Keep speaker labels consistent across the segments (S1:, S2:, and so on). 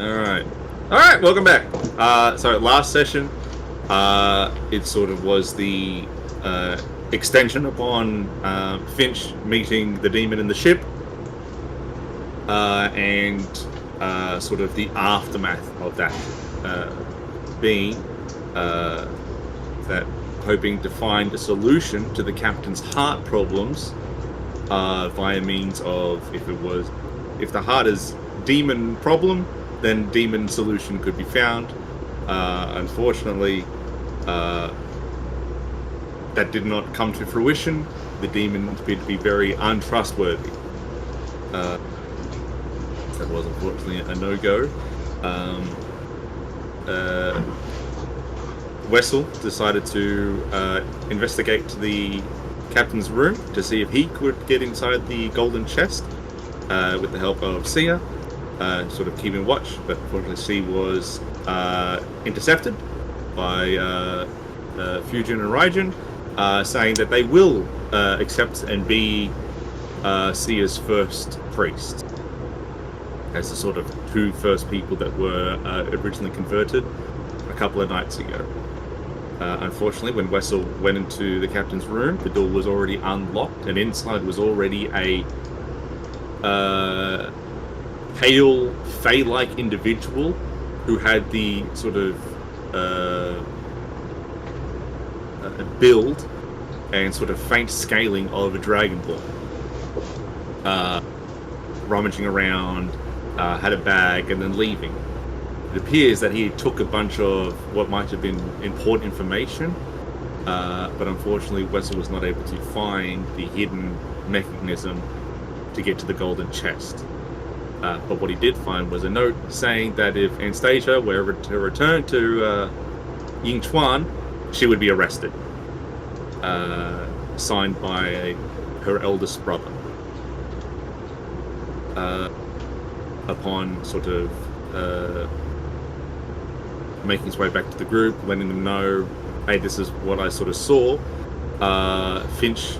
S1: Alright. Alright, welcome back. So last session, it sort of was the extension upon Finch meeting the demon in the ship, and sort of the aftermath of that being that hoping to find a solution to the captain's heart problems via means of if the heart is demon problem, then demon solution could be found. Unfortunately, that did not come to fruition. The demon appeared to be very untrustworthy. That was unfortunately a no-go. Wessel decided to investigate the captain's room to see if he could get inside the golden chest with the help of Sia. Sort of keeping watch, but unfortunately she was intercepted by Fujin and Raijin, saying that they will accept and be Sia's first priest, as the sort of two first people that were originally converted a couple of nights ago. Unfortunately, when Wessel went into the captain's room, the door was already unlocked, and inside was already a pale, fey-like individual who had the sort of build and sort of faint scaling of a dragonborn. Rummaging around, had a bag, and then leaving. It appears that he took a bunch of what might have been important information, but unfortunately Wessel was not able to find the hidden mechanism to get to the golden chest. But what he did find was a note saying that if Anastasia were ever to return to Yingchuan, she would be arrested. Signed by her eldest brother. Upon sort of making his way back to the group, letting them know, hey, this is what I sort of saw, Finch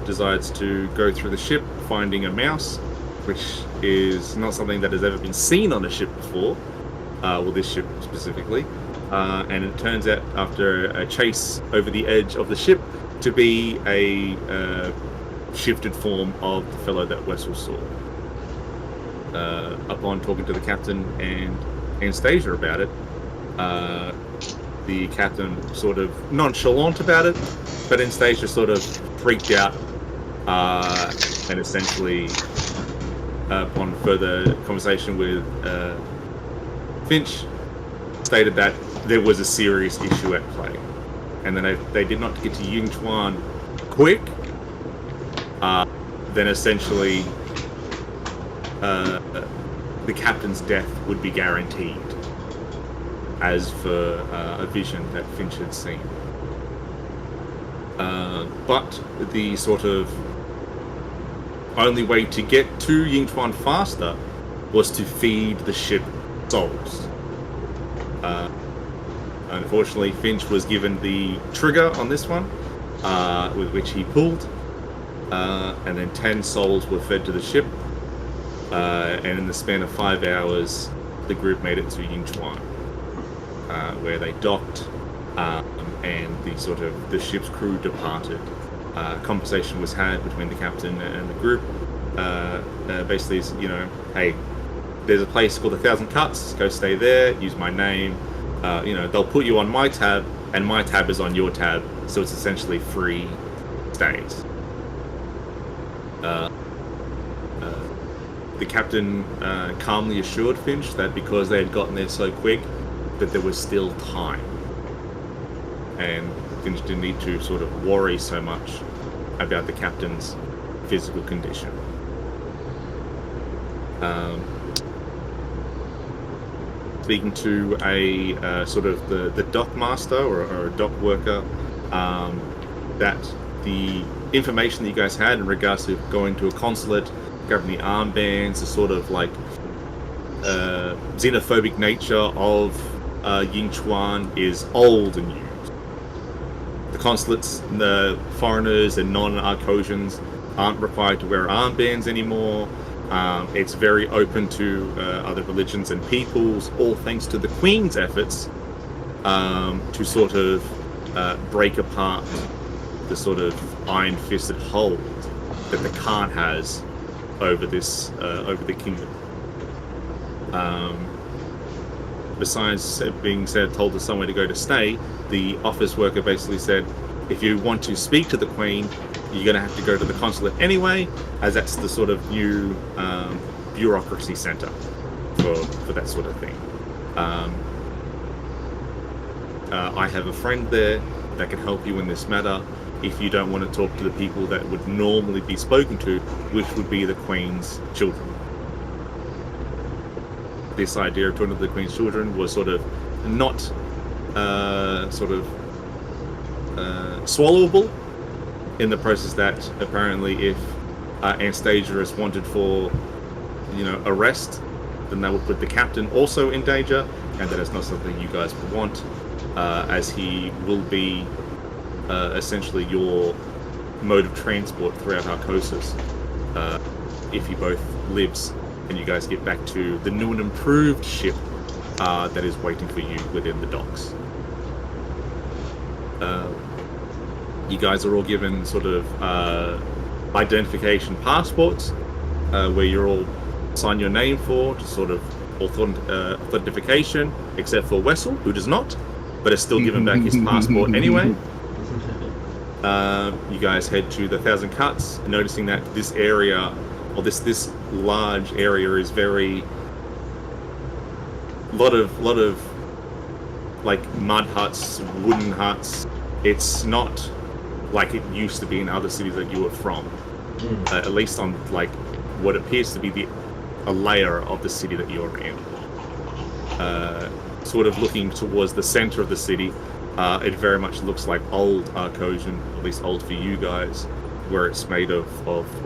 S1: decides to go through the ship, finding a mouse, which is not something that has ever been seen on a ship before, well, this ship specifically, and it turns out, after a chase over the edge of the ship, to be a shifted form of the fellow that Wessel saw. Upon talking to the captain and Anastasia about it, the captain sort of nonchalant about it, but Anastasia sort of freaked out, and essentially, upon further conversation with Finch, stated that there was a serious issue at play, and then if they did not get to Yingchuan quick, then essentially the captain's death would be guaranteed, as for a vision that Finch had seen. But the sort of only way to get to Yingchuan faster was to feed the ship souls. Unfortunately, Finch was given the trigger on this one, with which he pulled, and then 10 souls were fed to the ship, and in the span of 5 hours, the group made it to Yingchuan, where they docked, and the ship's crew departed. Conversation was had between the captain and the group. Basically, hey, there's a place called 1,000 Cuts. Go stay there. Use my name. They'll put you on my tab, and my tab is on your tab, so it's essentially free stays. The captain calmly assured Finch that because they had gotten there so quick, that there was still time, and Finch didn't need to sort of worry so much about the captain's physical condition. Speaking to a sort of the dock master or a dock worker, that the information that you guys had in regards to going to a consulate, grabbing the armbands, the sort of like xenophobic nature of Yingchuan is old and used. The consulates, the foreigners and non-Arcosians aren't required to wear armbands anymore. It's very open to other religions and peoples, all thanks to the Queen's efforts to sort of break apart the sort of iron-fisted hold that the Khan has over this over the kingdom. Besides being told to somewhere to go to stay, the office worker basically said, if you want to speak to the Queen, you're going to have to go to the consulate anyway, as that's the sort of new bureaucracy center for that sort of thing. I have a friend there that can help you in this matter if you don't want to talk to the people that would normally be spoken to, which would be the Queen's children. This idea of talking to the Queen's children was sort of not swallowable, in the process that apparently if Anastasia is wanted for, arrest, then that would put the captain also in danger, and that is not something you guys would want, as he will be essentially your mode of transport throughout Arcosis if he both lives and you guys get back to the new and improved ship that is waiting for you within the docks. You guys are all given sort of identification passports where you're all sign your name for to sort of authentication, except for Wessel, who does not, but is still given back his passport anyway. You guys head to the Thousand Cuts, noticing that this area, or this large area, is very lot of like mud huts, wooden huts. It's not like it used to be in other cities that you were from, at least on like what appears to be a layer of the city that you're in. Sort of looking towards the center of the city, it very much looks like old Arcosian, at least old for you guys, where it's made of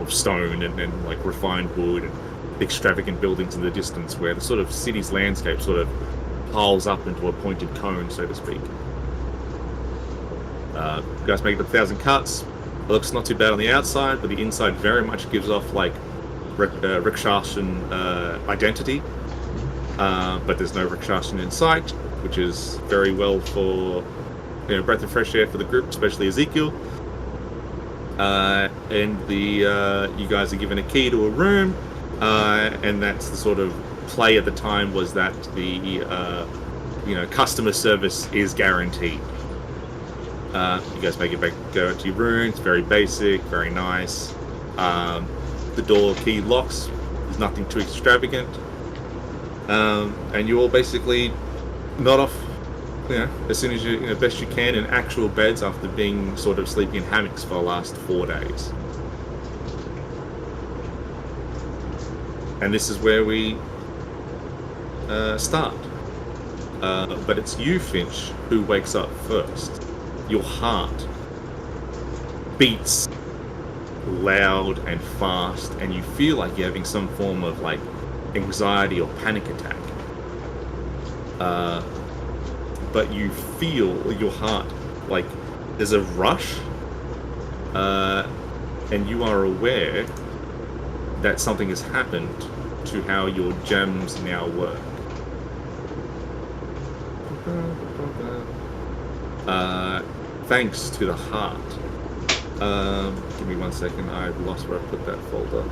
S1: stone and like refined wood and extravagant buildings in the distance, where the sort of city's landscape sort of piles up into a pointed cone, so to speak. You guys make it 1,000 cuts. It looks not too bad on the outside, but the inside very much gives off like Rikshashan identity. But there's no Rikshashan in sight, which is very well for breath of fresh air for the group, especially Ezekiel. And you guys are given a key to a room, and that's the sort of play at the time was that the customer service is guaranteed. You guys make it back, go to your room. It's very basic, very nice. The door key locks. There's nothing too extravagant. And you all basically nod off, as soon as you, best you can, in actual beds after being sort of sleeping in hammocks for the last 4 days. And this is where we start. But it's you, Finch, who wakes up first. Your heart beats loud and fast, and you feel like you're having some form of like anxiety or panic attack. But you feel your heart like there's a rush, and you are aware that something has happened to how your gems now work. Thanks to the heart. Give me 1 second, I've lost where I put that folder.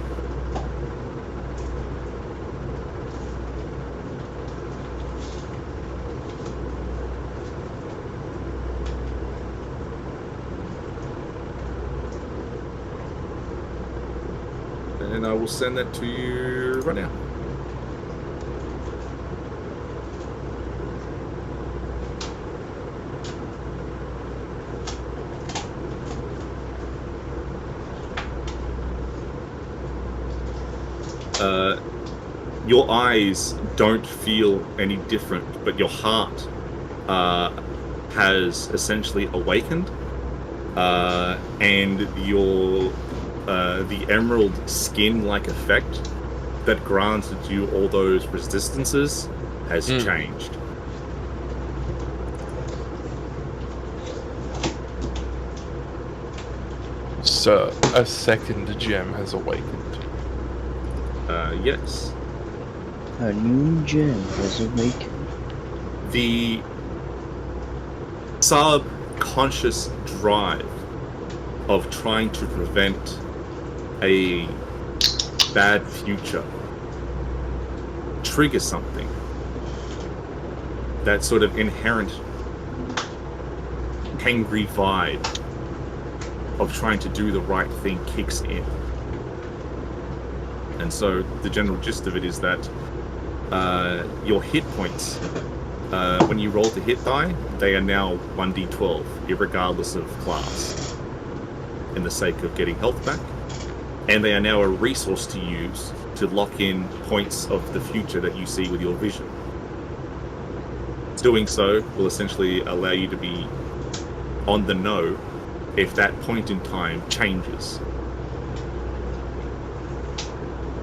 S1: And I will send that to you right now. Your eyes don't feel any different, but your heart has essentially awakened, and your the emerald skin-like effect that granted you all those resistances has changed.
S2: So a second gem has awakened.
S1: Yes.
S2: A new gem has awakened.
S1: The subconscious drive of trying to prevent a bad future triggers something. That sort of inherent angry vibe of trying to do the right thing kicks in. And so the general gist of it is that your hit points, when you roll to hit die, they are now 1d12, irregardless of class, in the sake of getting health back. And they are now a resource to use to lock in points of the future that you see with your vision. Doing so will essentially allow you to be on the know if that point in time changes.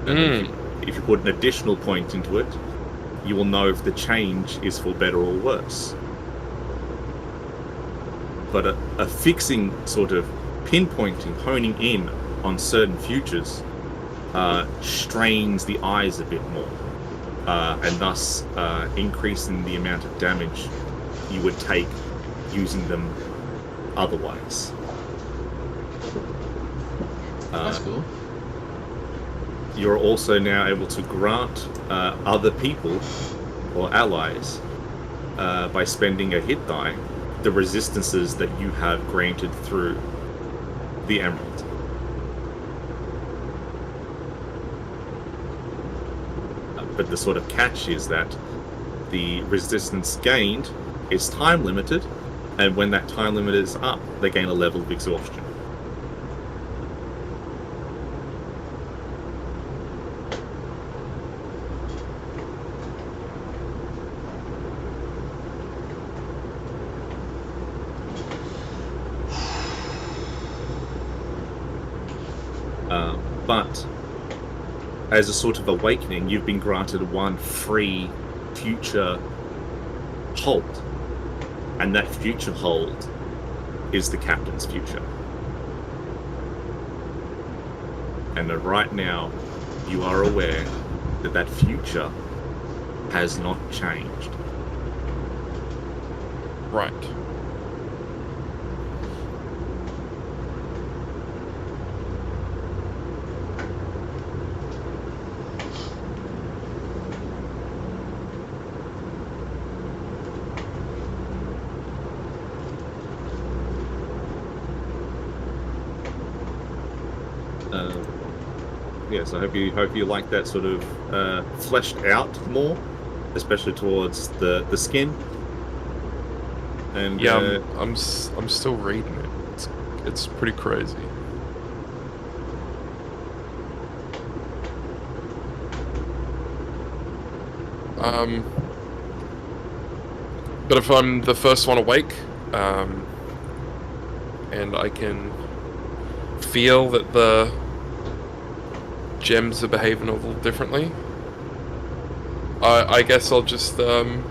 S1: If you put an additional point into it, you will know if the change is for better or worse. But a fixing sort of pinpointing, honing in on certain futures strains the eyes a bit more, and thus increasing the amount of damage you would take using them otherwise.
S3: That's cool.
S1: You're also now able to grant other people or allies, by spending a hit die, the resistances that you have granted through the emerald. But the sort of catch is that the resistance gained is time limited, and when that time limit is up, they gain a level of exhaustion. But as a sort of awakening, you've been granted one free future hold, and that future hold is the captain's future. And that right now, you are aware that that future has not changed.
S4: Right.
S1: Yes, I hope you like that sort of fleshed out more, especially towards the skin. And
S4: Yeah, I'm still reading it. It's pretty crazy. But if I'm the first one awake, and I can feel that the gems are behaving a little differently, I guess I'll just head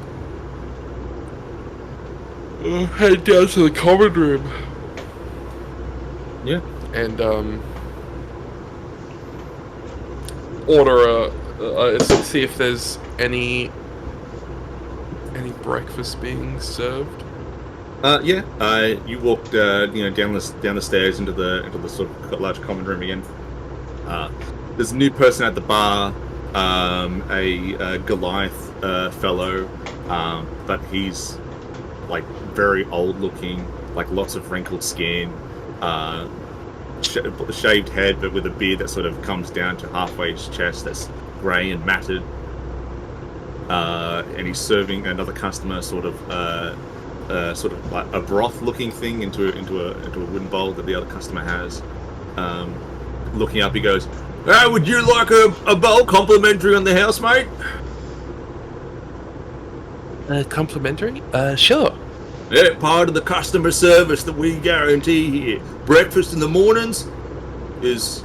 S4: down to the common room.
S1: Yeah.
S4: And order see if there's any breakfast being served.
S1: Yeah. You walked down the stairs into the sort of large common room again. There's a new person at the bar, a Goliath fellow, but he's like very old looking, like lots of wrinkled skin, shaved head, but with a beard that sort of comes down to halfway his chest, that's grey and matted. And he's serving another customer sort of like a broth looking thing into a wooden bowl that the other customer has. Looking up, he goes, "Hey, would you like a bowl complimentary on the house, mate?"
S4: Complimentary? Sure.
S1: Yeah, part of the customer service that we guarantee here. Breakfast in the mornings is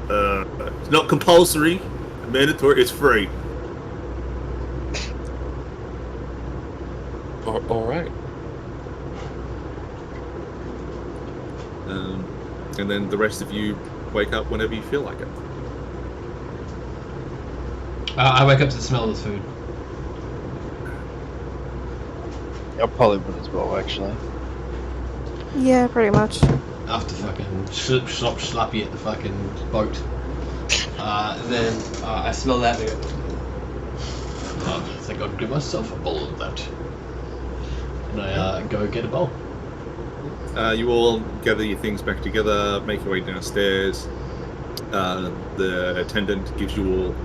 S1: it's not compulsory, mandatory. It's free.
S4: All right.
S1: And then the rest of you wake up whenever you feel like it.
S3: I wake up to the smell of the food.
S2: I probably would as well, actually.
S5: Yeah, pretty much.
S3: After fucking slop slappy at the fucking boat. Then I smell that and I go, I think I'd give myself a bowl of that. And I go get a bowl.
S1: You all gather your things back together, make your way downstairs. The attendant gives you all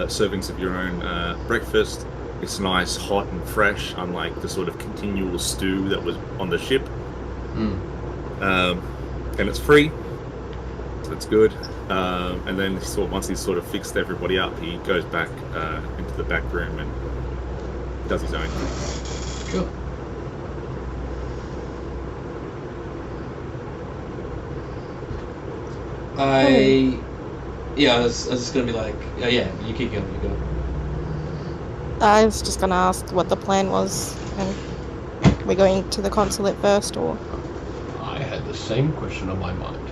S1: servings of your own breakfast. It's nice, hot and fresh, unlike the sort of continual stew that was on the ship. And it's free, so that's good. And then once he's sort of fixed everybody up, he goes back into the back room and does his own thing.
S3: Cool. I was just gonna be like, yeah, you keep going, you go.
S5: I was just gonna ask what the plan was, and we're going to the consulate first, or...
S3: I had the same question on my mind.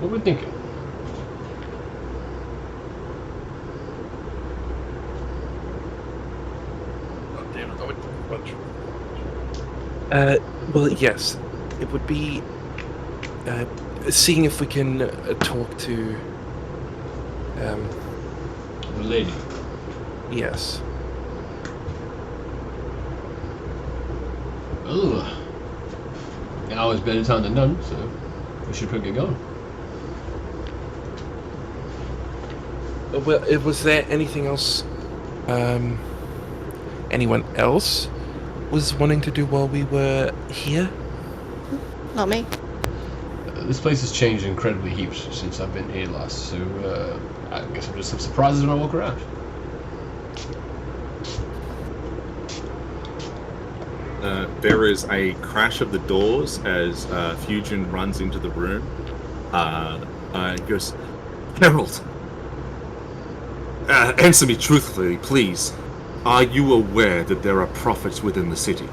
S3: What were we thinking?
S4: Oh, damn it, well, yes. It would be seeing if we can talk to
S3: The lady.
S4: yes.
S3: Ugh. Now is better time than none, so we should probably get going.
S4: Well, was there anything else anyone else was wanting to do while we were here?
S5: Not me.
S3: This place has changed incredibly heaps since I've been here last, so I guess I'm just some surprises when I walk around.
S1: There is a crash of the doors as Fusion runs into the room. He goes, Harold, answer me truthfully, please. Are you aware that there are prophets within the city?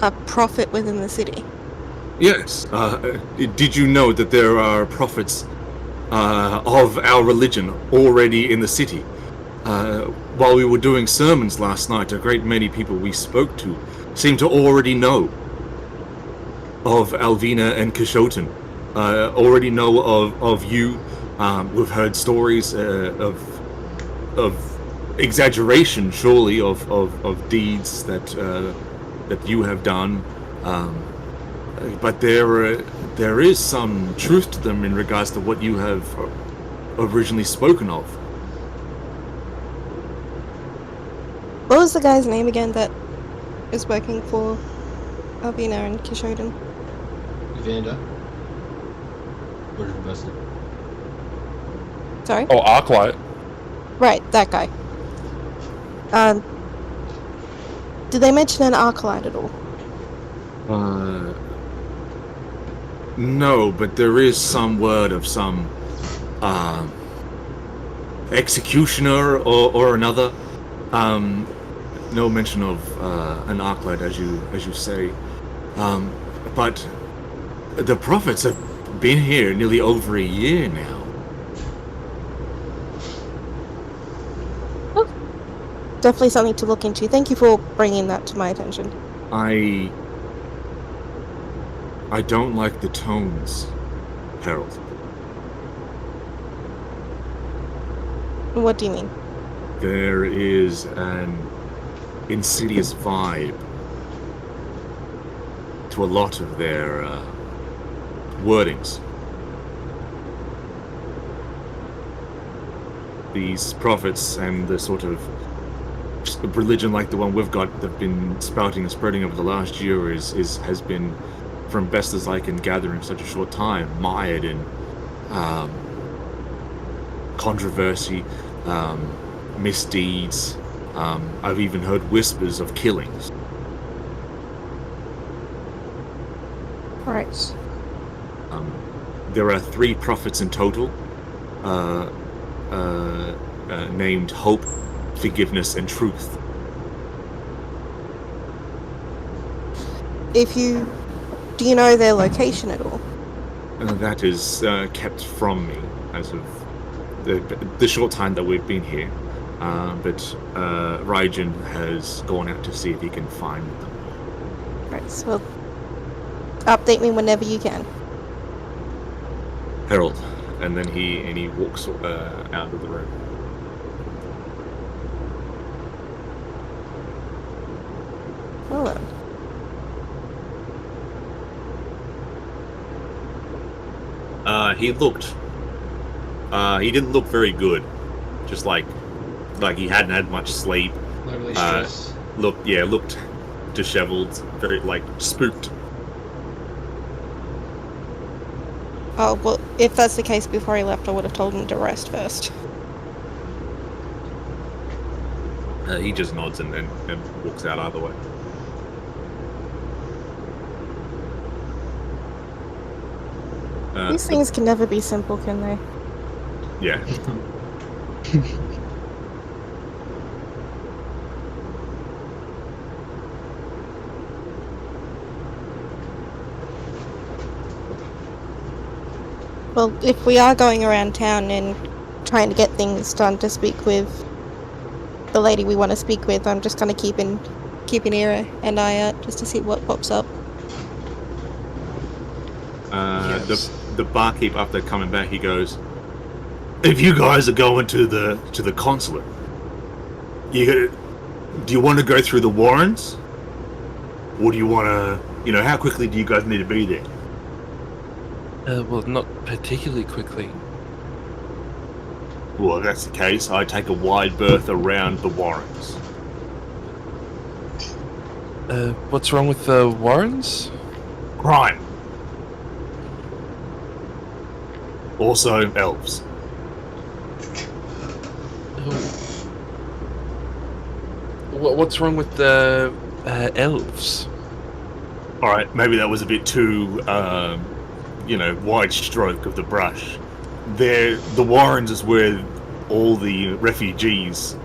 S5: A prophet within the city.
S1: Yes. Did you know that there are prophets of our religion already in the city? While we were doing sermons last night, a great many people we spoke to seemed to already know of Alvina and Kishoten. Already know of you. We've heard stories of exaggeration, surely, of deeds that you have done. But there is some truth to them in regards to what you have originally spoken of.
S5: What was the guy's name again that is working for Alvina and Kishoden?
S3: Evander. What is the person?
S5: Sorry?
S4: Oh, Arclight.
S5: Right, that guy. Did they mention an Arclight at all?
S1: No, but there is some word of some executioner or another. No mention of an Arclight, as you say. But the prophets have been here nearly over a year now.
S5: Oh, definitely something to look into. Thank you for bringing that to my attention.
S1: I don't like the tones, Harold.
S5: What do you mean?
S1: There is an insidious vibe to a lot of their wordings. These prophets and the sort of religion like the one we've got that have been spouting and spreading over the last year has been, from best as I can gather in such a short time, mired in controversy, misdeeds. I've even heard whispers of killings.
S5: Right.
S1: There are 3 prophets in total, named Hope, Forgiveness, and Truth.
S5: Do you know their location at all?
S1: That is kept from me as of the short time that we've been here. But Raijin has gone out to see if he can find them.
S5: Right, so update me whenever you can.
S1: Herald. And then he walks out of the room.
S5: Well then.
S1: He didn't look very good. Just like he hadn't had much sleep.
S3: Not really stress.
S1: Looked disheveled, very spooked.
S5: Oh, well, if that's the case, before he left, I would have told him to rest first.
S1: He just nods and walks out either way.
S5: These things can never be simple, can they?
S1: Yeah.
S5: Well, if we are going around town and trying to get things done to speak with the lady we want to speak with, I'm just going to keep an ear and eye out just to see what pops up.
S4: Yes.
S1: The barkeep, after coming back, he goes, "If you guys are going to the consulate, do you want to go through the Warrens, or do you want to, how quickly do you guys need to be there?"
S4: Well, not particularly quickly.
S1: Well, if that's the case, I take a wide berth around the Warrens.
S4: What's wrong with the Warrens?
S1: Crime. Also, elves.
S4: What's wrong with the elves?
S1: Alright, maybe that was a bit too, wide stroke of the brush. The Warrens is where all the refugees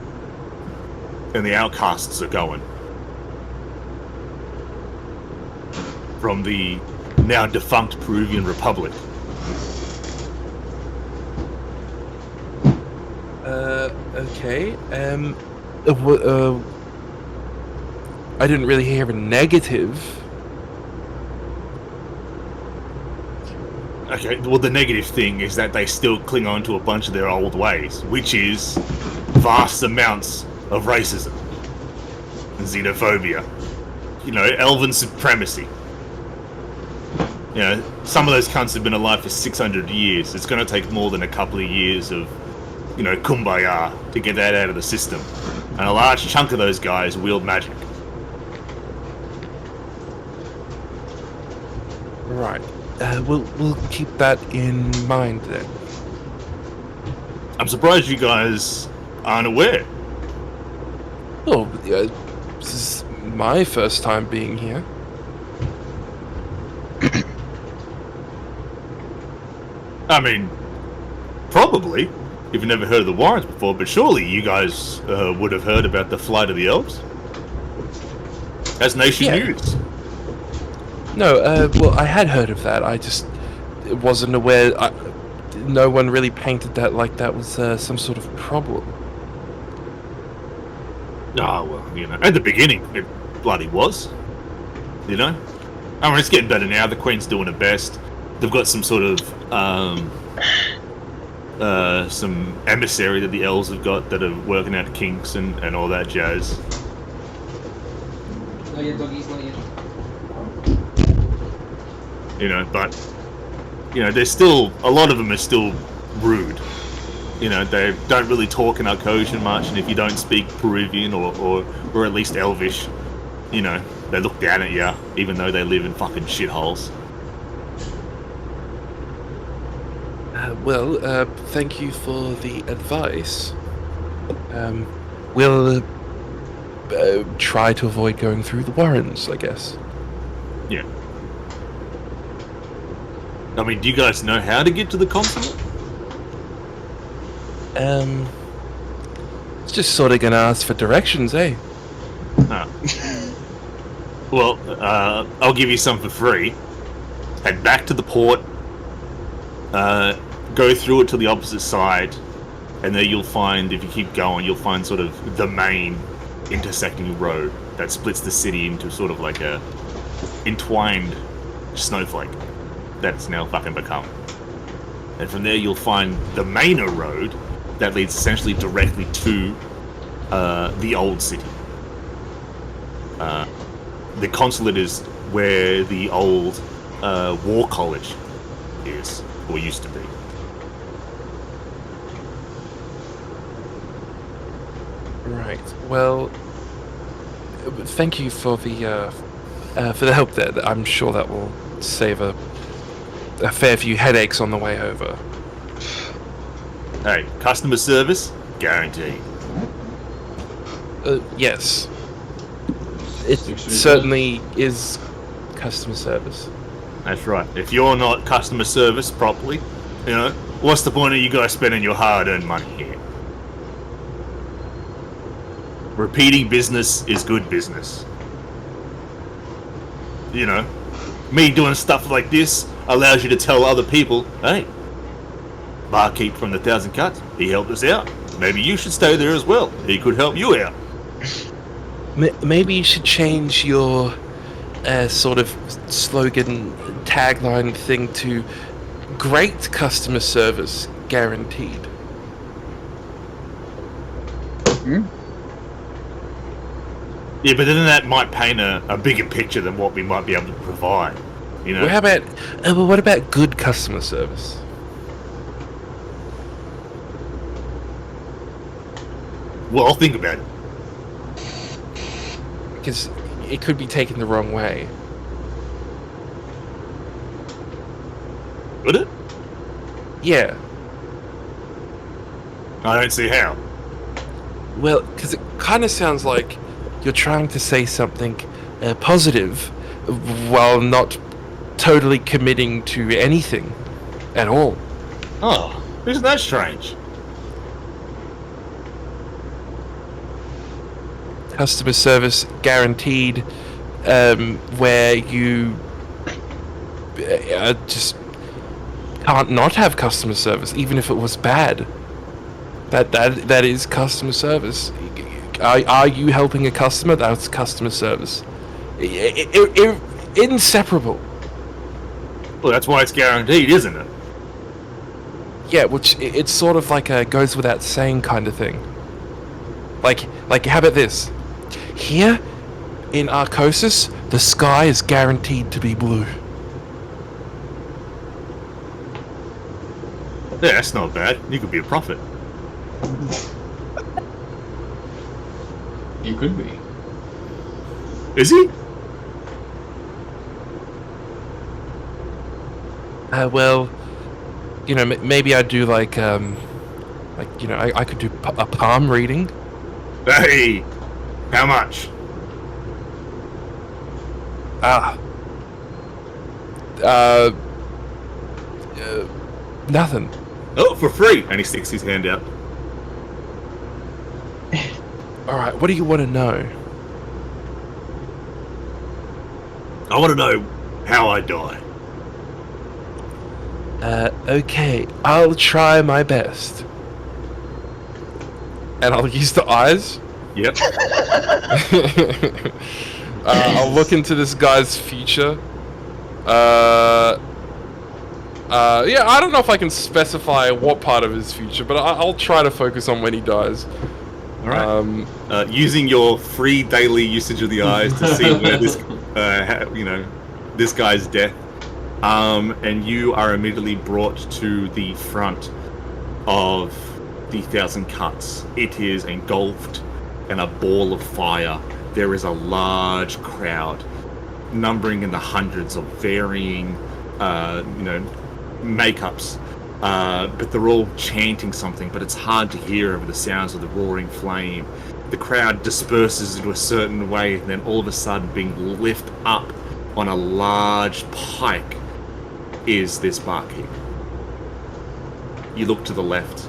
S1: and the outcasts are going. From the now defunct Peruvian Republic.
S4: Okay. I didn't really hear a negative.
S1: Okay, well, the negative thing is that they still cling on to a bunch of their old ways, which is vast amounts of racism and xenophobia. Elven supremacy. Some of those cunts have been alive for 600 years. It's going to take more than a couple of years of, kumbaya to get that out of the system. And a large chunk of those guys wield magic.
S4: Right. We'll keep that in mind then.
S1: I'm surprised you guys aren't aware.
S4: Oh, this is my first time being here.
S1: I mean, probably, if you've never heard of the Warrens before, but surely you guys would have heard about the flight of the elves? That's nation news.
S4: No, well, I had heard of that. I just wasn't aware. No one really painted that like that was some sort of problem.
S1: Oh, well, at the beginning, it bloody was. I mean, it's getting better now. The Queen's doing her best. They've got some sort of, some emissary that the elves have got that are working out kinks and all that jazz.
S3: Not yet, doggies, not yet.
S1: But, there's still, a lot of them are still rude. They don't really talk in Arcosian much, and if you don't speak Peruvian or at least Elvish, they look down at you, even though they live in fucking shitholes.
S4: Well, thank you for the advice. We'll try to avoid going through the Warrens, I guess.
S1: Yeah. I mean, do you guys know how to get to the consulate?
S4: It's just sort of gonna ask for directions, eh?
S1: Well, I'll give you some for free. Head back to the port, Go through it to the opposite side, and there you'll find, if you keep going, you'll find sort of the main intersecting road that splits the city into sort of like a entwined snowflake that it's now fucking become. And from there you'll find the mainer road that leads essentially directly to the old city. The consulate is where the old war college is, or used to be.
S4: Right. Well, thank you for the help there. I'm sure that will save a fair few headaches on the way over.
S1: Hey, customer service guaranteed.
S4: Yes. It certainly is customer service.
S1: That's right. If you're not customer service properly, you know, what's the point of you guys spending your hard-earned money here? Repeating business is good business. You know, me doing stuff like this allows you to tell other people, hey, barkeep from the Thousand Cuts, he helped us out. Maybe you should stay there as well. He could help you out.
S4: Maybe you should change your sort of slogan, tagline thing to great customer service guaranteed.
S1: Yeah, but then that might paint a bigger picture than what we might be able to provide. You know?
S4: Well, how about, what about good customer service?
S1: Well, I'll think about it.
S4: Because it could be taken the wrong way.
S1: Would it?
S4: Yeah.
S1: I don't see how.
S4: Well, because it kind of sounds like you're trying to say something positive while not totally committing to anything at all.
S1: Oh, isn't that strange?
S4: Customer service guaranteed, where you just can't not have customer service, even if it was bad. That is customer service. Are you helping a customer? That's customer service. Inseparable.
S1: Well, that's why it's guaranteed, isn't it?
S4: Yeah, which it's sort of like a goes without saying kind of thing. Like how about this? Here in Arcosis, the sky is guaranteed to be blue.
S1: Yeah, that's not bad. You could be a prophet.
S3: You could be.
S1: Is he?
S4: Well, you know, maybe I'd do like you know, I could do a palm reading.
S1: Hey, how much?
S4: Nothing.
S1: Oh, for free. And he sticks his hand out.
S4: All right, what do you want to know?
S1: I want to know how I die.
S4: Okay, I'll try my best. And I'll use the eyes.
S1: Yep.
S4: I'll look into this guy's future. Yeah, I don't know if I can specify what part of his future, but I'll try to focus on when he dies.
S1: All right. Using your free daily usage of the eyes to see where this, you know, this guy's death, and you are immediately brought to the front of the Thousand Cuts. It is engulfed in a ball of fire. There is a large crowd, numbering in the hundreds of varying, you know, makeups, but they're all chanting something, but it's hard to hear over the sounds of the roaring flame. The crowd disperses into a certain way, and then all of a sudden, being lifted up on a large pike is this barkeep. You look to the left,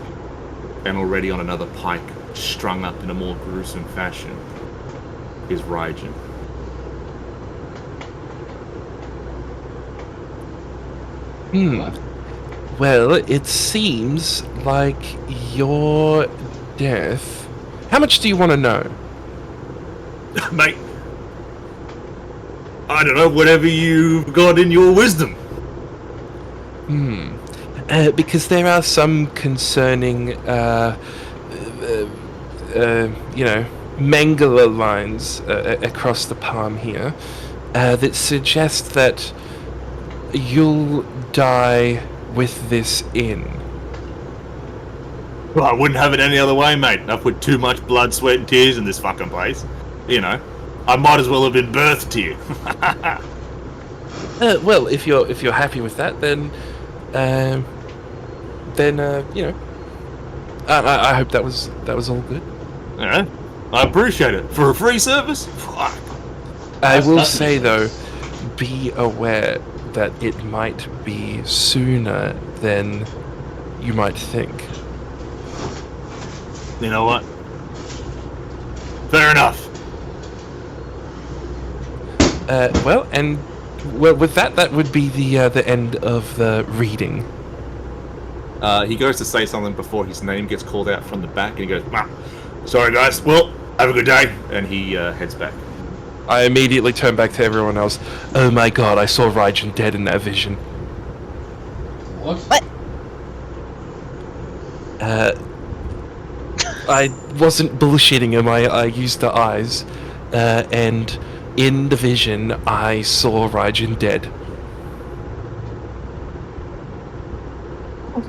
S1: and already on another pike, strung up in a more gruesome fashion, is Raijin.
S4: Well, it seems like your death. How much do you want to know?
S1: Mate, I don't know, whatever you've got in your wisdom.
S4: Because there are some concerning, mangler lines across the palm here that suggest that you'll die with this in.
S1: Well, I wouldn't have it any other way, mate. I've put too much blood, sweat, and tears in this fucking place. You know, I might as well have been birthed to you.
S4: Well, if you're happy with that, then I hope that was all good.
S1: Yeah, I appreciate it. For a free service? Fuck.
S4: I will
S3: That's
S4: say
S3: nice.
S4: though, be aware that it might be sooner than you might think.
S1: You know what? Fair enough.
S4: With that would be the end of the reading.
S1: He goes to say something before his name gets called out from the back, and he goes, sorry guys, well, have a good day, and he heads back.
S4: I immediately turn back to everyone else. Oh my god, I saw Raijin dead in that vision.
S3: What?
S4: I wasn't bullshitting him, I used the eyes, and in the vision, I saw Raijin dead.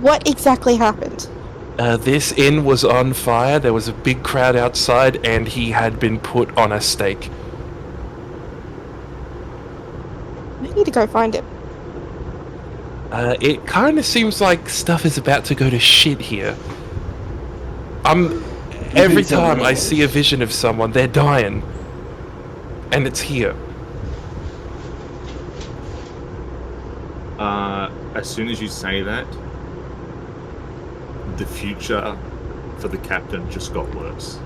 S5: What exactly happened?
S4: This inn was on fire, there was a big crowd outside, and he had been put on a stake.
S5: I need to go find him.
S4: It kind of seems like stuff is about to go to shit here. Every time I see a vision of someone, they're dying. And it's here.
S1: As soon as you say that, the future for the captain just got worse.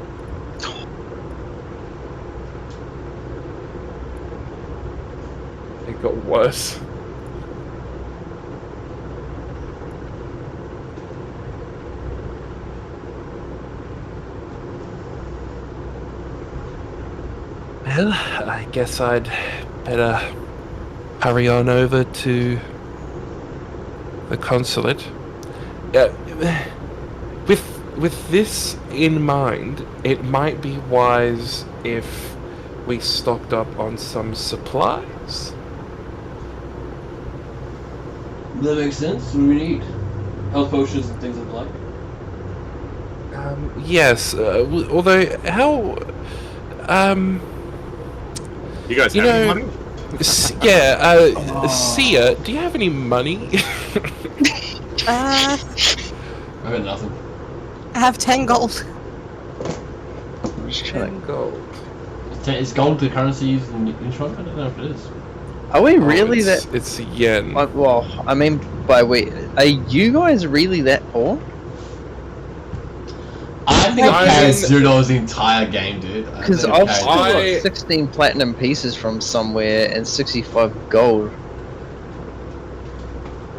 S4: It got worse. Well, I guess I'd better hurry on over to the consulate. With this in mind, it might be wise if we stocked up on some supplies.
S3: That makes sense. What do we need? Health potions and things of the like.
S4: Yes, although how
S1: You guys
S4: You
S1: have any
S4: know-
S1: money?
S4: Sia, do you have any money?
S5: I
S3: I got nothing.
S5: have 10 gold.
S2: I'm just trying to-
S4: gold.
S3: Is gold the currency used in Innsbruck? I don't know if it is.
S2: Are we really that?
S4: It's yen.
S2: Well, I mean, are you guys really that poor?
S3: I think I
S4: I
S3: paid
S4: mean-
S3: $0 the entire game, dude. I
S2: Because
S3: think
S2: I've
S3: paid-
S2: still
S4: I-
S2: got 16 platinum pieces from somewhere and 65 gold.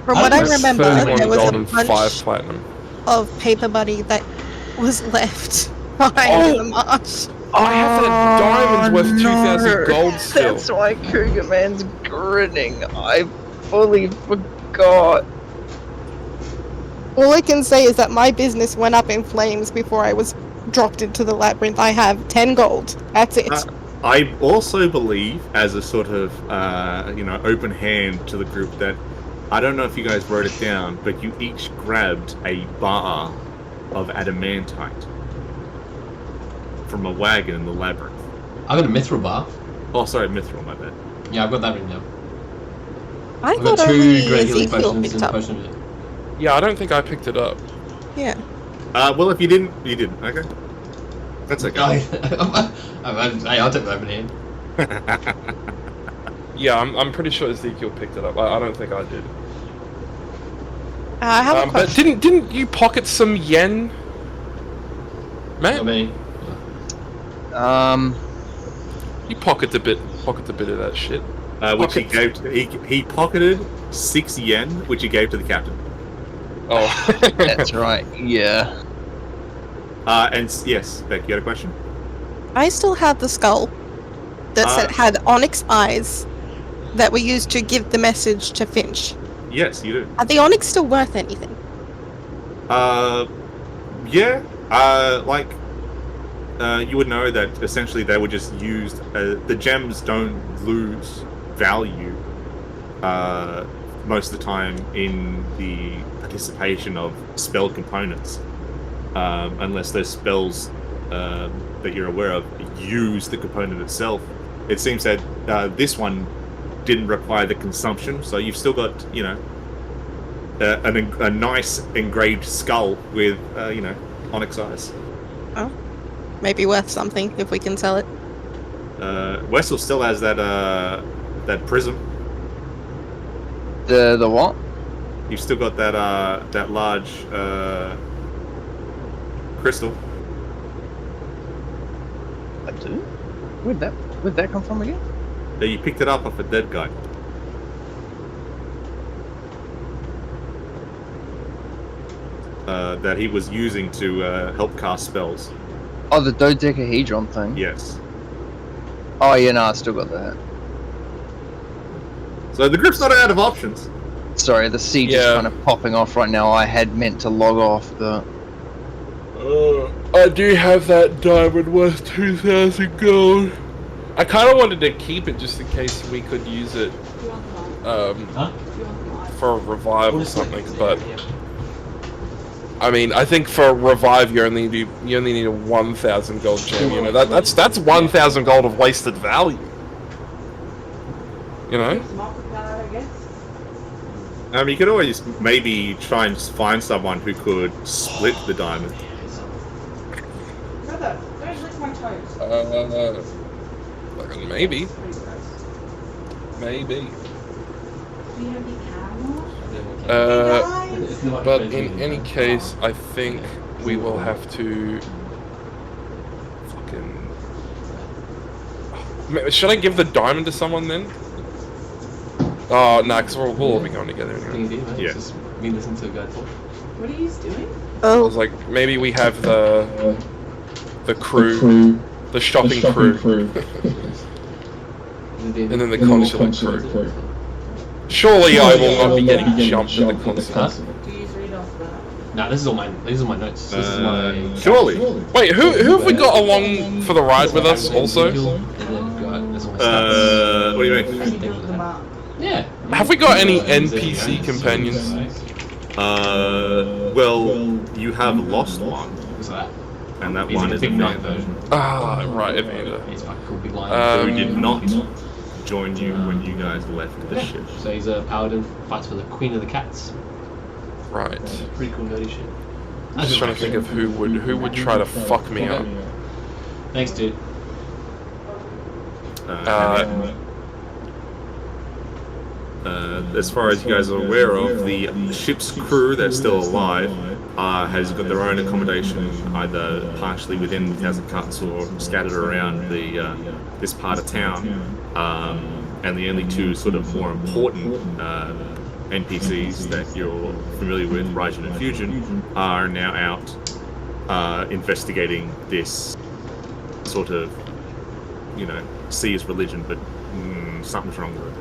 S5: From
S3: I
S5: what I
S3: think it's
S5: remember,
S4: 31
S5: there was
S4: gold
S5: a
S4: and
S5: bunch
S4: 5 platinum.
S5: of paper money that was left behind in the marsh.
S4: I have that diamond worth 2,000 gold still.
S2: That's why Cougar Man's grinning. I fully forgot.
S5: All I can say is that my business went up in flames before I was dropped into the labyrinth. I have 10 gold. That's it.
S1: I also believe, as a sort of, open hand to the group, that I don't know if you guys wrote it down, but you each grabbed a bar of adamantite from a wagon in the labyrinth.
S3: I got a mithril bar.
S1: Oh, sorry, mithril, my bad.
S3: Yeah, I've got that written down.
S5: I
S3: I've got
S5: thought
S3: 2
S5: only
S3: great healing
S5: Ezekiel
S3: potions
S5: picked
S3: and a
S5: up.
S3: potion of it.
S4: Yeah, I don't think I picked it up.
S5: Yeah.
S1: Well, if you didn't, you didn't. Okay. That's okay.
S3: Hey, I'll take that in hand.
S4: Yeah, I'm pretty sure Ezekiel picked it up. I don't think I did.
S5: I have a
S4: But
S5: question.
S4: didn't you pocket some yen,
S3: Not
S4: man?
S3: me.
S4: You pocketed a bit of that shit.
S1: Which he
S4: Pockets.
S1: gave. He pocketed 6 yen, which he gave to the captain.
S4: Oh.
S2: That's right. Yeah.
S1: Yes, Beck, you had a question?
S5: I still have the skull that had onyx eyes that were used to give the message to Finch.
S1: Yes, you do.
S5: Are the onyx still worth anything?
S1: Yeah. You would know that essentially they were just used. The gems don't lose value most of the time in the participation of spell components, unless those spells that you're aware of use the component itself. It seems that this one didn't require the consumption, so you've still got, you know, a nice engraved skull with, you know, onyx eyes.
S5: Oh, maybe worth something if we can sell it.
S1: Wessel still has that prism.
S2: The what?
S1: You've still got that large crystal.
S2: I do. Where'd that come from again?
S1: You picked it up off a dead guy. That he was using to help cast spells.
S2: Oh, the dodecahedron thing.
S1: Yes.
S2: Oh yeah, no, I still got that.
S1: So the group's not out of options.
S2: Sorry, the siege is
S4: Yeah.
S2: kind of popping off right now. I had meant to log off, but
S4: I do have that diamond worth 2,000 gold. I kind of wanted to keep it just in case we could use it for a revive or something, but I mean, I think for a revive you only need a 1,000 gold gem. You know, that's 1,000 gold of wasted value. You know.
S1: You could always maybe try and find someone who could split the diamond.
S6: Brother, don't lick my toes.
S4: Maybe. Maybe.
S6: Do you have the camera?
S4: But in any case, I think we will have to fucking. Should I give the diamond to someone then? Oh, no, because we'll all be going together anyway.
S1: Yeah.
S3: Just me listen to a guy talk.
S6: What are you doing?
S4: I was like, maybe we have the crew, the shopping crew, and then the consulate crew. Surely I will not be getting jumped at the consulate.
S6: Do you read off that?
S3: Nah, these are my notes. This is my.
S1: Surely.
S4: Wait, who have we got along for the ride with us also?
S1: What do you mean?
S6: Can you build them up?
S3: Yeah.
S4: Have we got any NPC companions?
S1: Well, you have lost one,
S3: What's that?
S1: and that
S3: He's
S1: one
S3: a
S1: is
S3: big knight
S1: Amanda,
S3: version.
S4: Ah, right, Amanda.
S3: He's fucking cool, big lion.
S1: who did not join you when you guys left the ship.
S3: So he's a paladin, fights for the Queen of the Cats.
S4: Right.
S3: Pretty cool nerdy shit.
S4: I'm just trying to think of who would try to fuck me up.
S3: Thanks, dude.
S1: As far as you guys are aware of, the ship's crew that's still alive has got their own accommodation, either partially within the Thousand Cuts or scattered around this part of town. And the only two sort of more important NPCs that you're familiar with, Raijin and Fusion, are now out investigating this sort of, you know, see as religion, but something's wrong with it.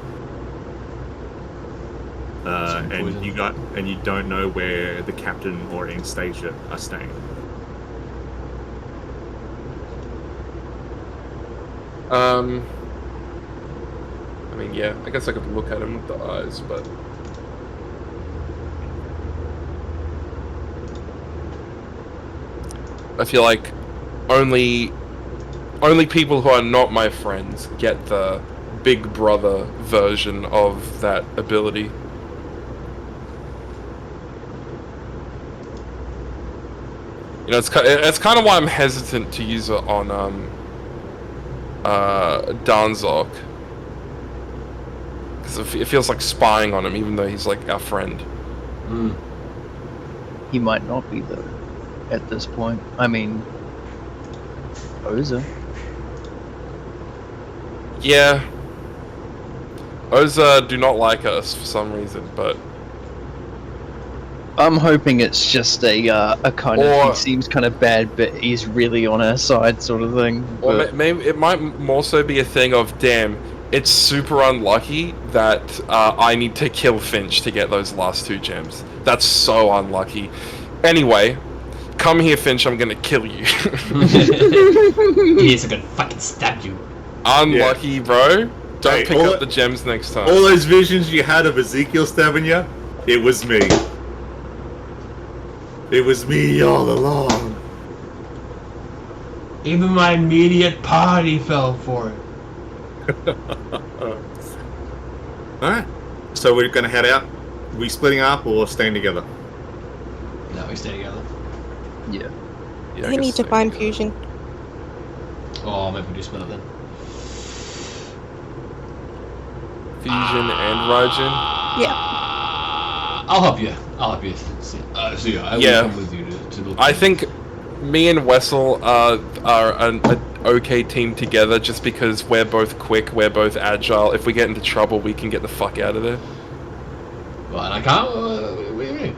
S1: And you don't know where the captain or Anastasia are staying.
S4: I mean, yeah, I guess I could look at him with the eyes, but I feel like only people who are not my friends get the Big Brother version of that ability. You know, it's kind of why I'm hesitant to use it on Danzok, because it feels like spying on him, even though he's like our friend.
S2: he might not be though. At this point, I mean, Oza.
S4: Yeah, Oza do not like us for some reason, but
S2: I'm hoping it's just a kind of
S4: Or-
S2: he seems kind of bad, but he's really on our side sort of thing.
S4: Or
S2: But
S4: maybe it might more so be a thing of, damn, it's super unlucky that I need to kill Finch to get those last 2 gems. That's so unlucky. Anyway, come here, Finch, I'm gonna kill you.
S3: Yes, I'm gonna fucking stab you.
S4: Unlucky, bro. Don't
S1: Hey,
S4: pick
S1: all
S4: up the gems next time.
S1: All those visions you had of Ezekiel stabbing you, it was me. It was me all along.
S3: Even my immediate party fell for it.
S1: Alright. So we're gonna head out. We splitting up or staying together?
S3: No, we stay together.
S2: yeah,
S4: Yeah,
S5: I
S4: guess
S5: need to
S4: so,
S5: find
S4: yeah.
S5: fusion.
S3: Oh, maybe we do split up then.
S4: Fusion and Raijin.
S5: Yeah.
S3: I'll help you. I'll help you. So yeah, I
S4: Yeah.
S3: will come with you to look.
S4: I think me and Wessel are an okay team together just because we're both quick, we're both agile. If we get into trouble, we can get the fuck out of there.
S3: Well, and I can't. What do you mean?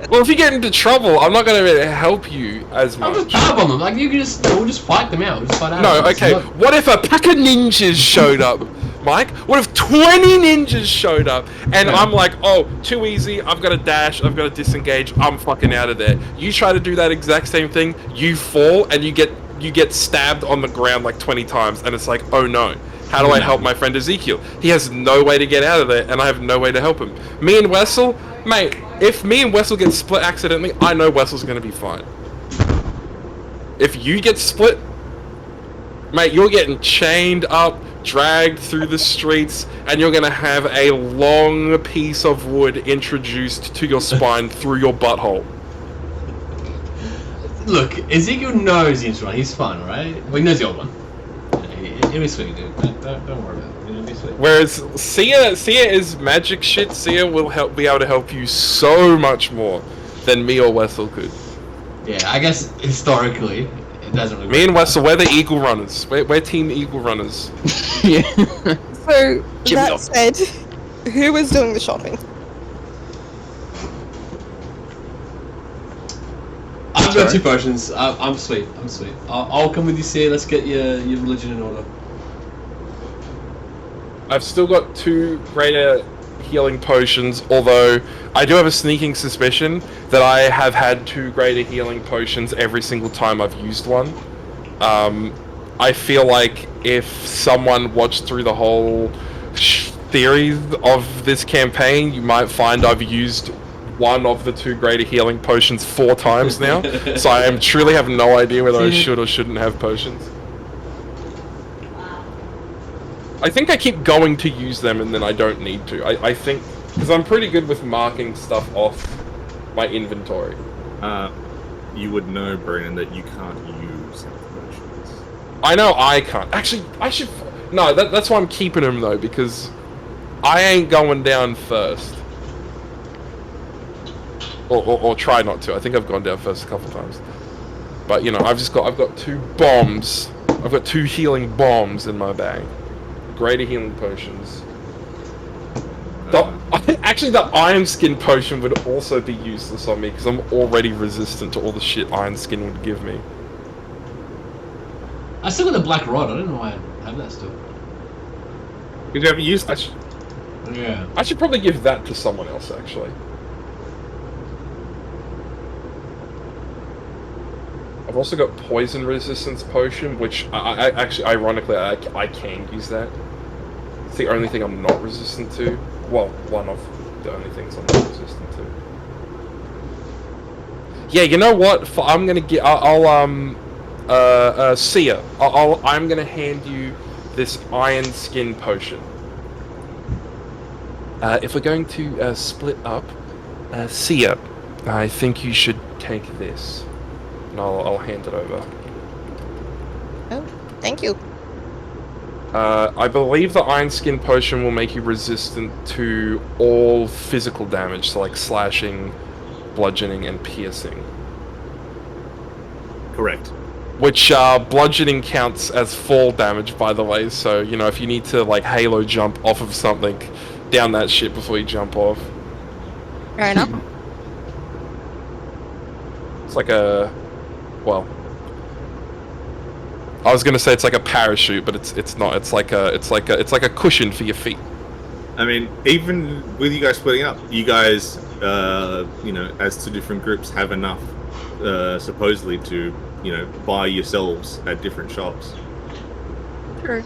S4: Well, if you get into trouble, I'm not going to help you as
S3: I'm just
S4: much.
S3: power on them. Like you can just, we'll just fight them out. We'll just fight out.
S4: No,
S3: It's
S4: okay.
S3: not-
S4: What if a pack of ninjas showed up, Mike? What if 20 ninjas showed up and
S3: Yeah.
S4: I'm like, oh, too easy, I've got to dash, I've got to disengage, I'm fucking out of there. You try to do that exact same thing, you fall and you get stabbed on the ground like 20 times and it's like, oh no. How do I help my friend Ezekiel? He has no way to get out of there and I have no way to help him. Me and Wessel, mate, if me and Wessel get split accidentally, I know Wessel's going to be fine. If you get split, mate, you're getting chained up, dragged through the streets, and you're gonna have a long piece of wood introduced to your spine through your butthole.
S3: Look, Ezekiel knows the instrument. He's fine, right? Well, he knows the old one. Yeah, he'll be sweet, dude. Don't worry about it. He'll be sweet.
S4: Whereas Sia is magic shit. Sia will be able to help you so much more than me or Wessel could.
S3: Yeah, I guess historically, it doesn't really
S4: Me and
S3: work.
S4: Wessel, we're the Eagle Runners. We're Team Eagle Runners.
S2: yeah.
S5: So,
S2: Jimmy
S5: that
S2: up.
S5: said, who was doing the shopping?
S3: I've got
S2: Sorry?
S3: 2 potions. I'm sweet. I'm sweet. I'll come with you, Sia. Let's get your religion in order.
S4: I've still got 2 greater healing potions, although I do have a sneaking suspicion that I have had 2 greater healing potions every single time I've used one. I feel like if someone watched through the whole theory of this campaign, you might find I've used one of the 2 greater healing potions 4 times now. So I am truly have no idea whether I should or shouldn't have potions. I think I keep going to use them and then I don't need to. I think, because I'm pretty good with marking stuff off my inventory.
S1: You would know, Brennan, that you can't use potions.
S4: I know I can't. Actually, I should... No, that's why I'm keeping them though, because I ain't going down first. Or try not to. I think I've gone down first a couple times. But, you know, I've got 2 bombs. I've got 2 healing bombs in my bag. Greater healing potions. Actually, the Iron Skin potion would also be useless on me because I'm already resistant to all the shit Iron Skin would give me.
S3: I still got the black rod. I don't know why I have that still.
S1: Did you ever use that?
S3: Yeah.
S4: I should probably give that to someone else, actually. I've also got Poison Resistance Potion, which I actually, ironically, I can use that. It's the only thing I'm not resistant to. Well, one of the only things I'm not resistant to. Yeah, you know what? I'm gonna get. Sia. I'm gonna hand you this Iron Skin Potion. If we're going to split up, Sia, I think you should take this. And I'll hand it over.
S5: Oh, thank you.
S4: I believe the Iron Skin Potion will make you resistant to all physical damage, so like slashing, bludgeoning, and piercing.
S1: Correct.
S4: Which, bludgeoning counts as fall damage, by the way, so, you know, if you need to, like, halo jump off of something, down that shit before you jump off.
S5: Fair enough.
S4: It's like a, well, I was gonna say it's like a parachute, but it's not. It's like a cushion for your feet.
S1: I mean, even with you guys splitting up, you guys, as two different groups, have enough, supposedly, to, buy yourselves at different shops.
S5: True.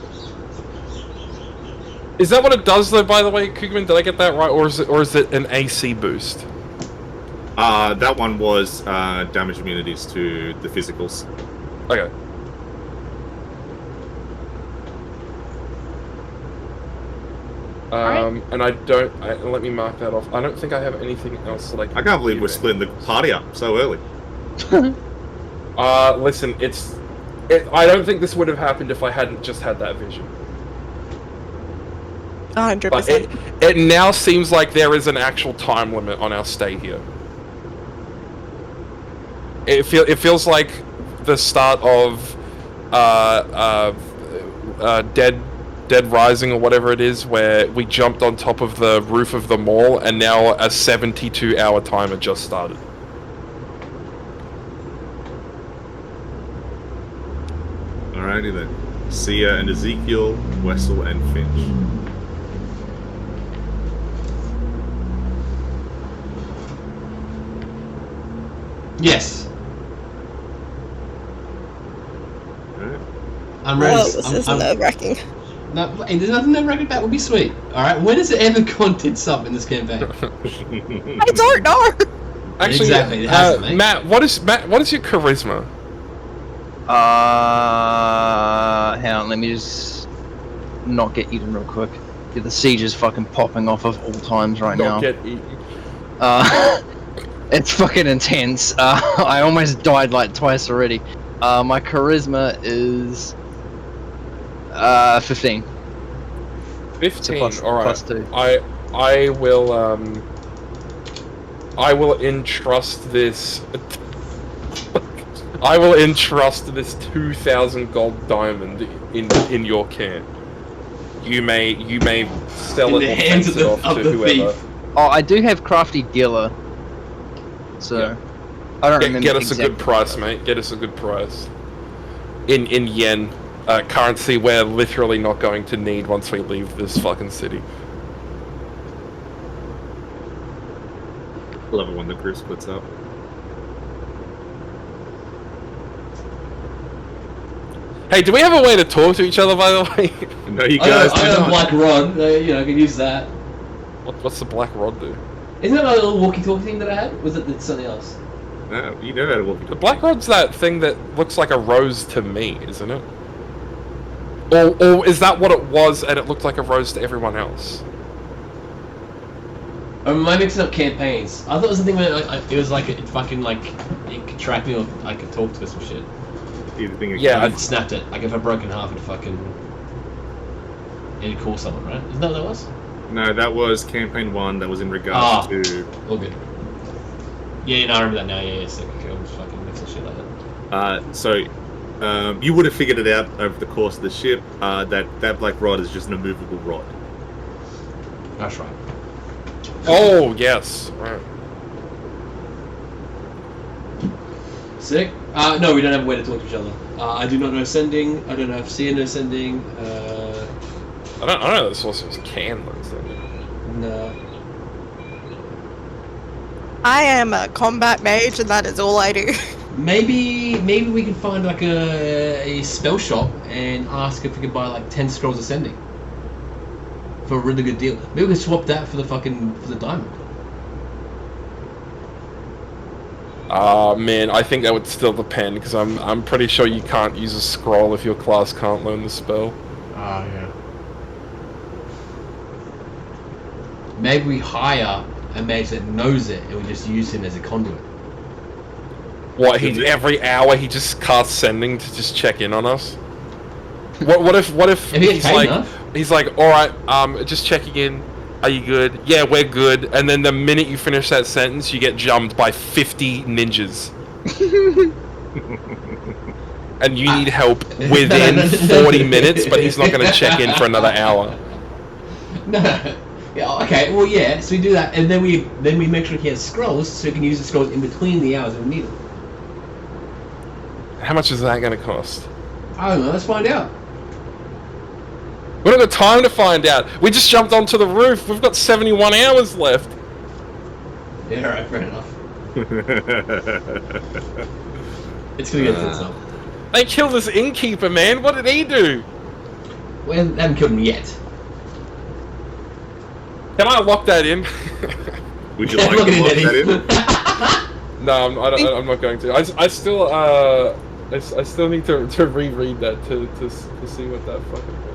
S4: Is that what it does, though? By the way, Koogman, did I get that right, or is it an AC boost?
S1: That one was damage immunities to the physicals.
S4: Okay. And let me mark that off. I don't think I have anything else that I can
S1: I can't believe
S4: give
S1: we're
S4: it.
S1: splitting the party up so early.
S4: Listen, I don't think this would have happened if I hadn't just had that vision.
S5: 100%.
S4: But it now seems like there is an actual time limit on our stay here. It feels like the start of Dead Rising or whatever it is, where we jumped on top of the roof of the mall and now a 72-hour timer just started.
S1: Alrighty then. Sia and Ezekiel, Wessel and Finch.
S3: Yes.
S1: Alright.
S3: I'm ready.
S5: Whoa, this is nerve-wracking.
S3: No, hey, there's nothing nerve-wracking about. Would be sweet. All right. When has it ever gone tits up in this campaign?
S5: I don't know!
S4: Actually,
S3: Exactly, it hasn't, mate.
S4: Matt, what is your charisma?
S2: Hang on, let me just not get eaten real quick. Yeah, the siege is fucking popping off of all times right now.
S4: Don't get eaten.
S2: It's fucking intense. I almost died like twice already. My charisma is 15.
S4: 15.
S2: Plus-
S4: All right.
S2: plus 2.
S4: I will entrust this. I will entrust this 2,000 gold diamond in your camp. You may sell
S3: In
S4: it
S3: the
S4: or
S3: hands
S4: fence
S3: of
S4: it
S3: the-
S4: off
S3: of
S4: to
S3: the
S4: whoever.
S3: thief.
S2: Oh, I do have crafty dealer. So
S4: Yeah.
S2: I don't remember.
S4: Get us a good
S2: exactly.
S4: price, mate. Get us a good price. In yen, currency we're literally not going to need once we leave this fucking city.
S1: Love it when the group splits up.
S4: Hey, do we have a way to talk to each other, by the way?
S1: No, you
S3: I
S1: guys
S3: got
S1: do
S3: a
S1: not.
S3: black rod. I can use that.
S4: What's the black rod do?
S3: Isn't that a little walkie-talkie thing that I had? Was it something else?
S1: No, you know how to walk.
S4: The black rod's that thing that looks like a rose to me, isn't it? Or is that what it was and it looked like a rose to everyone else?
S3: Am I mixing up campaigns? I thought it was something where it was like it fucking like it could track me or I could talk to us and shit.
S1: Either thing
S4: Yeah,
S3: I snapped it. Like if I broke in half, it'd call someone, right? Isn't that what that was?
S1: No, that was campaign 1. That was in regards to.
S3: All good. Yeah, no, I remember that now. Yeah, sick. Okay, I'm just fucking mixing shit like that.
S1: You would have figured it out over the course of the ship. That black rod is just an immovable rod.
S3: That's right.
S4: Oh, yes. Right.
S3: Sick. No, we don't have a way to talk to each other. I do not know sending. I don't know if Sia knows sending.
S4: I don't know this was can though. So.
S3: No.
S5: I am a combat mage, and that is all I do.
S3: Maybe we can find like a spell shop and ask if we can buy like 10 scrolls of sending for a really good deal. Maybe we can swap that for the diamond.
S4: Man, I think that would still depend because I'm pretty sure you can't use a scroll if your class can't learn the spell.
S3: Yeah. Maybe we hire a mage that knows it and we just use him as a conduit.
S4: What? Every hour he just casts sending to just check in on us. What if
S3: If he gets
S4: he's
S3: paid
S4: like
S3: enough.
S4: he's like, all right, just checking in. Are you good? Yeah, we're good. And then the minute you finish that sentence, you get jumped by 50 ninjas. And you need help within 40 minutes, but he's not going to check in for another hour.
S3: No, Yeah, okay, well, yeah, so we do that, and then we make sure he has scrolls, so he can use the scrolls in between the hours when we need them.
S4: How much is that going to cost?
S3: I don't know, let's find out.
S4: We don't have time to find out. We just jumped onto the roof. We've got 71 hours left.
S3: Yeah, alright, fair enough. It's gonna get to itself.
S4: They killed this innkeeper, man. What did he do?
S3: We haven't killed him yet.
S4: Can I lock that in?
S1: Would you like to lock that in?
S4: No, I'm not going to. I still need to reread that to see what that fucking was.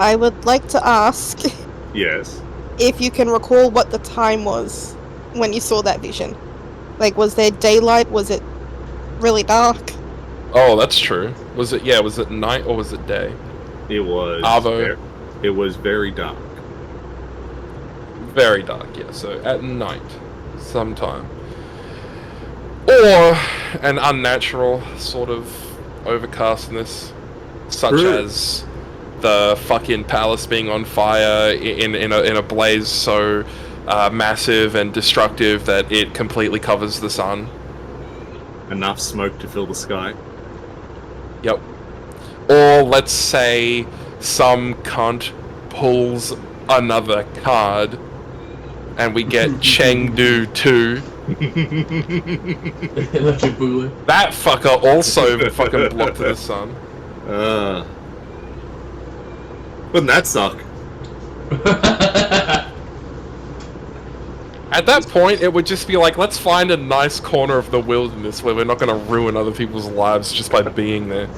S5: I would like to ask
S1: Yes.
S5: if you can recall what the time was when you saw that vision. Like, was there daylight? Was it really dark?
S4: Oh, that's true. Was it night or was it day?
S1: It was.
S4: Arvo.
S1: It was very dark.
S4: Very dark, yeah. So at night, sometime. Or an unnatural sort of overcastness, such
S1: True.
S4: as the fucking palace being on fire in a blaze so massive and destructive that it completely covers the sun.
S1: Enough smoke to fill the sky.
S4: Yep. Or let's say some cunt pulls another card and we get Chengdu 2.
S3: Electric Boogaloo.
S4: That fucker also fucking blocked the sun.
S1: Wouldn't that suck?
S4: At that point, it would just be like, let's find a nice corner of the wilderness where we're not going to ruin other people's lives just by being there.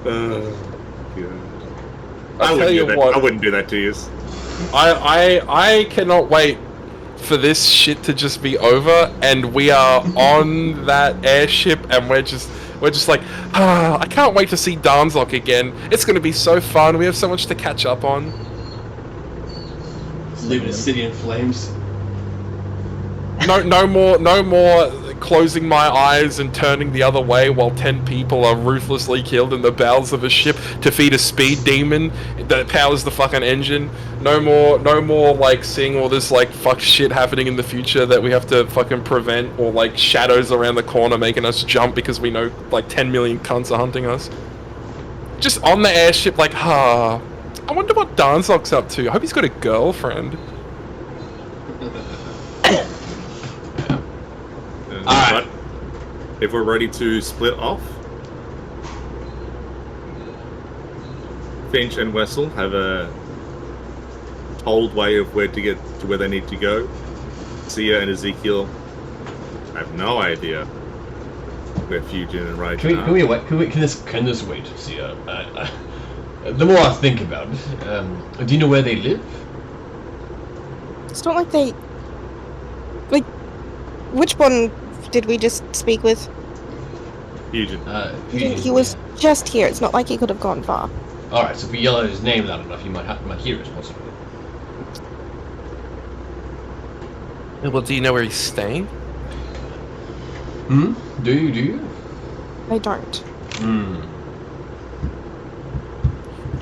S1: God.
S4: I'll tell you what.
S1: I wouldn't do that to you.
S4: I cannot wait for this shit to just be over and we are on that airship and we're just like, I can't wait to see Darmzock again. It's going to be so fun. We have so much to catch up on.
S3: Leaving the city in flames.
S4: No more closing my eyes and turning the other way while 10 people are ruthlessly killed in the bowels of a ship to feed a speed demon that powers the fucking engine. No more like seeing all this like fuck shit happening in the future that we have to fucking prevent, or like shadows around the corner making us jump because we know like 10 million cunts are hunting us. Just on the airship like, I wonder what Darmzock's up to. I hope he's got a girlfriend.
S1: But if we're ready to split off, Finch and Wessel have a told way of where to get to where they need to go. Sia and Ezekiel have no idea where Fujin and Raijin are.
S3: Can we wait? Can this wait, Sia? The more I think about it, do you know where they live?
S5: It's not like they... Like, which one did we just speak with?
S1: Fujin.
S5: He was just here. It's not like he could have gone far.
S3: Alright, so if we yell out his name loud enough, you might hear us, possibly.
S4: Well, do you know where he's staying?
S3: Do you?
S5: I don't.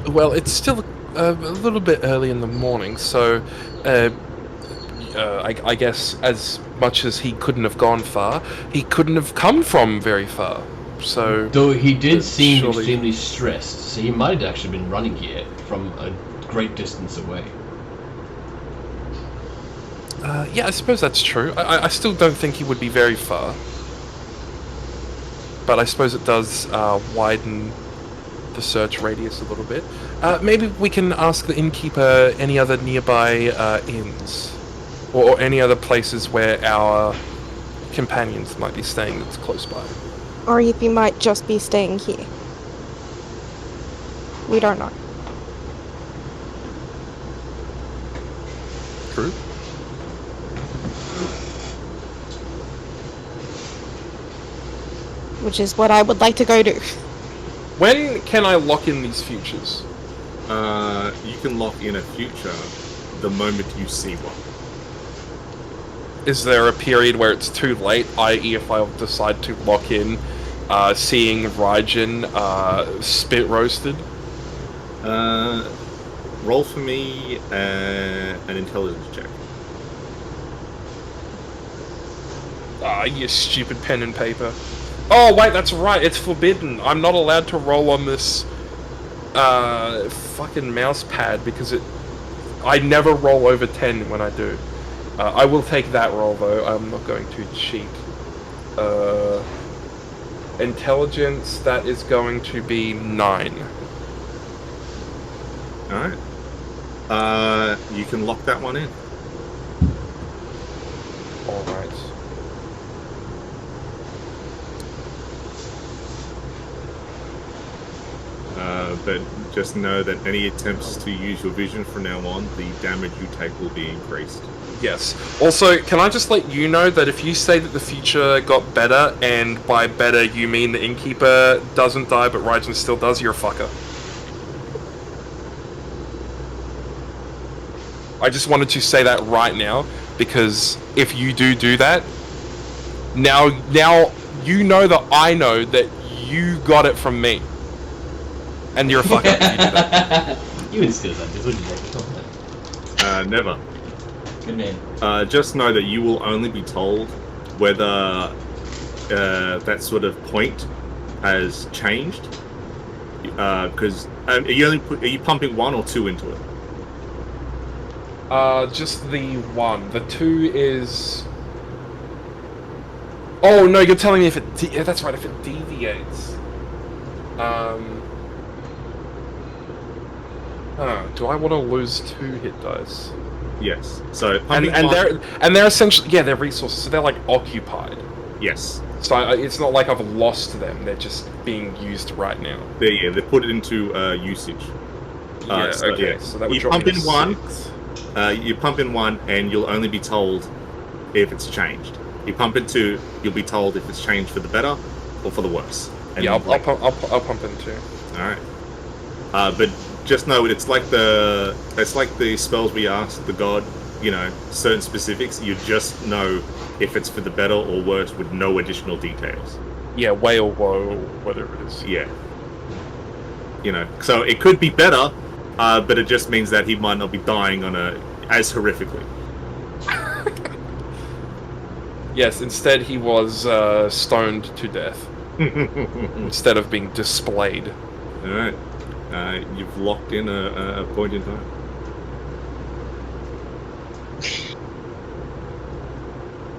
S4: Well, it's still a little bit early in the morning, so I guess as much as he couldn't have gone far, he couldn't have come from very far. So,
S3: though he did seem
S4: surely...
S3: extremely stressed, so he might have actually been running here from a great distance away.
S4: Yeah, I suppose that's true. I still don't think he would be very far. But I suppose it does widen the search radius a little bit. Maybe we can ask the innkeeper any other nearby inns. Or any other places where our companions might be staying that's close by.
S5: Or if he might just be staying here. We don't know.
S4: True.
S5: Which is what I would like to go do.
S4: When can I lock in these futures?
S1: You can lock in a future the moment you see one.
S4: Is there a period where it's too late, i.e. if I decide to lock in seeing Raijin spit roasted?
S1: roll for me an intelligence check.
S4: Ah, you stupid pen and paper. Oh, wait, that's right. It's forbidden. I'm not allowed to roll on this fucking mouse pad because I never roll over 10 when I do. I will take that roll, though. I'm not going to cheat. Intelligence, that is going to be 9.
S1: Alright. You can lock that one in.
S4: Alright.
S1: But just know that any attempts to use your vision from now on, the damage you take will be increased.
S4: Yes. Also, can I just let you know that if you say that the future got better, and by better you mean the Innkeeper doesn't die but Raijin still does, you're a fucker. I just wanted to say that right now, because if you do that, now you know that I know that you got it from me. And you're a fucker if you do that.
S3: You would steal that, wouldn't you?
S1: Never.
S3: Good man.
S1: Just know that you will only be told whether that sort of point has changed. Because are you pumping 1 or 2 into it?
S4: Just the 1. The 2 is... Oh no, you're telling me if it... that's right, if it deviates. Do I want to lose 2 hit dice?
S1: Yes. So
S4: And they're essentially, yeah, they're resources, so they're like occupied.
S1: yes.
S4: So it's not like I've lost them; they're just being used right now.
S1: They put it into usage.
S4: Yeah, okay. So that would
S1: you
S4: drop
S1: pump
S4: me
S1: in
S4: to
S1: 1.
S4: 6.
S1: You pump in 1, and you'll only be told if it's changed. You pump in 2, you'll be told if it's changed for the better or for the worse. And
S4: Yeah, I'll pump in 2.
S1: All right. But just know it's like the spells we ask the god, certain specifics. You just know if it's for the better or worse with no additional details.
S4: Yeah, whale woe, whatever it is.
S1: Yeah. So it could be better, but it just means that he might not be dying as horrifically.
S4: Yes, instead he was stoned to death instead of being displayed.
S1: All right. You've locked in a point in time.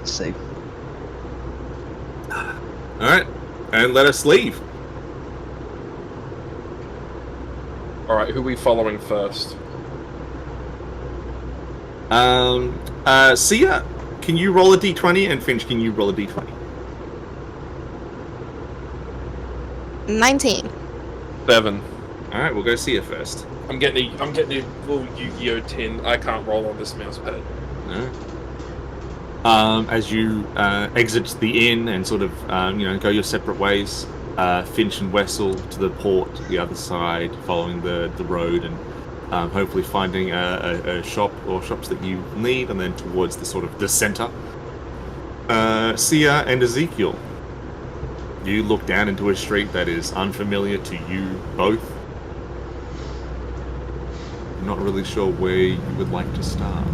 S2: Save.
S1: Alright, and let us leave.
S4: Alright, who are we following first?
S1: Sia, can you roll a d20? And Finch, can you roll a d20?
S5: 19.
S4: 7.
S1: Alright, we'll go Sia first.
S4: I'm getting a little Yu-Gi-Oh tin. I can't roll on this mouse pad.
S1: Alright. As you exit the inn and sort of go your separate ways, Finch and Wessel to the port, the other side, following the road, and hopefully finding a shop or shops that you need, and then towards the center. Sia and Ezekiel, you look down into a street that is unfamiliar to you both. I'm not really sure where you would like to start.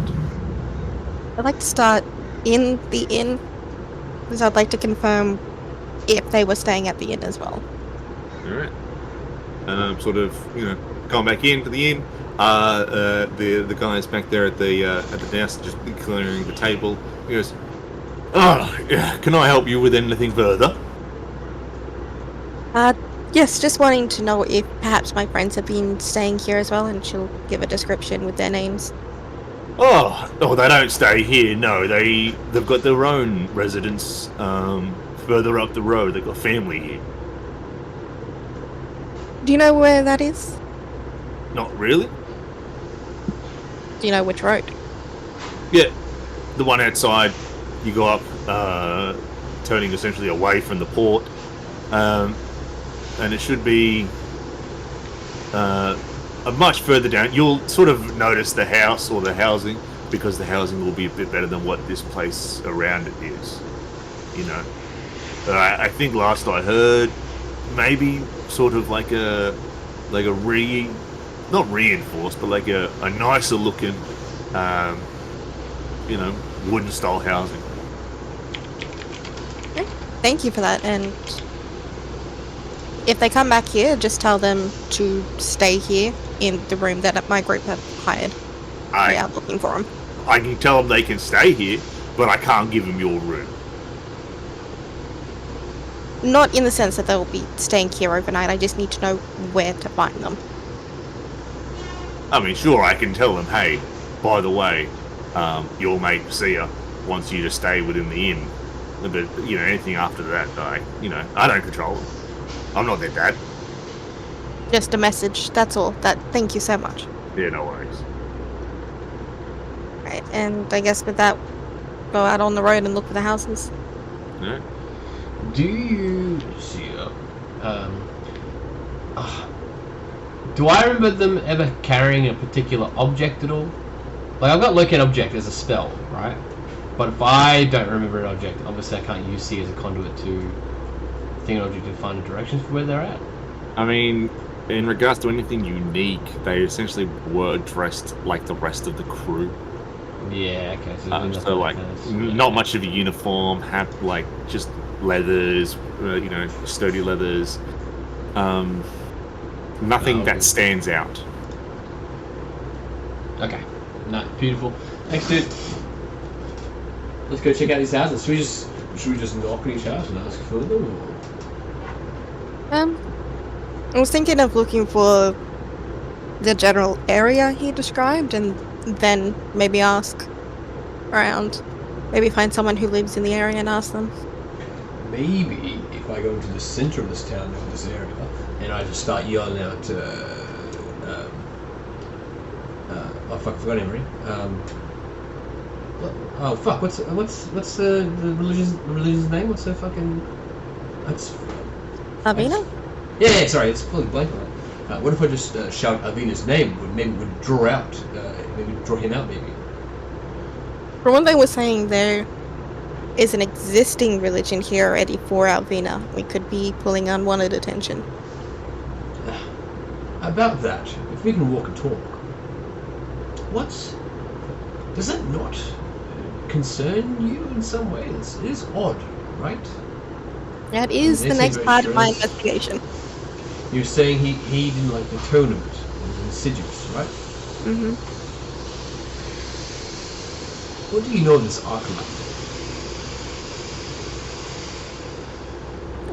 S5: I'd like to start in the inn, because I'd like to confirm if they were staying at the inn as well.
S1: Alright. Going back into the inn. The guys back there at the desk just clearing the table. He goes, "Oh, yeah, can I help you with anything further?"
S5: Yes, just wanting to know if perhaps my friends have been staying here as well, and she'll give a description with their names.
S1: Oh, they don't stay here. No, they've got their own residence further up the road. They've got family here.
S5: Do you know where that is?
S1: Not really.
S5: Do you know which road?
S1: Yeah, the one outside. You go up, turning essentially away from the port, and it should be much further down. You'll sort of notice the house or the housing, because the housing will be a bit better than what this place around it is. I think last I heard, maybe sort of like a not reinforced, but like a nicer looking, wooden style housing.
S5: Thank you for that, and if they come back here, just tell them to stay here in the room that my group have hired. We are looking for them.
S1: I can tell them they can stay here, but I can't give them your room.
S5: Not in the sense that they'll be staying here overnight, I just need to know where to find them.
S1: I mean, sure, I can tell them, hey, by the way, your mate Sia wants you to stay within the inn. But, anything after that, I don't control them. I'm not their dad.
S5: Just a message, that's all. Thank you so much.
S1: Yeah, no worries.
S5: Right, and I guess with that, go out on the road and look for the houses.
S1: Yeah.
S3: Do you see? Do I remember them ever carrying a particular object at all? Like, I've got locate object as a spell, right? But if I don't remember an object, obviously I can't use C as a conduit to think an object to find directions for where they're at.
S1: I mean, in regards to anything unique, they essentially were dressed like the rest of the crew.
S3: Yeah, okay.
S1: So like, not much of a uniform, have like just leathers, sturdy leathers. Nothing that stands out.
S3: Okay. No, beautiful. Thanks, dude. Let's go check out these houses. Should we just knock on each house and ask for them? Or?
S5: I was thinking of looking for the general area he described, and then maybe ask around. Maybe find someone who lives in the area and ask them.
S3: Maybe if I go into the center of this town, of this area, and I just start yelling out, oh fuck, I forgot Emery. Oh fuck, what's the religion's name? What's the fucking? That's.
S5: Avina?
S3: Yeah, sorry, it's fully blank on it. What if I just shout Avina's name? Would draw out, maybe draw him out, maybe.
S5: For one thing, we're saying there is an existing religion here already for Alvina. We could be pulling unwanted attention.
S3: About that, if we can walk and talk, does that not concern you in some way? It is odd, right?
S5: That is the next part of my investigation.
S3: You're saying he didn't like the tone of it. It was insidious, right?
S5: Mm-hmm.
S3: What do you know of this Archimate?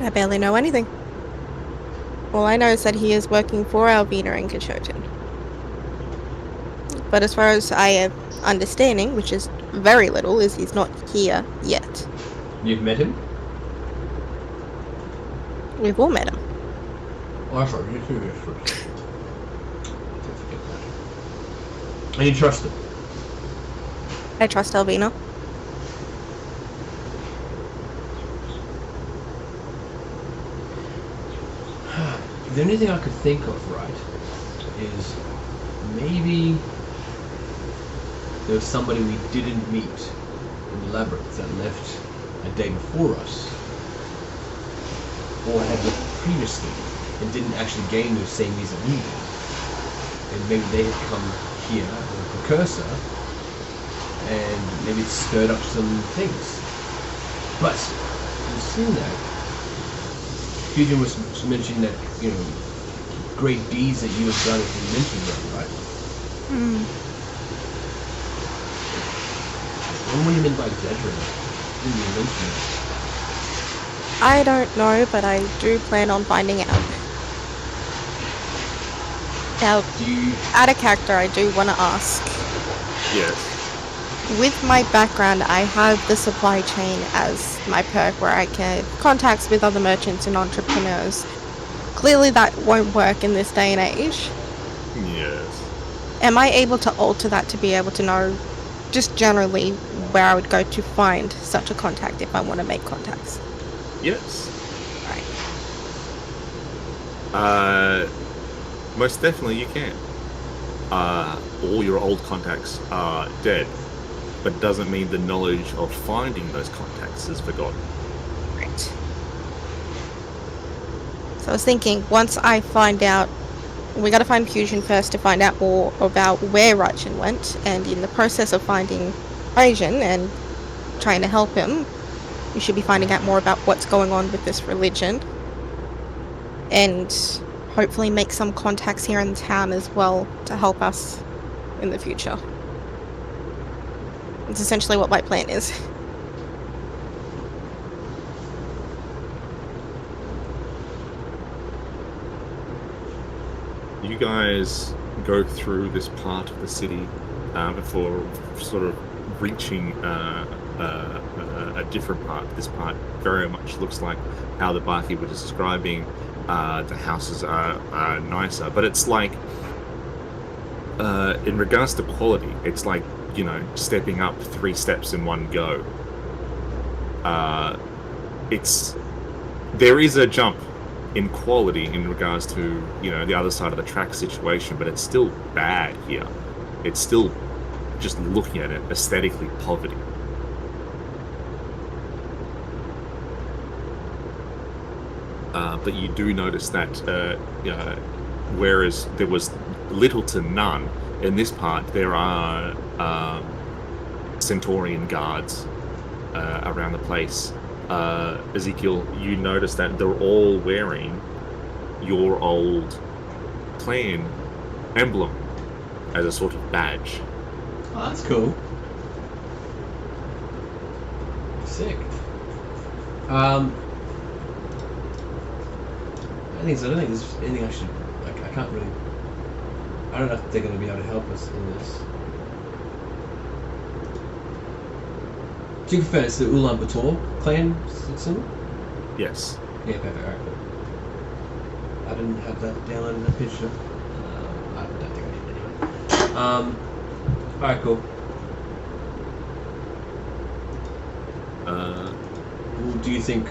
S5: I barely know anything. All I know is that he is working for Alvina and Kashotin. But as far as I am understanding, which is very little, is he's not here yet.
S3: You've met him?
S5: We've all met him.
S3: Oh, I'm sorry, you too, yes, first. Don't forget that. And you trust him?
S5: I trust Alvina.
S3: The only thing I could think of, right, is maybe there was somebody we didn't meet in the labyrinth that left a day before us, or had left previously and didn't actually gain those same visa we did. And maybe they had come here as a precursor, and maybe it stirred up some things. But you've seen that. Fusion was mentioning that, great deeds that you have done if you mentioned them, right?
S5: Mm.
S3: What do you mean by exaggerating? Didn't you mention it?
S5: I don't know, but I do plan on finding out. Now, out of character, I do want to ask.
S1: Yes.
S5: With my background, I have the supply chain as my perk where I can contacts with other merchants and entrepreneurs. Clearly that won't work in this day and age.
S1: Yes.
S5: Am I able to alter that to be able to know just generally where I would go to find such a contact if I want to make contacts?
S1: Yes.
S5: Right.
S1: Most definitely you can. All your old contacts are dead, but doesn't mean the knowledge of finding those contacts is forgotten.
S5: Right. So I was thinking, once I find out we got to find Fusion first to find out more about where Raijin went, and in the process of finding Raijin and trying to help him, we should be finding out more about what's going on with this religion, and hopefully make some contacts here in town as well to help us in the future. It's essentially what my plan is.
S1: You guys go through this part of the city before sort of reaching a different part. This part very much looks like how the barkeep was describing. The houses are nicer, but it's like, in regards to quality, it's like, you know, stepping up 3 steps in one go. There is a jump in quality in regards to, you know, the other side of the track situation, but it's still bad here. It's still, just looking at it, aesthetically poverty. But you do notice that whereas there was little to none in this part, there are Centaurian guards around the place. Ezekiel, you notice that they're all wearing your old clan emblem as a sort of badge.
S3: Oh, that's cool. Sick. I don't think there's anything I should. I can't really. I don't know if they're going to be able to help us in this. Do you confirm it's the Ulaanbaatar clan symbol?
S1: Yes.
S3: Yeah, perfect. Alright, cool. I didn't have that down in the picture. I don't think I did anyway. Alright, cool. Well, do you think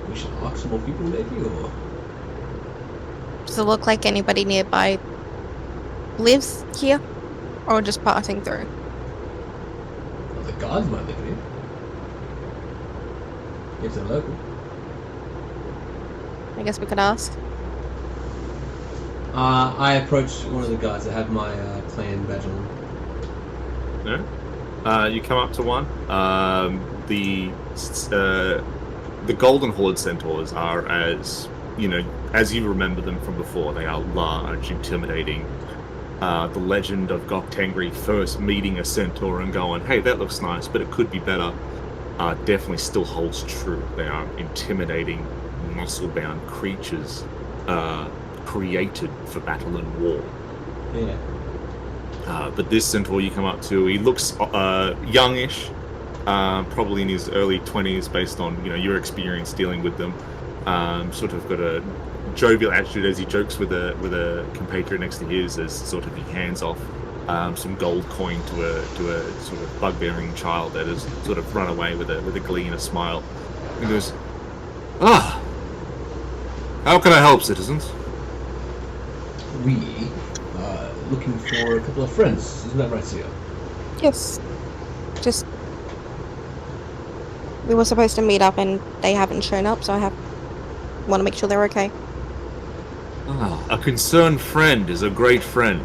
S3: we should ask some more people maybe, or?
S5: Does it look like anybody nearby lives here, or just passing through?
S3: Well, the guards might live here. If they're local.
S5: I guess we could ask.
S3: I approached one of the guys that had my clan badge on.
S1: No? You come up to one. The Golden Horde Centaurs are, as you know, as you remember them from before, they are large, intimidating. The legend of Gok Tengri first meeting a centaur and going, hey, that looks nice, but it could be better, definitely still holds true. They are intimidating, muscle-bound creatures created for battle and war.
S3: Yeah.
S1: But this centaur you come up to, he looks youngish, probably in his early 20s based on, you know, your experience dealing with them. Sort of got a jovial attitude as he jokes with a compatriot next to his, as sort of he hands off some gold coin to a sort of bug-bearing child that has sort of run away with a glee and a smile. He goes, "Ah, how can I help, citizens?"
S3: We are looking for a couple of friends. Isn't that right, Sia?
S5: Yes. Just... we were supposed to meet up and they haven't shown up, so I want to make sure they're okay.
S1: Ah, a concerned friend is a great friend.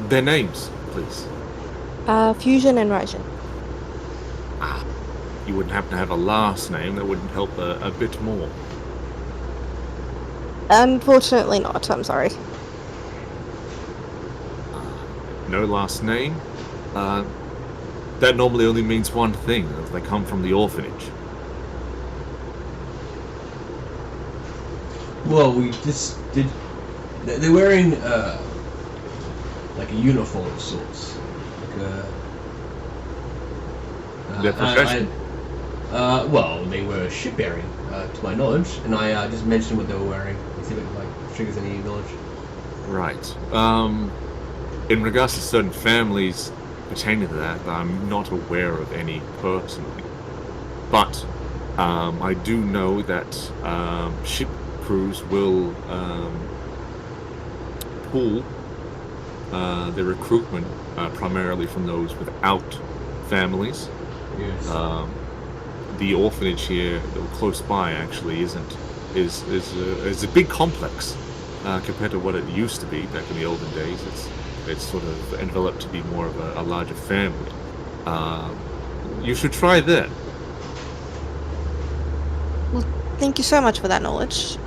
S1: Their names, please.
S5: Fusion and Raijin.
S1: Ah, you wouldn't happen to have a last name that wouldn't help a bit more.
S5: Unfortunately not, I'm sorry.
S1: No last name? That normally only means one thing, that they come from the orphanage.
S3: Well, we just did. They're wearing like a uniform of sorts. Like
S1: Their profession?
S3: Well, they were shipbearing, to my knowledge, and I just mentioned what they were wearing. See if it like triggers any knowledge.
S1: Right. In regards to certain families pertaining to that, I'm not aware of any personally. But I do know that ship crews will pool their recruitment primarily from those without families.
S3: Yes.
S1: The orphanage here, close by, actually is a big complex. compared to what it used to be back in the olden days. It's sort of enveloped to be more of a larger family. You should try that.
S5: Thank you so much for that knowledge.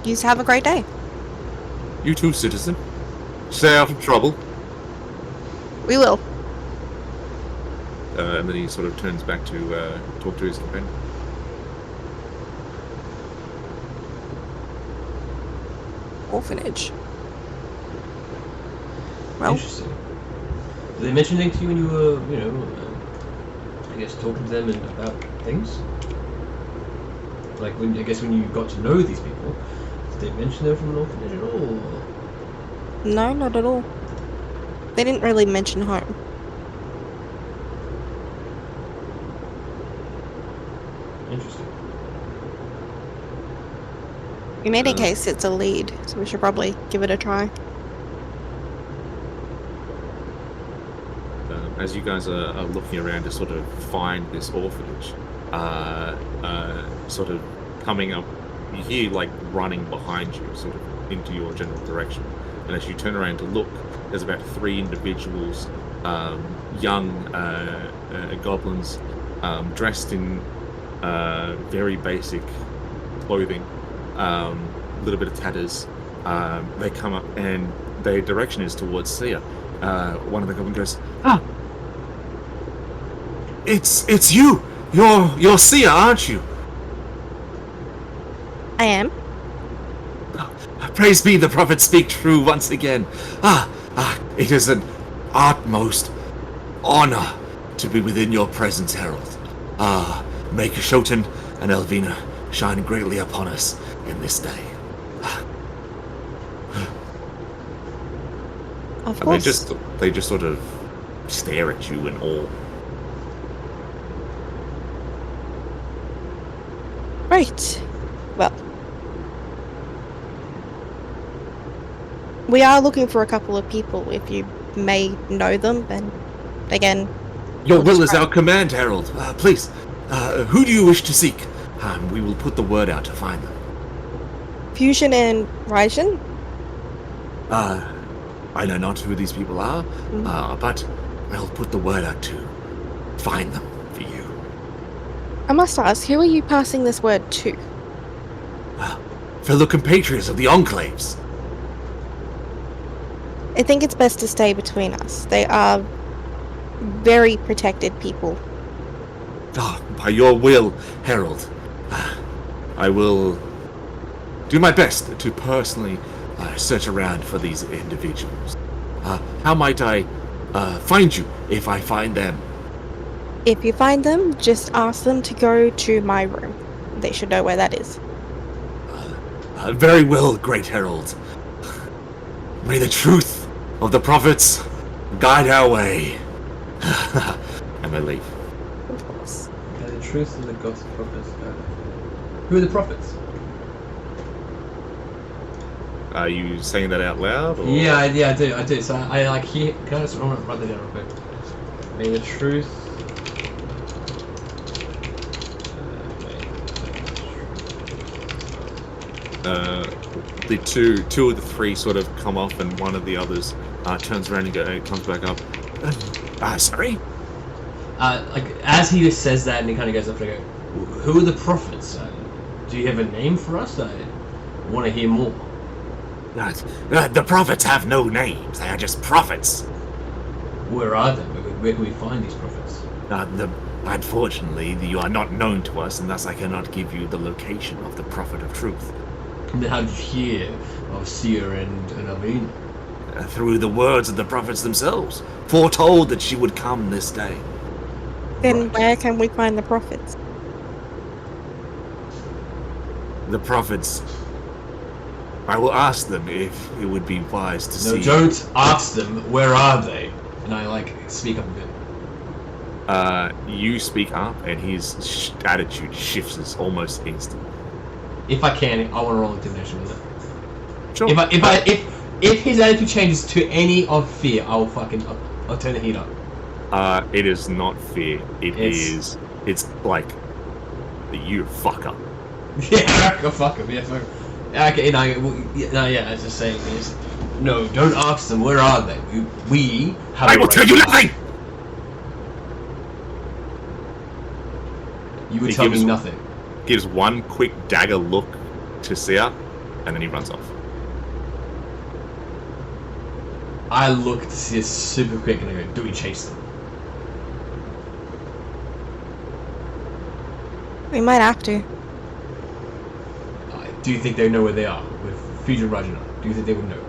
S5: You have a great day.
S1: You too, citizen. Stay out of trouble.
S5: We will.
S1: And then he sort of turns back to talk to his companion.
S5: Orphanage. Well,
S3: Interesting. Did they mention anything to you when you were, I guess, talking to them about things? Like, when you got to know these people, did they mention they're from an orphanage at all? Or?
S5: no, not at all. They didn't really mention home.
S3: Interesting.
S5: In any case, it's a lead, so we should probably give it a try.
S1: As you guys are looking around to sort of find this orphanage, sort of coming up, you hear like running behind you, sort of into your general direction. And as you turn around to look, there's about 3 individuals, young goblins, dressed in very basic clothing, a little bit of tatters. They come up and their direction is towards Sia. One of the goblins goes, "Ah, it's you. You're Sia, aren't you?"
S5: I am.
S1: Praise be the prophet speak true once again. It is an utmost honor to be within your presence, Herald. Make Shoten and Elvina shine greatly upon us in this day.
S5: Of
S1: And
S5: course.
S1: they just sort of stare at you in awe.
S5: Right. Well. We are looking for a couple of people, if you may know them, and again...
S1: Your
S5: I'll
S1: will is
S5: describe-
S1: our command, Herald. Please, who do you wish to seek? We will put the word out to find them.
S5: Fusion and Raijin?
S1: I know not who these people are, but I'll put the word out to find them for you.
S5: I must ask, who are you passing this word to?
S1: Fellow compatriots of the Enclaves.
S5: I think it's best to stay between us. They are very protected people.
S1: By your will, Herald, I will do my best to personally search around for these individuals. How might I find you if I find them?
S5: If you find them, just ask them to go to my room. They should know where that is.
S1: Very well, Great Herald. May the truth of the prophets guide our way. And I leave.
S5: Of course.
S3: Okay, the truth of the gospel prophets. Who are the prophets?
S1: Are you saying that out loud? Or?
S3: Yeah, I do. So I like hear. Can I just write that down real quick? May the truth.
S1: The two of the 3 sort of come off, and one of the others turns around and comes back up. Sorry?
S3: Like as he just says that, and he kind of goes up and I go, "Who are the prophets? Do you have a name for us? I want to hear more."
S1: The prophets have no names. They are just prophets.
S3: Where are they? Where can we find these prophets?
S1: Unfortunately, you are not known to us, and thus I cannot give you the location of the prophet of truth.
S3: And then how did you hear of Sia and Alvina?
S1: Through the words of the prophets themselves, foretold that she would come this day.
S5: Then where can we find the prophets?
S1: The prophets. I will ask them if it would be wise to see.
S3: No, don't ask them. Where are they? And I like speak up a bit.
S1: You speak up, and his attitude shifts almost instantly.
S3: If I can, I want to roll intimidation with it.
S1: Sure.
S3: If his attitude changes to any of fear, I'll turn the heat up.
S1: It is not fear. It's like you fuck up.
S3: Yeah, go fuck him. Yeah, fuck him. Okay, no, yeah, I was just saying this. No, don't ask them. Where are they? We have.
S1: I will tell you nothing.
S3: You would
S1: He
S3: tell me
S1: gives-
S3: nothing.
S1: Gives one quick dagger look to Sia, and then he runs off.
S3: I look to see it super quick and I go, do we chase them?
S5: We might have to.
S3: Do you think they know where they are? With Fusion Rajana? Do you think they would know?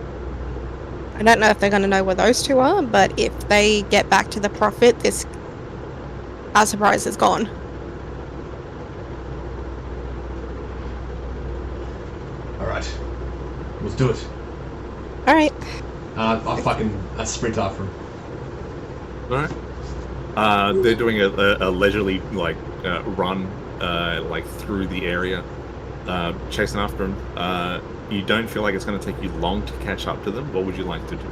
S5: I don't know if they're going to know where those two are, but if they get back to the Prophet, our surprise is gone.
S3: Alright. Let's do it.
S5: Alright.
S3: I sprint after him.
S1: All right. They're doing a leisurely run through the area, chasing after him. You don't feel like it's going to take you long to catch up to them. What would you like to do?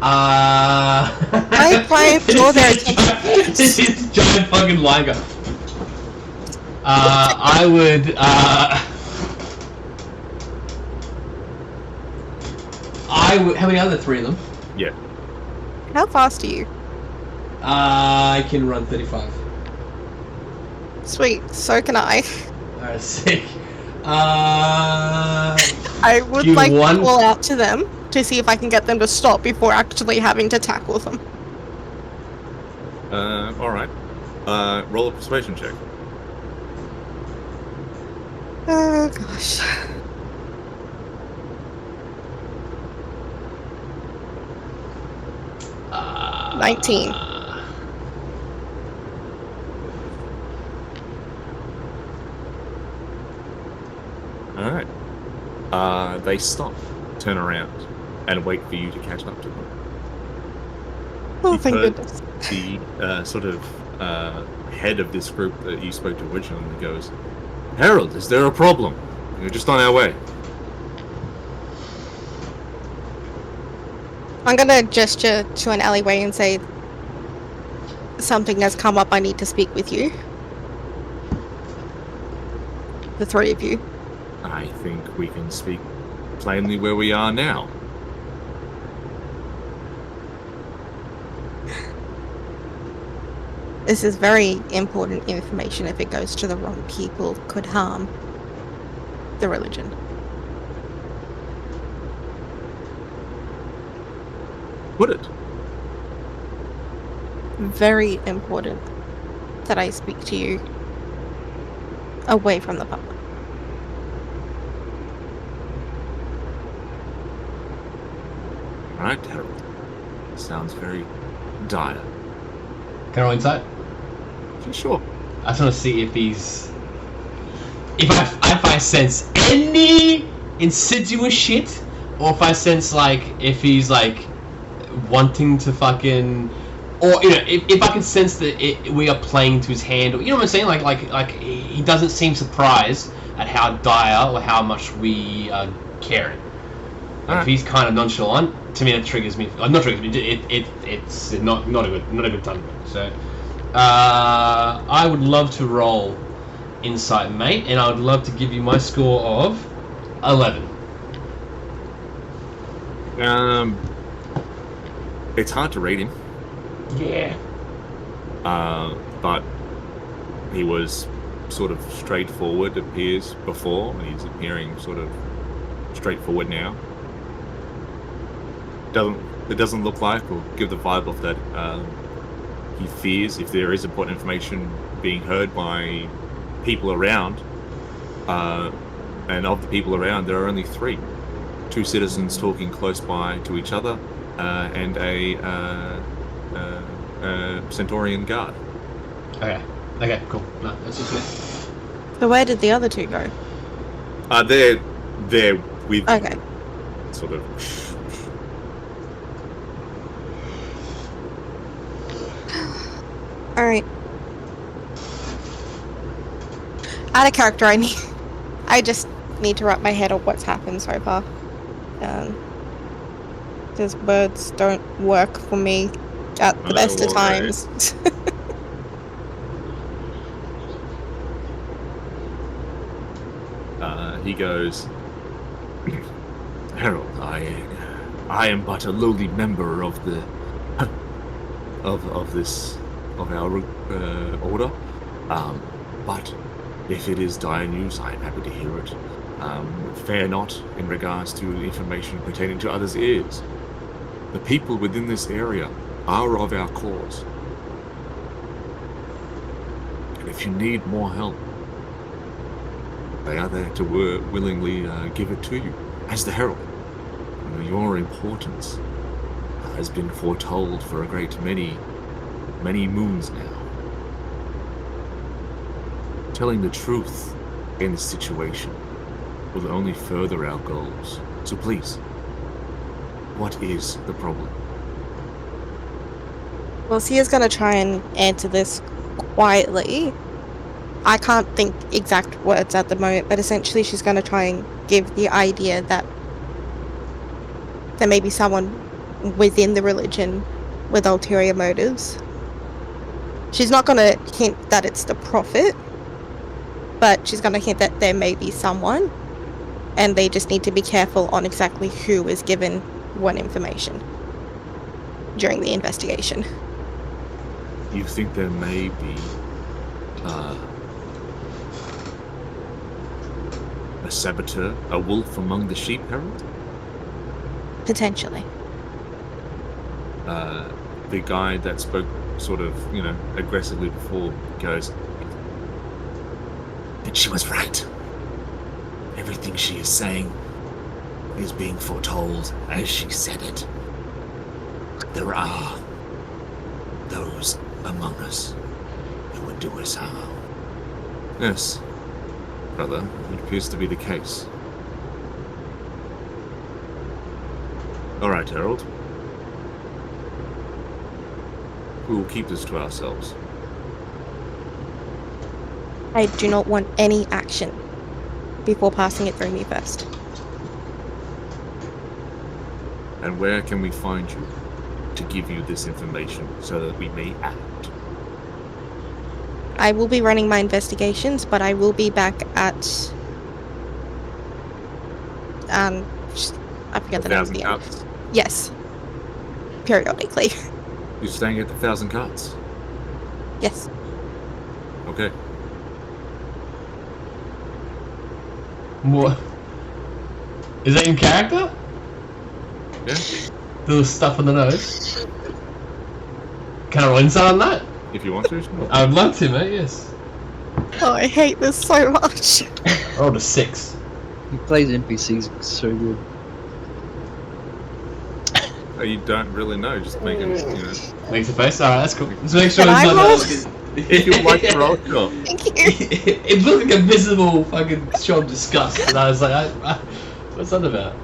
S5: I try to draw their attention.
S3: This is giant fucking liger. I would. How many are there? 3 of them?
S1: Yeah.
S5: How fast are you?
S3: I can run 35.
S5: Sweet, so can I.
S3: Alright, sick.
S5: I would
S3: You
S5: like
S3: won?
S5: to call out to them to see if I can get them to stop before actually having to tackle them.
S1: All right. Roll a persuasion check.
S5: Oh gosh.
S3: Uh,
S5: 19.
S1: All right. They stop, turn around, and wait for you to catch up to them.
S5: Oh,
S1: You've
S5: thank
S1: heard
S5: goodness.
S1: The head of this group that you spoke to originally goes, "Harold, is there a problem? We're just on our way."
S5: I'm gonna gesture to an alleyway and say, something has come up, I need to speak with you. The 3 of you.
S1: I think we can speak plainly where we are now.
S5: This is very important information. If it goes to the wrong people, could harm the religion.
S1: Would it?
S5: Very important that I speak to you away from the public.
S1: All right, Harold. Sounds very dire.
S3: Can I roll insight?
S1: Sure.
S3: I just want to see if he's. If I sense any insidious shit, or if I sense if he's wanting to fucking, or if I can sense that we are playing to his hand, or you know what I'm saying, like he doesn't seem surprised at how dire or how much we are caring. If he's kind of nonchalant, to me that triggers me. Not triggers me. It's not a good time. So, I would love to roll insight, mate, and I would love to give you my score of 11.
S1: It's hard to read him.
S3: Yeah.
S1: But he was sort of straightforward, appears before, and he's appearing sort of straightforward now. It doesn't look like or give the vibe of that he fears if there is important information being heard by people around. And of the people around, there are only 3. 2 citizens talking close by to each other, and a Centaurian guard.
S3: Okay, cool. No, that's just it.
S5: So where did the other 2 go?
S1: They're with
S5: Okay.
S1: sort of.
S5: Alright. Out of character, I just need to wrap my head on what's happened so far. Because words don't work for me at the best of times.
S1: He goes, Harold, I am but a lowly member of the of our order. But if it is dire news, I am happy to hear it. Fear not in regards to information pertaining to others' ears. The people within this area are of our cause. And if you need more help, they are there to willingly give it to you. As the Herald, your importance has been foretold for a great many moons now. Telling the truth in this situation will only further our goals. So please, what is the problem?
S5: Well, Sia's gonna try and answer this quietly. I can't think exact words at the moment, but essentially she's gonna try and give the idea that there may be someone within the religion with ulterior motives. She's not gonna hint that it's the prophet, but she's gonna hint that there may be someone, and they just need to be careful on exactly who is given what information during the investigation.
S1: You think there may be a saboteur, a wolf among the sheep, Harold?
S5: Potentially.
S1: The guy that spoke sort of, aggressively before goes, and she was right. Everything she is saying is being foretold as she said it. There are those among us who would do us harm. Yes, brother, it appears to be the case. All right, Harold. We will keep this to ourselves.
S5: I do not want any action before passing it through me first.
S1: And where can we find you to give you this information so that we may act?
S5: I will be running my investigations, but I will be back at I forget the name of the inn.
S1: Cuts?
S5: Yes. Periodically.
S1: You're staying at the 1,000 Cuts?
S5: Yes.
S1: Okay.
S3: What? Is that in character?
S1: Yeah.
S3: Little stuff on the nose. Can I roll insight on that?
S1: If you want to. Sure.
S3: I would love to, mate, yes.
S5: Oh, I hate this so much.
S3: I rolled a 6.
S2: He plays NPCs so good.
S1: Oh, you don't really know, just make it,
S3: Makes a face? Alright, that's cool. Let's make sure
S5: Can I roll?
S3: it's not...
S1: If you like to roll, sure.
S5: Thank you.
S3: It looked like a visible fucking show of disgust, and I was like, what's that about?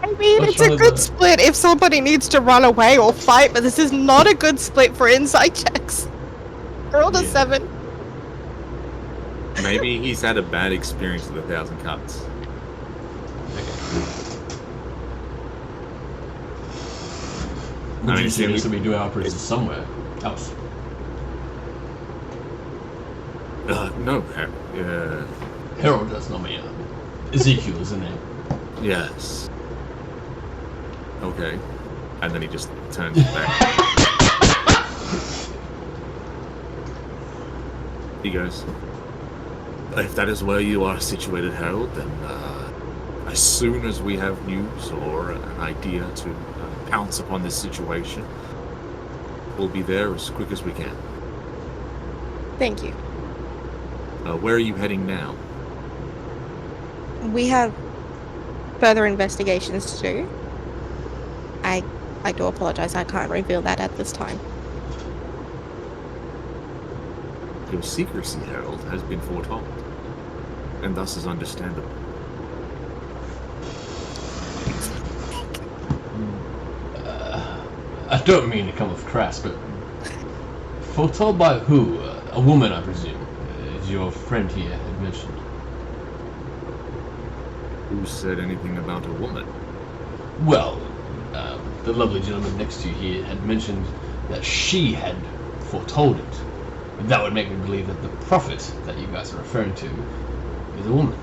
S5: I mean,
S3: What's
S5: it's a
S3: wrong with
S5: good
S3: that?
S5: split if somebody needs to run away or fight, but this is not a good split for inside checks. I rolled a
S3: Yeah.
S5: 7.
S1: Maybe he's had a bad experience with 1,000 Cuts.
S3: Would
S1: I
S3: you
S1: mean,
S3: seriously be doing operations somewhere else?
S1: No.
S3: Harold, that's not me. Ezekiel is the name.
S1: Yes. Okay. And then he just turns back. He goes, if that is where you are situated, Harold, then as soon as we have news or an idea to pounce upon this situation, we'll be there as quick as we can.
S5: Thank you.
S1: Where are you heading now?
S5: We have further investigations to do. I do apologize, I can't reveal that at this time.
S1: Your secrecy, Harold, has been foretold, and thus is understandable.
S3: I don't mean to come off crass, but foretold by who? A woman, I presume, as your friend here had mentioned.
S1: Who said anything about a woman?
S3: Well, the lovely gentleman next to you here had mentioned that she had foretold it. And that would make me believe that the prophet that you guys are referring to is a woman.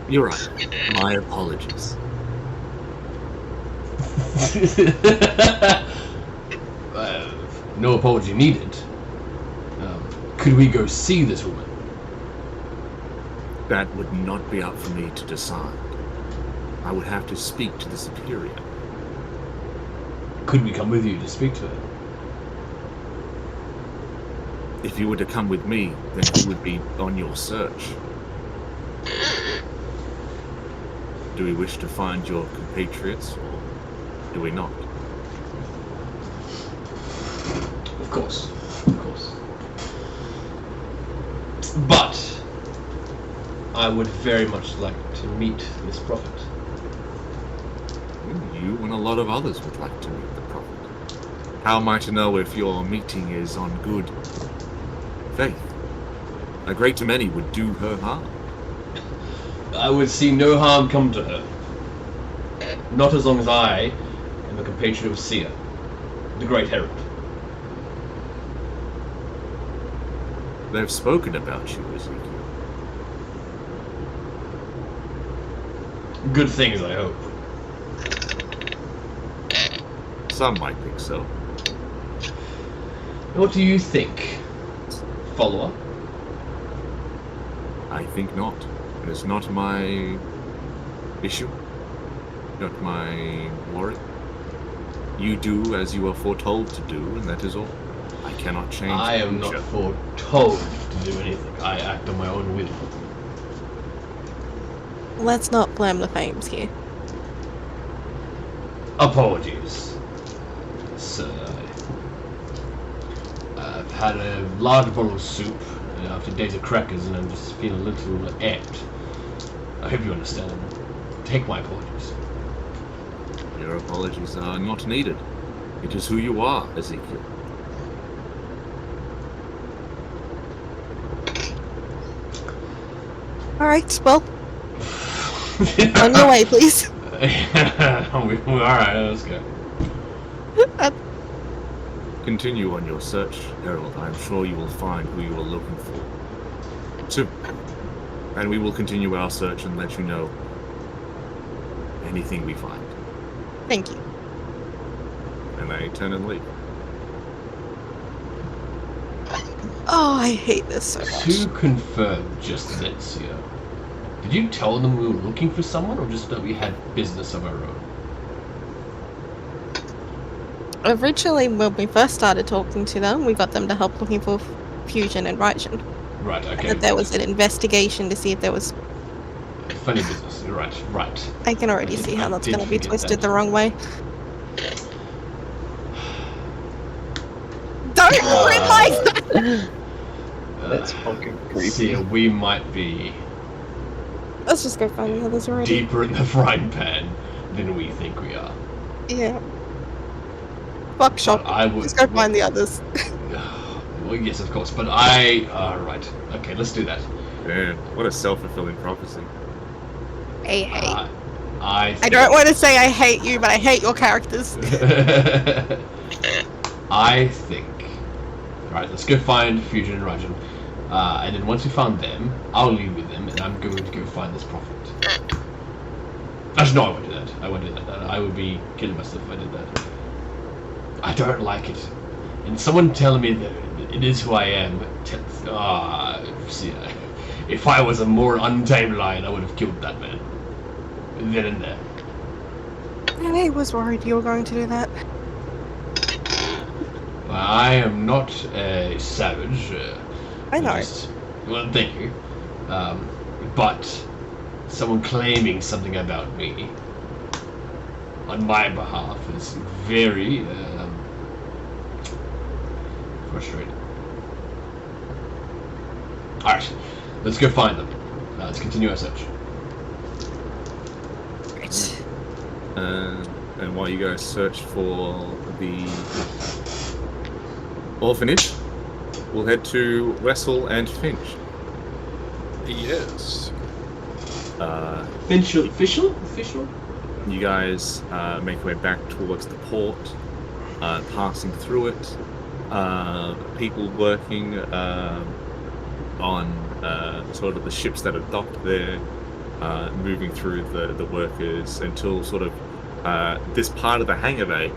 S1: You're right. My apologies.
S3: No apology needed. Could we go see this woman?
S1: That would not be up for me to decide. I would have to speak to the superior.
S3: Could we come with you to speak to her?
S1: If you were to come with me, then you would be on your search. Do we wish to find your compatriots, or do we not?
S3: Of course. Of course. But I would very much like to meet this prophet.
S1: You and a lot of others would like to meet the prophet. How am I to know if your meeting is on good faith? A great many would do her harm.
S3: I would see no harm come to her. Not as long as I am a compatriot of Sia, the Great Herald.
S1: They've spoken about you, Ezekiel.
S3: Good things, I hope.
S1: Some might think so.
S3: What do you think, follower?
S1: I think not. It is not my issue, not my worry. You do as you are foretold to do, and that is all. I cannot change
S3: I
S1: the
S3: am not
S1: future.
S3: foretold to do anything. I act on my own will.
S5: Let's not blame the flames here.
S3: Apologies, sir. I've had a large bowl of soup after days of crackers, and I'm just feeling a little amped. I hope you understand. Take my apologies.
S1: Your apologies are not needed. It is who you are, Ezekiel.
S5: Alright, well, on your way, please.
S3: Alright, let's go.
S1: Continue on your search, Herald. I am sure you will find who you are looking for. Soon. And we will continue our search and let you know anything we find.
S5: Thank you.
S1: And I turn and leave.
S5: Oh, I hate this so much.
S3: To confirm just then, Sia, did you tell them we were looking for someone, or just that we had business of our own?
S5: Originally, when we first started talking to them, we got them to help looking for Fusion and Raijin.
S3: Right, okay.
S5: That there was an investigation to see if there was...
S3: Funny business, right.
S5: I can already see how that's going to be twisted the wrong way. Don't realize that!
S2: That's fucking creepy.
S3: Sia, we might be
S5: Let's just go find the others already.
S3: deeper in the frying pan than we think we are.
S5: Yeah. Fuck shop.
S3: I would.
S5: Let's go find the others.
S3: Well, yes, of course, but I. Right. Okay, let's do that.
S1: Man, what a self-fulfilling prophecy.
S5: I hate.
S3: I
S5: don't want to say I hate you, but I hate your characters.
S3: I think. Alright, let's go find Fusion and Rajan. And then once we found them, I'll leave with them, and I'm going to go find this prophet. Actually, no, I won't do that. I won't do that. I would be killing myself if I did that. I don't like it. And someone telling me that it is who I am. See, if I was a more untamed lion, I would have killed that man. Then and there.
S5: I was worried you were going to do that.
S3: I am not a savage.
S5: I know.
S3: Well, thank you. But someone claiming something about me on my behalf is very frustrating. Alright, let's go find them. Let's continue our search.
S5: Great.
S1: And while you guys search for the orphanage, we'll head to Wessel and Finch.
S4: Yes.
S3: Official?
S1: You guys make your way back towards the port, passing through it. People working on sort of the ships that are docked there. moving through the workers until sort of this part of the hangar bay.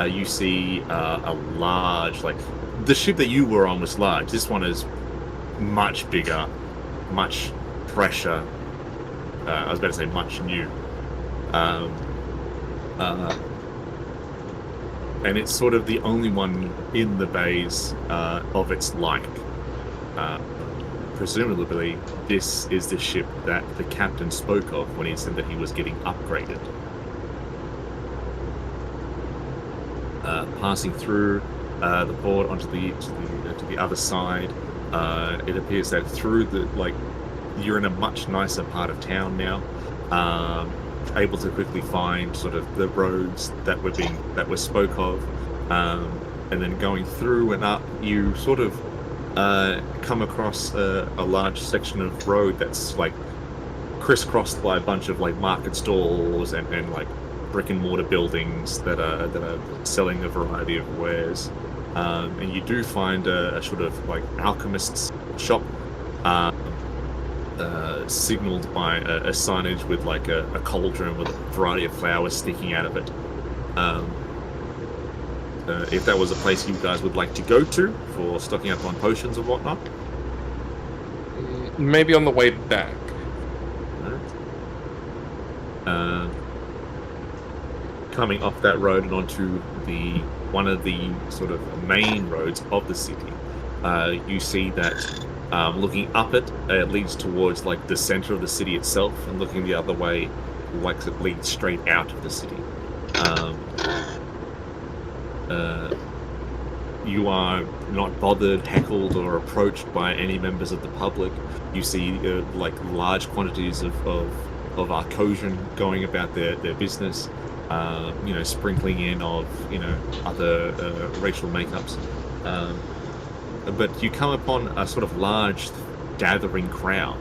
S1: You see a large, like the ship that you were on was large. This one is much bigger, much fresher. I was about to say much new. And it's sort of the only one in the bays of its like. Presumably, this is the ship that the captain spoke of when he said that he was getting upgraded. Passing through the port onto to the other side, it appears that through you're in a much nicer part of town now. Able to quickly find sort of the roads that were spoke of, and then going through and up, you sort of come across a large section of road that's like crisscrossed by a bunch of like market stalls and like brick and mortar buildings that are selling a variety of wares, and you do find a sort of like alchemist's shop. Signaled by a signage with like a cauldron with a variety of flowers sticking out of it. If that was a place you guys would like to go to for stocking up on potions or whatnot.
S4: Maybe on the way back.
S1: Coming off that road and onto one of the sort of main roads of the city, you see that looking up it leads towards like the center of the city itself, and looking the other way, like it leads straight out of the city. You are not bothered, heckled, or approached by any members of the public. You see like large quantities of Arcosian going about their business, sprinkling in of other racial makeups. But you come upon a sort of large gathering crowd.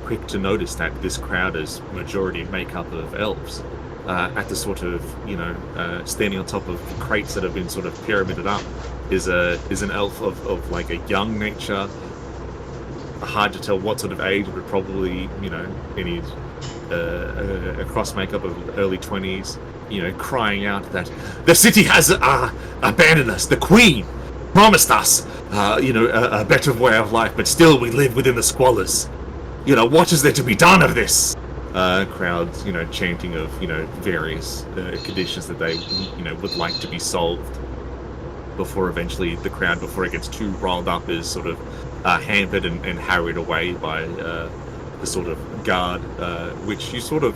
S1: Quick to notice that this crowd is majority made up of elves. At the sort of standing on top of crates that have been sort of pyramided up is an elf of like a young nature. Hard to tell what sort of age, but probably in his a cross makeup of early 20s. Crying out that the city has abandoned us. The Queen promised us, a better way of life, but still we live within the squalors. What is there to be done of this? Crowds, chanting of, various conditions that they, would like to be solved. Before eventually the crowd, before it gets too riled up, is sort of hampered and harried away by the sort of guard, which you sort of,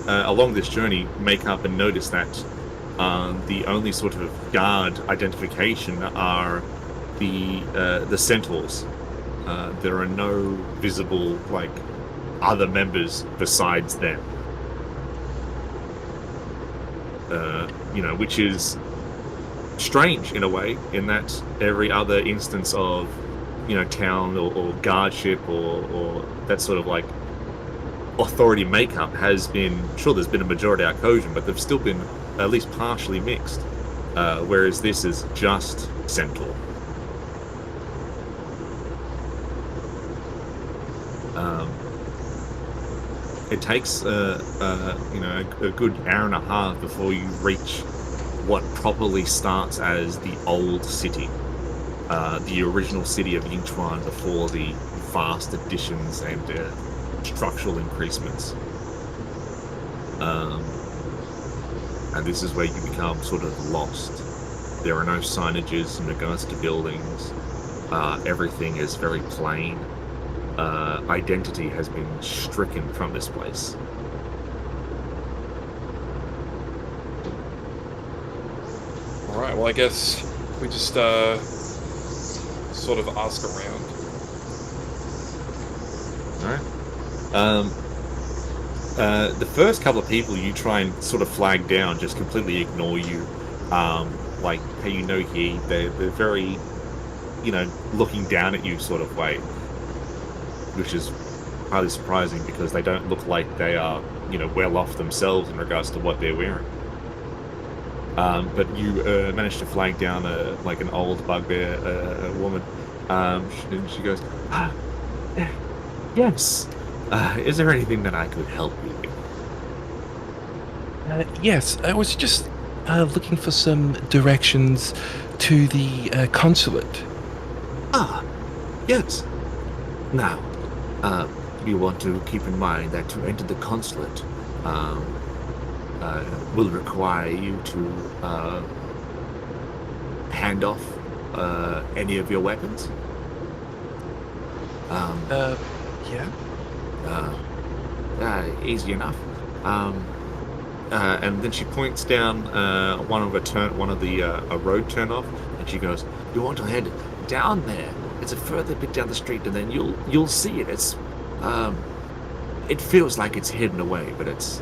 S1: along this journey, make up and notice that the only sort of guard identification are the centaurs. There are no visible, other members besides them. Which is strange in a way, in that every other instance of, town or guardship or that sort of authority makeup has been, sure, there's been a majority Arcosian, but they've still been at least partially mixed, whereas this is just Centaur. It takes a good hour and a half before you reach what properly starts as the old city, the original city of Yingchuan before the vast additions and structural increasements. And this is where you become sort of lost. There are no signages in regards to buildings. Everything is very plain. Identity has been stricken from this place.
S4: Alright, well I guess we just sort of ask around.
S1: Alright. The first couple of people you try and sort of flag down just completely ignore you. Hey, he, they're very, looking down at you sort of way. Which is highly surprising because they don't look like they are, well off themselves in regards to what they're wearing. But you managed to flag down an old bugbear woman. And she goes, yes, Is there anything that I could help you with?
S4: Yes, I was just looking for some directions to the consulate.
S1: Ah, yes. Now, you want to keep in mind that to enter the consulate will require you to hand off any of your weapons.
S4: Yeah.
S1: Easy enough. And then she points down one of the a road turn off, and she goes, "You want to head down there? It's a further bit down the street, and then you'll see it. It feels like it's hidden away, but it's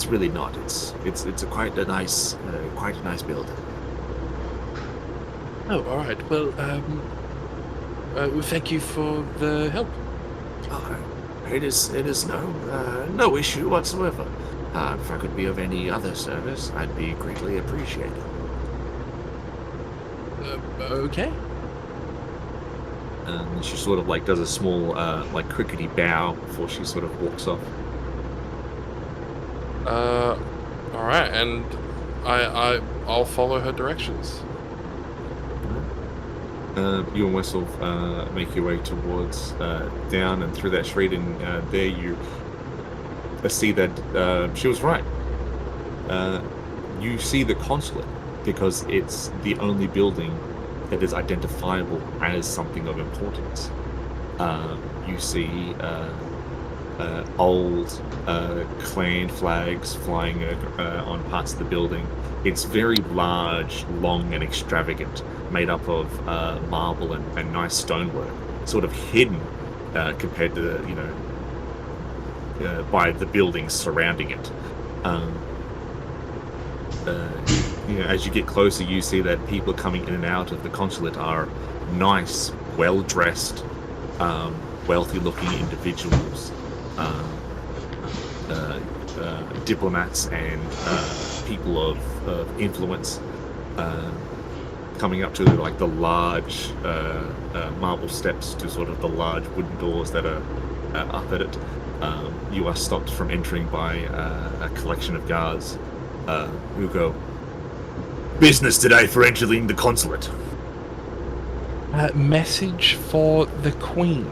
S1: really not. It's quite a nice building."
S4: Oh, all right. Well, thank you for the help.
S1: It is no issue whatsoever. If I could be of any other service, I'd be greatly appreciated.
S4: Okay.
S1: And she sort of does a small crickety bow before she sort of walks off.
S4: All right, and I'll follow her directions.
S1: You and Wessel make your way towards down and through that street, and there you see that she was right. You see the consulate because it's the only building that is identifiable as something of importance. You see old clan flags flying on parts of the building. It's very large, long, and extravagant, made up of marble and nice stonework, sort of hidden compared to by the buildings surrounding it. As you get closer, you see that people coming in and out of the consulate are nice, well-dressed, wealthy-looking individuals, diplomats and people of influence, coming up to the large marble steps to sort of the large wooden doors that are up at it. You are stopped from entering by a collection of guards who go, "Business today for entering the consulate."
S4: Message for the Queen.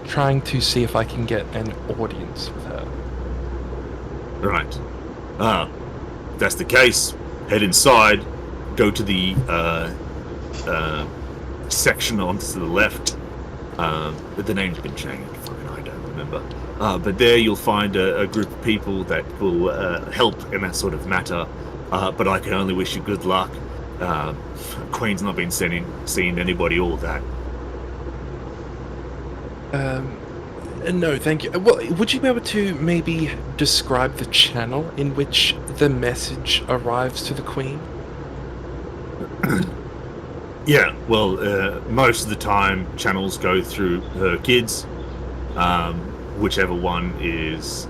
S4: Trying to see if I can get an audience with her.
S1: Right. If that's the case, head inside, go to the section onto the left. But the name's been changed. I don't remember. But there you'll find a group of people that will help in that sort of matter. But I can only wish you good luck. Queen's not been seeing anybody all that.
S4: No, thank you. Well, would you be able to maybe describe the channel in which the message arrives to the Queen?
S1: Yeah, well, most of the time channels go through her kids, whichever one is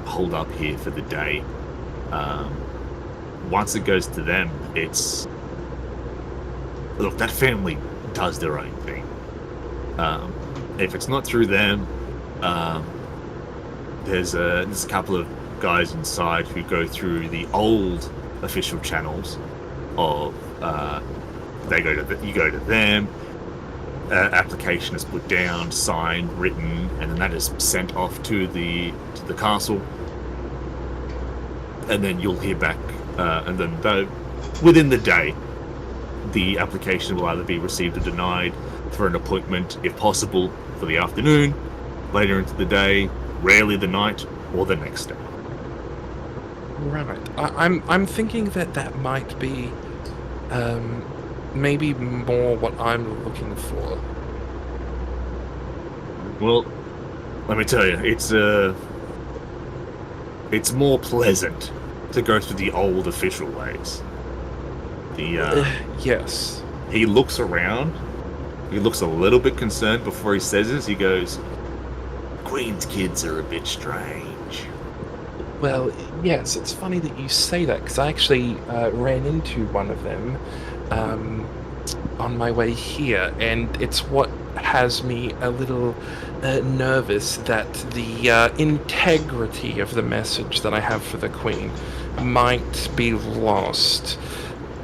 S1: holed up here for the day. Once it goes to them, it's... Look, that family does their own thing. If it's not through them, there's a couple of guys inside who go through the old official channels of... you go to them, application is put down, signed, written, and then that is sent off to the castle. And then you'll hear back, and then within the day, the application will either be received or denied for an appointment, if possible, for the afternoon, later into the day, rarely the night, or the next day.
S4: Right. I'm thinking that might be maybe more what I'm looking for.
S1: Well, let me tell you, it's more pleasant to go through the old official ways.
S4: Yes.
S1: He looks around. He looks a little bit concerned before he says this. He goes, "Queen's kids are a bit strange."
S4: Well, yes, it's funny that you say that, because I actually ran into one of them on my way here, and it's what has me a little nervous that the integrity of the message that I have for the Queen might be lost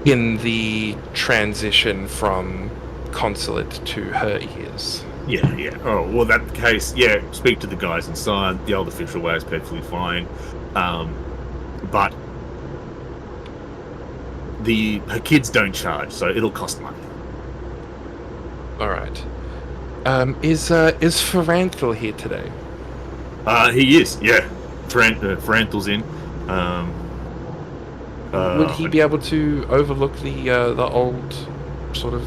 S4: in the transition from consulate to her ears.
S1: Yeah. Oh, well, that case, yeah, speak to the guys inside. The old official way is perfectly fine. But her kids don't charge, so it'll cost money.
S4: All right. Is Ferranthal here today?
S1: He is, yeah. Feranthal's in.
S4: Would he be able to overlook the old sort of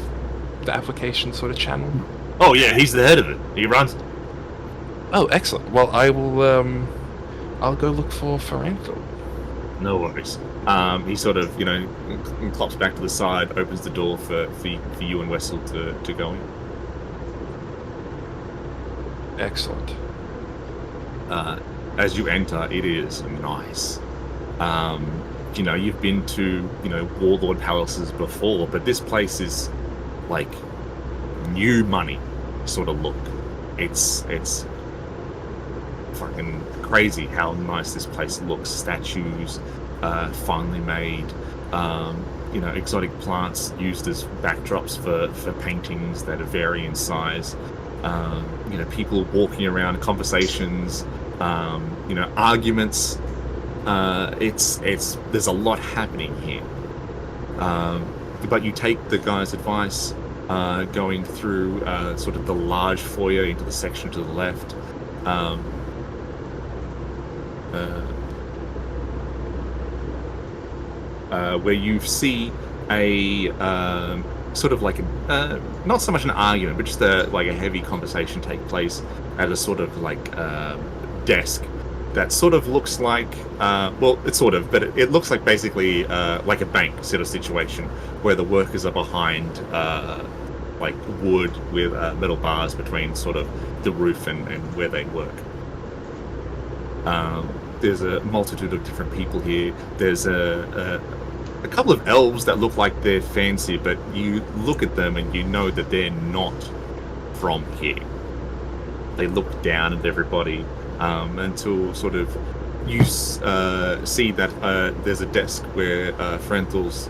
S4: the application sort of channel?
S1: Oh yeah, he's the head of it. He runs it.
S4: Oh, excellent. Well, I will. I'll go look for Ferranthal.
S1: No worries. He sort of, clops back to the side, opens the door for you and Wessel to go in.
S4: Excellent.
S1: As you enter, it is nice. You've been to, warlord palaces before, but this place is like new money sort of look. It's fucking crazy how nice this place looks. Statues, finely made, exotic plants used as backdrops for paintings that vary in size. People walking around, conversations, arguments. There's a lot happening here. But you take the guy's advice, going through sort of the large foyer into the section to the left. Where you see a sort of like not so much an argument, but just a heavy conversation take place at a sort of desk that sort of looks like it looks like basically like a bank sort of situation where the workers are behind wood with metal bars between sort of the roof and where they work. There's a multitude of different people here. There's a couple of elves that look like they're fancy, but you look at them and you know that they're not from here. They look down at everybody until sort of you see that there's a desk where Ferenthal's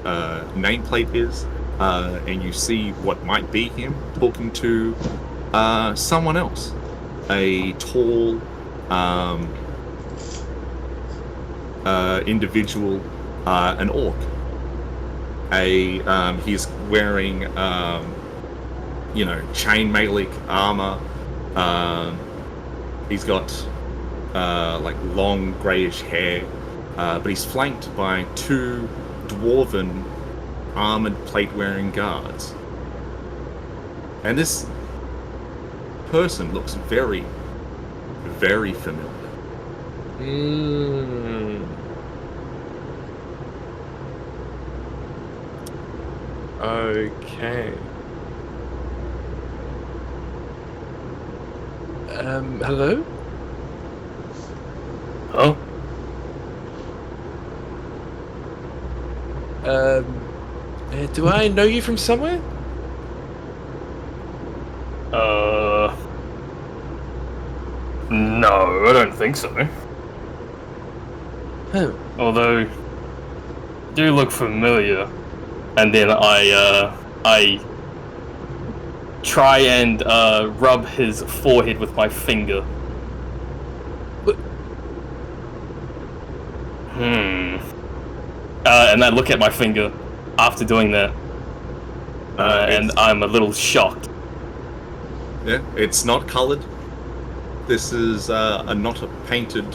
S1: nameplate is, and you see what might be him talking to someone else, a tall individual, an orc. He's wearing chainmail armor. He's got long greyish hair, but he's flanked by two dwarven armored plate-wearing guards. And this person looks very, very familiar.
S4: Okay. Hello?
S7: Oh?
S4: Do I know you from somewhere?
S7: No, I don't think so.
S4: Oh.
S7: Although, do look familiar. And then I try and rub his forehead with my finger. And I look at my finger after doing that, and I'm a little shocked.
S1: Yeah, it's not coloured. This is not a painted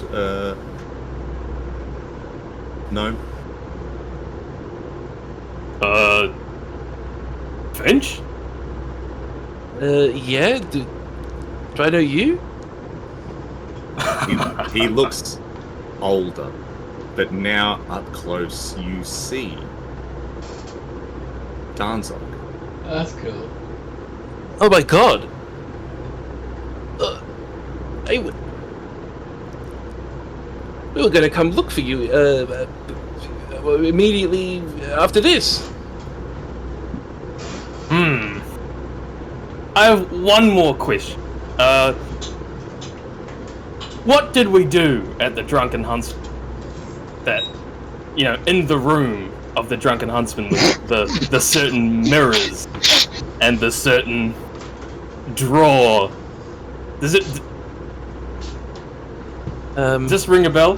S1: gnome.
S7: Finch?
S4: Yeah? Do I know you?
S1: He looks older, but now up close you see Danzog.
S3: That's cool.
S4: Oh my god! We were gonna come look for you immediately after this.
S7: I have one more question. What did we do at the Drunken Huntsman? That, in the room of the Drunken Huntsman with the certain mirrors and the certain drawer. Does this ring a bell?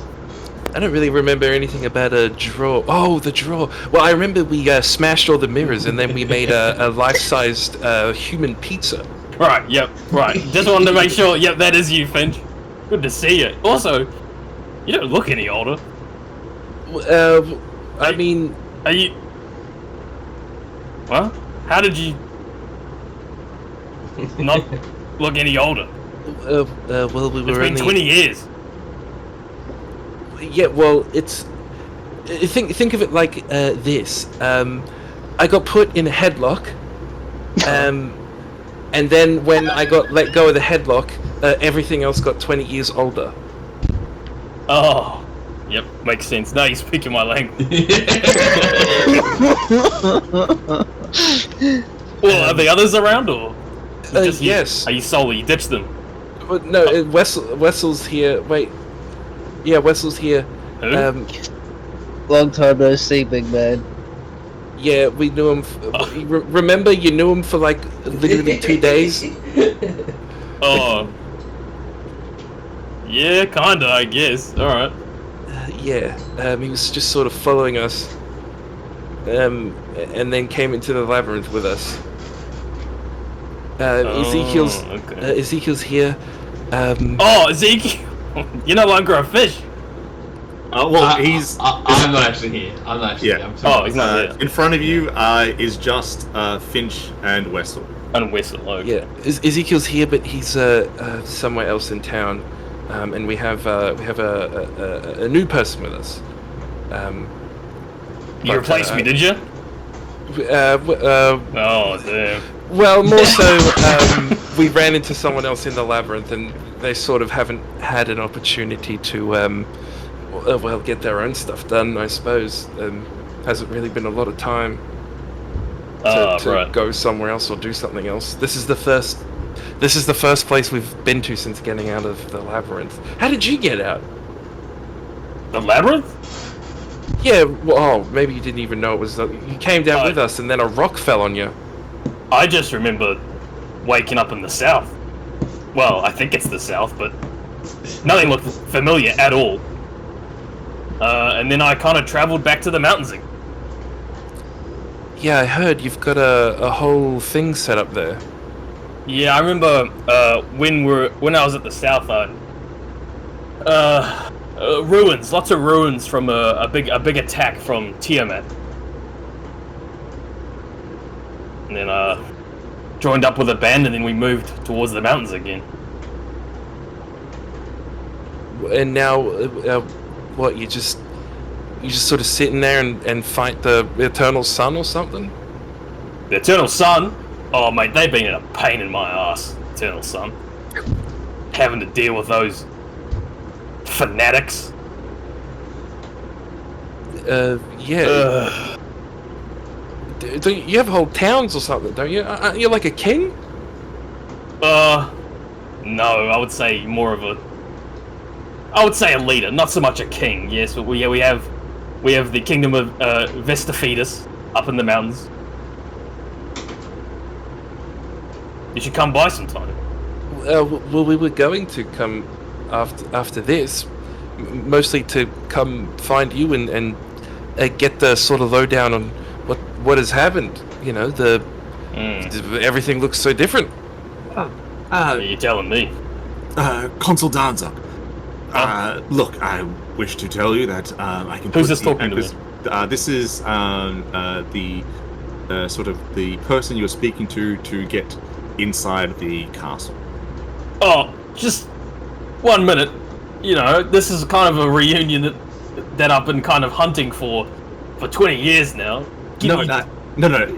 S4: I don't really remember anything about a drawer. Oh, the drawer. Well, I remember we smashed all the mirrors and then we made a life-sized human pizza.
S7: Right, yep, right. Just wanted to make sure. Yep, that is you, Finch. Good to see you. Also, you don't look any older.
S4: I mean...
S7: Are you... What? How did you... not look any older?
S4: Well, we were
S7: It's been 20 years.
S4: Yeah, well, it's... Think of it like this. I got put in a headlock, and then when I got let go of the headlock, everything else got 20 years older.
S7: Oh, yep, makes sense. Now you're speaking my language. Well, are the others around, or just
S4: yes?
S7: Are you solo? You ditched them?
S4: No, Wessel's here. Wait, yeah, Wessel's here.
S7: Who?
S2: Long time no see, big man.
S4: Yeah, we knew him. Remember, you knew him for like literally 2 days.
S7: Oh. Yeah, kinda, I guess. Alright.
S4: Yeah, he was just sort of following us, and then came into the labyrinth with us. Ezekiel's here.
S7: Oh, Ezekiel! You're no longer a fish!
S1: He's...
S3: I'm not actually here. I'm not actually here. I'm sorry.
S7: He's not here.
S1: In front of you is just Finch and Wessel.
S7: And Wessel, okay.
S4: Yeah, Ezekiel's here, but he's somewhere else in town, and we have a new person with us.
S7: You replaced me, did you? Oh, damn.
S4: Well, more so, we ran into someone else in the labyrinth, and they sort of haven't had an opportunity to, get their own stuff done, I suppose. Hasn't really been a lot of time to go somewhere else or do something else. This is the first place we've been to since getting out of the labyrinth. How did you get out?
S7: The labyrinth?
S4: Yeah, well, maybe you didn't even know it was... You came down with us, and then a rock fell on you.
S7: I just remember waking up in the south. Well, I think it's the south, but nothing looked familiar at all. And then I kind of traveled back to the mountains again.
S4: Yeah, I heard you've got a whole thing set up there.
S7: Yeah, I remember when I was at the south, ruins, lots of ruins from a big attack from Tiamat. And then joined up with a band, and then we moved towards the mountains again.
S4: And now, what, you just sort of sitting there and fight the Eternal Sun or something?
S7: The Eternal Sun? Oh mate, they've been a pain in my ass, Eternal Sun. Having to deal with those fanatics.
S4: Yeah. Don't you have whole towns or something, don't you? Aren't you like a king?
S7: No, I would say more of a... I would say a leader, not so much a king, yes, but we have the kingdom of Vestafidus up in the mountains. You should come by sometime.
S4: Well, we were going to come after this, mostly to come find you and get the sort of lowdown on what has happened. You know, everything looks so different.
S7: You're telling me.
S1: Consul Danza. Look, I wish to tell you that I can...
S7: Who's this talking to me?
S1: This is the sort of the person you're speaking to get inside the castle.
S7: Oh, just 1 minute. You know, this is kind of a reunion that I've been kind of hunting for 20 years now.
S1: No,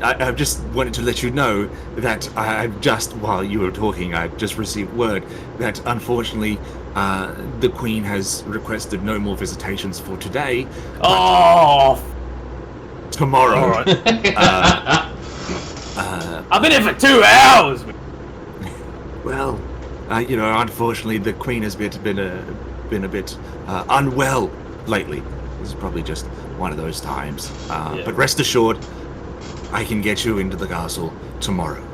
S1: I just wanted to let you know that while you were talking, I just received word that unfortunately the Queen has requested no more visitations for today.
S7: Oh!
S1: Tomorrow.
S7: All right. I've been here for 2 hours!
S1: Well, unfortunately, the Queen has been a bit unwell lately. This is probably just one of those times. But rest assured, I can get you into the castle tomorrow.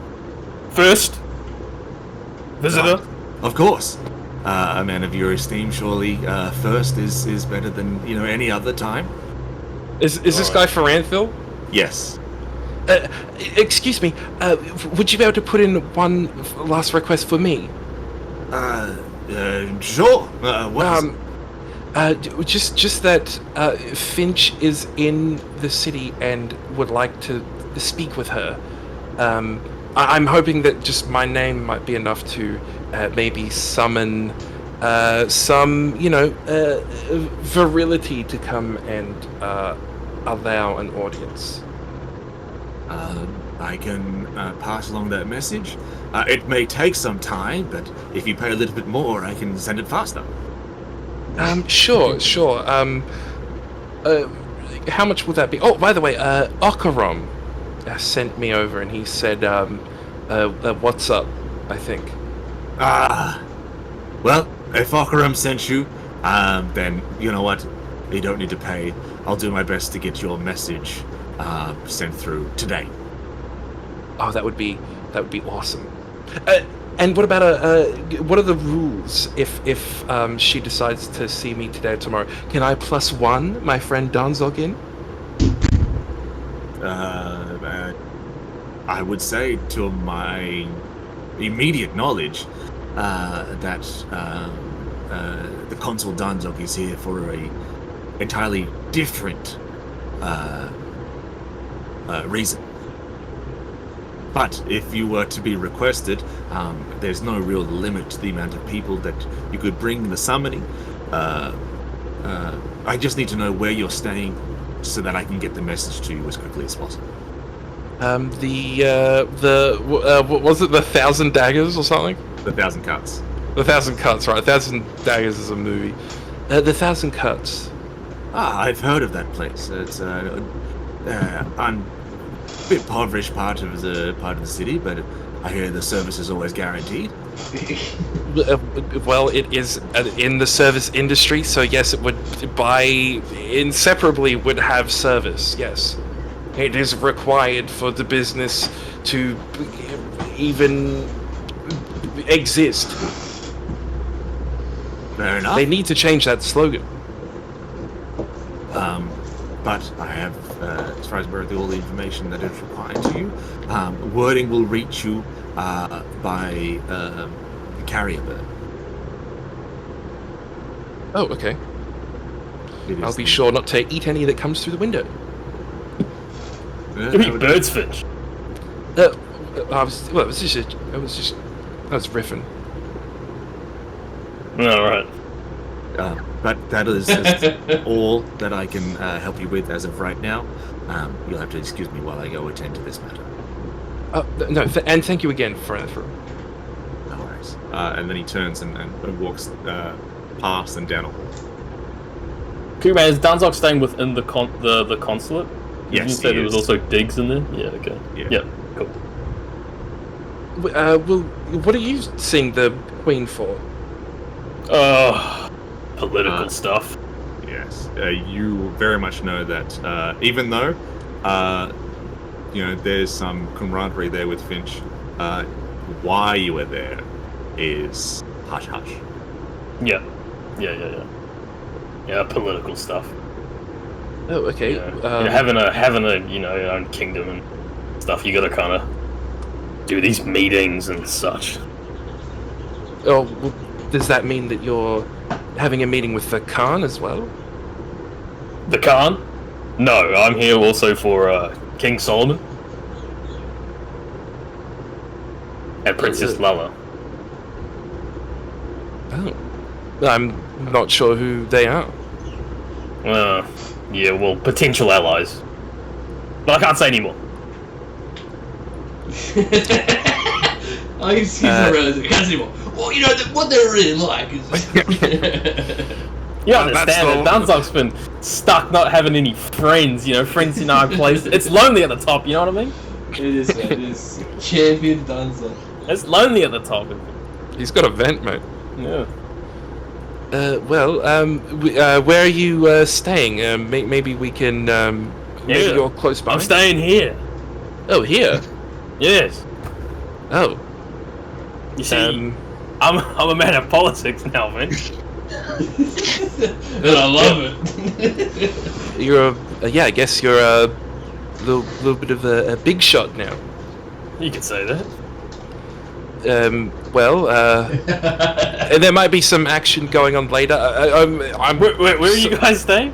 S7: First visitor.
S1: Of course. A man of your esteem, surely first is better than any other time.
S4: Is this guy Ferranthil?
S1: Yes.
S4: Excuse me. Would you be able to put in one last request for me?
S1: Sure. What?
S4: Just that Finch is in the city and would like to speak with her. I'm hoping that just my name might be enough to maybe summon some, virility to come and allow an audience.
S1: I can pass along that message. It may take some time, but if you pay a little bit more, I can send it faster.
S4: Sure. How much would that be? Oh, by the way, Okarom sent me over and he said, what's up, I think.
S1: Well, if Okaram sent you, then you know what? You don't need to pay. I'll do my best to get your message sent through today.
S4: Oh, that would be awesome. And what about what are the rules if she decides to see me today or tomorrow? Can I +1 my friend Donzog in?
S1: I would say, to my immediate knowledge, that the Consul Donzog is here for a entirely different reason. But if you were to be requested, there's no real limit to the amount of people that you could bring the summoning. I just need to know where you're staying so that I can get the message to you as quickly as possible.
S4: Was it the 1,000 Daggers or something?
S1: The 1,000 Cuts.
S4: The 1,000 Cuts, right? 1,000 Daggers is a movie. The 1,000 Cuts.
S1: I've heard of that place. It's a bit impoverished part of the city, but I hear the service is always guaranteed.
S4: Well, it is in the service industry, so yes, it would inseparably would have service. Yes, it is required for the business to even exist.
S1: Fair enough.
S4: They need to change that slogan.
S1: But I have, as far as all the information that is required to you, wording will reach you by carrier bird.
S4: Oh, okay. I'll be sure not to eat any that comes through the window.
S7: Give me birds, Finch.
S4: I was riffing.
S7: All right.
S1: But that is all that I can help you with as of right now. You'll have to excuse me while I go attend to this matter.
S4: No, and thank you again for that.
S1: No worries. And then he turns and walks past and down a hall.
S7: Kuman, is Danzog staying within the consulate?
S1: Yes,
S7: you say there was also digs in there? Yeah, okay.
S1: Yeah.
S7: Cool.
S4: Well, what are you seeing the Queen for?
S7: Political stuff.
S1: Yes. You very much know that even though, there's some camaraderie there with Finch, why you were there is hush-hush.
S7: Yeah, political stuff.
S4: Oh, okay.
S7: Having a your own kingdom and stuff, you gotta kind of do these meetings and such.
S4: Oh, well, does that mean that you're having a meeting with the Khan as well?
S7: The Khan? No, I'm here also for King Solomon and Princess Lala.
S4: Oh, I'm not sure who they are.
S7: Yeah, well, potential allies. But I can't say anymore.
S3: I can see some relatives. I can't see more. Well, what they're really like is.
S7: You understand that Danzog's been stuck not having any friends, friends in our place. It's lonely at the top, you know what I mean?
S3: It is, man. It is champion Danzog.
S7: It's lonely at the top.
S4: He's got a vent, mate.
S7: Yeah.
S4: Where are you staying? Maybe we can. Maybe
S7: Yeah.
S4: you're close by.
S7: I'm staying here.
S4: Oh, here.
S7: Yes.
S4: Oh.
S7: You see, I'm a man of politics now, man.
S3: And I love it.
S4: You're I guess you're a little bit of a big shot now.
S7: You could say that.
S4: And there might be some action going on later.
S7: Where are you guys staying?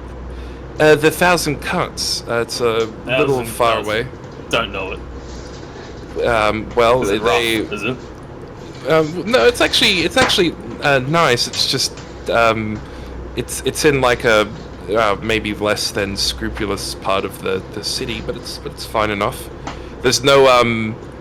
S4: The 1,000 Cuts. It's a little
S7: 1,000
S4: far
S7: Cuts.
S4: away.
S7: Don't know it.
S4: Is it
S7: Rough, is it?
S4: No, it's actually nice. It's just it's in like a maybe less than scrupulous part of the city, but it's fine enough. There's no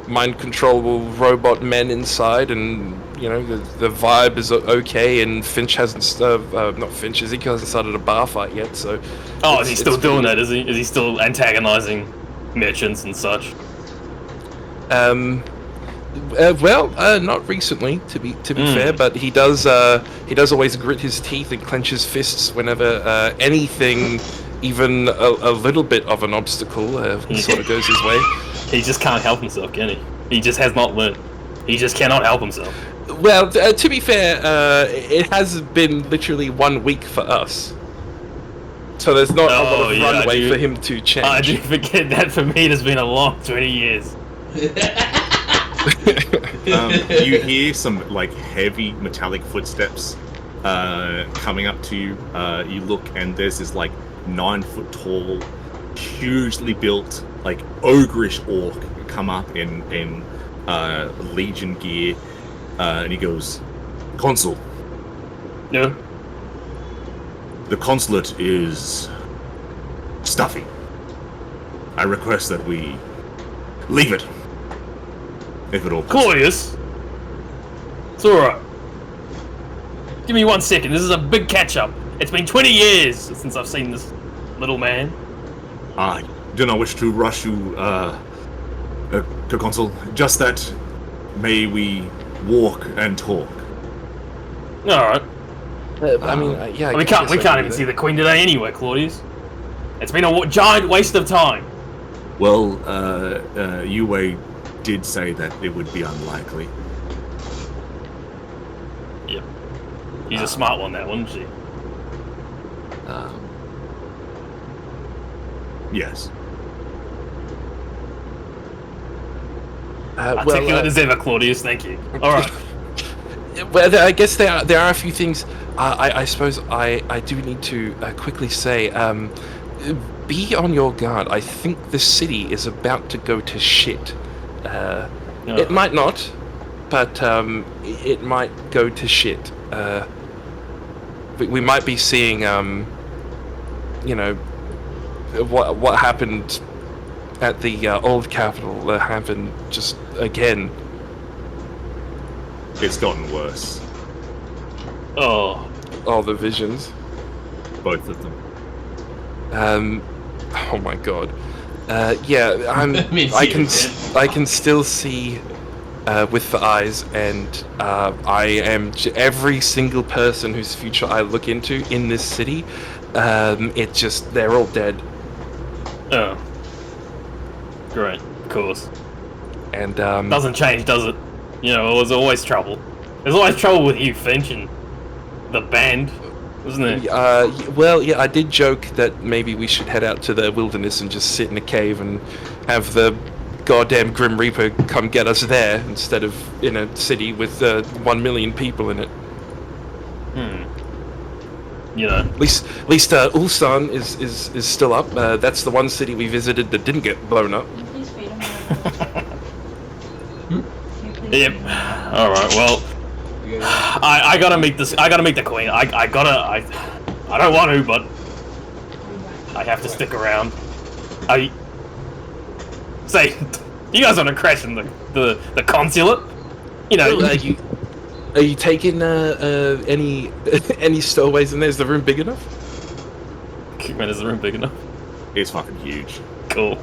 S4: mind controllable robot men inside, and you know the vibe is okay. And Finch hasn't not Finch, Ezekiel hasn't started a bar fight yet, so.
S7: Oh, is he still doing that? Is he? Is he still antagonizing merchants and such?
S4: Not recently, to be fair, but he does always grit his teeth and clench his fists whenever anything, even a little bit of an obstacle, sort of goes his way.
S7: He just can't help himself, can he? He just has not learned. He just cannot help himself.
S4: Well, to be fair, it has been literally 1 week for us, so there's not a lot of runway for him to change.
S7: I do forget that for me. It has been a long 20 years.
S1: You hear some like heavy metallic footsteps coming up to you. You look, and there's this like 9 foot tall, hugely built, like ogreish orc come up in Legion gear, and he goes, "Consul,
S7: No.
S1: the consulate is stuffy. I request that we leave it, if at all possible."
S7: Claudius. It's alright. Give me 1 second. This is a big catch up. It's been 20 years since I've seen this little man.
S1: I do not wish to rush you, Consul. Just that, may we walk and talk.
S7: Alright.
S4: I mean, yeah.
S7: We can't even see the Queen today anyway, Claudius. It's been a giant waste of time.
S1: Well, Yue did say that it would be unlikely.
S7: Yep. He's a smart one, that one, isn't she?
S1: Yes.
S7: Articulate as ever, Claudius. Thank you. All right.
S4: Well, I guess there are a few things. I suppose I do need to quickly say, be on your guard. I think the city is about to go to shit. It might not, but it might go to shit. We might be seeing, you know, what happened at the old capital happen just again.
S1: It's gotten worse.
S7: Oh.
S4: All the visions.
S1: Both of them.
S4: Oh my god. Yeah, I can still see with the eyes, and I am every single person whose future I look into in this city. They're all dead.
S7: Oh. Great. Of course.
S4: And
S7: doesn't change, does it? You know, there's always trouble. There's always trouble with you, Finch, and the band, wasn't there?
S4: Well, yeah, I did joke that maybe we should head out to the wilderness and just sit in a cave and have the goddamn Grim Reaper come get us there instead of in a city with 1 million people in it.
S7: You know.
S4: At least Ulsan is still up. That's the one city we visited that didn't get blown up.
S6: Can you please feed him another
S7: Yep. All right. Well, I gotta meet this. I gotta meet the Queen. I don't want to, but I have to stick around. Say, you guys want to crash in the consulate? You know.
S4: Are you taking any stowaways in there? Is the room big enough?
S7: Man, is the room big enough?
S1: It's fucking huge.
S7: Cool.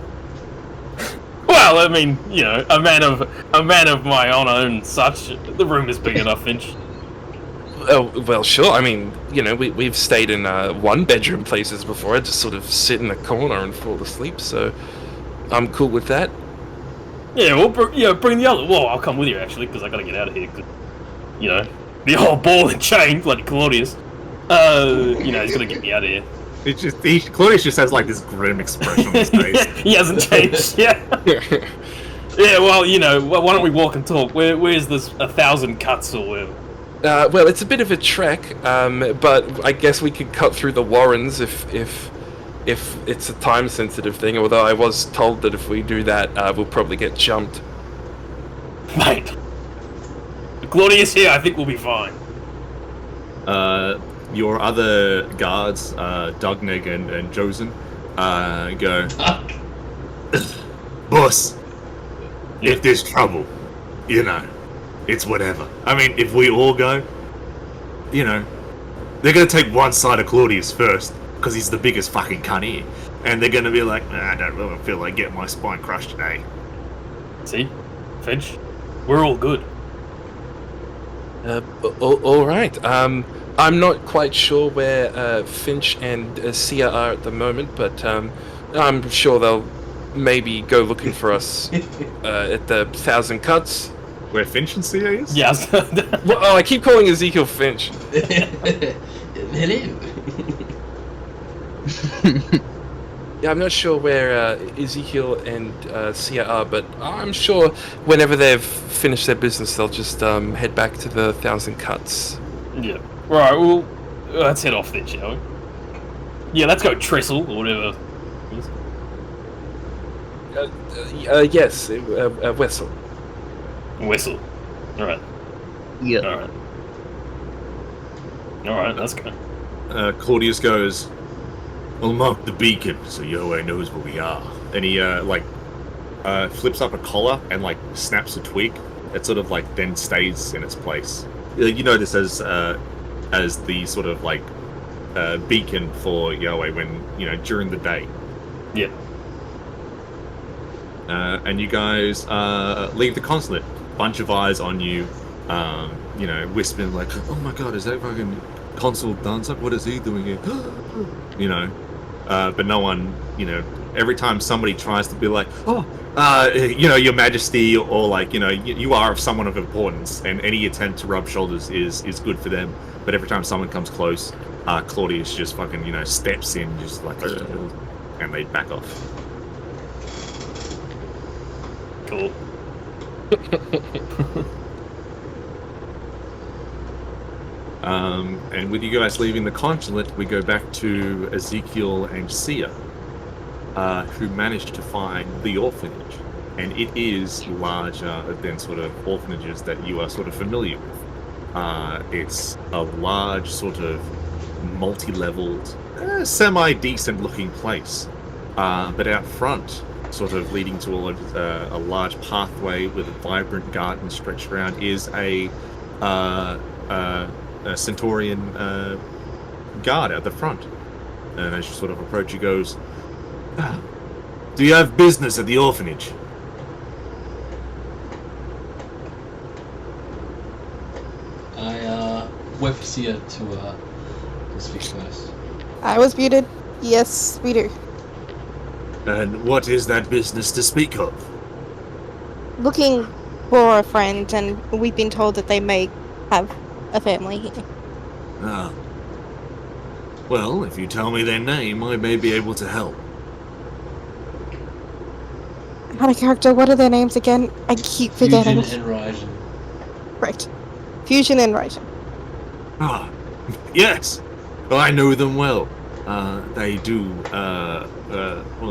S7: Well, Well, I mean, you know, a man of my honor and such. The room is big enough, Finch.
S4: Oh, well, sure. I mean, you know, we've stayed in one-bedroom places before. I just sort of sit in a corner and fall asleep, so I'm cool with that.
S7: Yeah, well, bring the other. Well, I'll come with you actually, because I gotta get out of here. 'Cause, you know, the old ball and chain, bloody Claudius. You know, he's gonna get me out of here.
S1: It's just Claudius just has like this grim expression on his face.
S7: He hasn't changed. Yeah. Yeah. Well, you know, why don't we walk and talk? Where's this 1,000 cuts or whatever?
S4: Well, it's a bit of a trek, but I guess we could cut through the Warrens if it's a time-sensitive thing. Although I was told that if we do that, we'll probably get jumped.
S7: Mate, Claudius here. I think we'll be fine.
S1: Your other guards, Dugnig and Josen, go. Boss, if there's trouble, you know, it's whatever. I mean, if we all go, you know, they're gonna take one side of Claudius first, because he's the biggest fucking cunt here. And they're gonna be like, I don't really feel like getting my spine crushed today.
S7: See, Finch, we're all good.
S4: All right. I'm not quite sure where Finch and Sia are at the moment, but I'm sure they'll maybe go looking for us at the 1,000 Cuts.
S1: Where Finch and Sia is?
S7: Yes.
S4: Well, I keep calling Ezekiel Finch.
S3: Hello.
S4: Yeah, I'm not sure where Ezekiel and Sia are, but I'm sure whenever they've finished their business, they'll just head back to the 1,000 Cuts.
S7: Yeah. Right. Well, let's head off then, shall we? Yeah. Let's go trestle or whatever.
S4: Yes, Wessel.
S7: Whistle. All right.
S2: Yeah.
S7: All right. All right. Let's go.
S1: Claudius goes, "We'll mark the beacon so Yahweh knows where we are." And he flips up a collar and like snaps a twig. It sort of like then stays in its place. You notice as the sort of like beacon for Yahweh when during the day.
S7: Yeah.
S1: And you guys leave the consulate. Bunch of eyes on you. Whispering like, "Oh my God, is that fucking Consul Dunsup? What is he doing here?" But no one. Every time somebody tries to be like, "Oh, Your Majesty," or like, you are someone of importance, and any attempt to rub shoulders is good for them. But every time someone comes close, Claudius just fucking steps in, just like, and they back off.
S7: Cool.
S1: And with you guys leaving the consulate, we go back to Ezekiel and Sia, who managed to find the orphanage. And it is larger than sort of orphanages that you are sort of familiar with. It's a large sort of multi-leveled, semi-decent looking place. But out front, sort of leading to a large pathway with a vibrant garden stretched around, is a Centaurian guard at the front. And as you sort of approach, he goes, "Do you have business at the orphanage?"
S3: I wait for Sia to speak first.
S5: I was muted. Yes, we do.
S1: "And what is that business to speak of?"
S5: Looking for a friend, and we've been told that they may have a family here.
S1: "Ah. Well, if you tell me their name, I may be able to help."
S5: Out of character, what are their names again? I keep forgetting.
S3: Fusion and Raijin.
S5: Right. Fusion and Raijin.
S1: "Ah, yes. Well, I know them well. They do,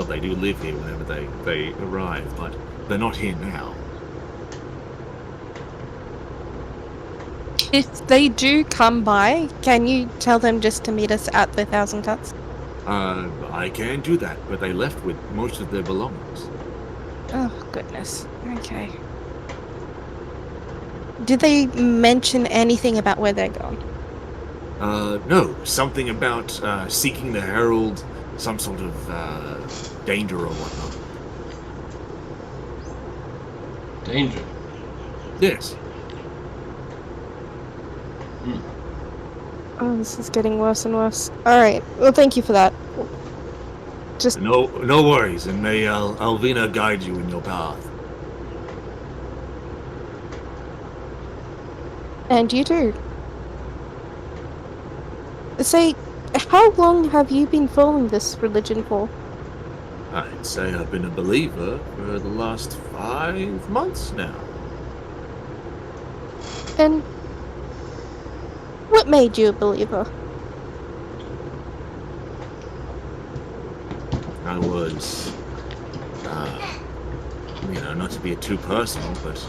S1: they do live here whenever they arrive, but they're not here now."
S5: If they do come by, can you tell them just to meet us at the 1,000 Cuts?
S1: I can do that, but they left with most of their belongings.
S5: Oh, goodness. Okay. Did they mention anything about where they're going?
S1: No, something about seeking the Herald, some sort of danger or whatnot.
S3: Danger.
S1: Yes.
S5: Oh, this is getting worse and worse. Alright, well, thank you for that. Just,
S1: No worries, and may Alvina guide you in your path.
S5: and you too. Say, how long have you been following this religion for?
S1: I'd say I've been a believer for the last 5 months now.
S5: And what made you a believer?
S1: I was, not to be too personal, but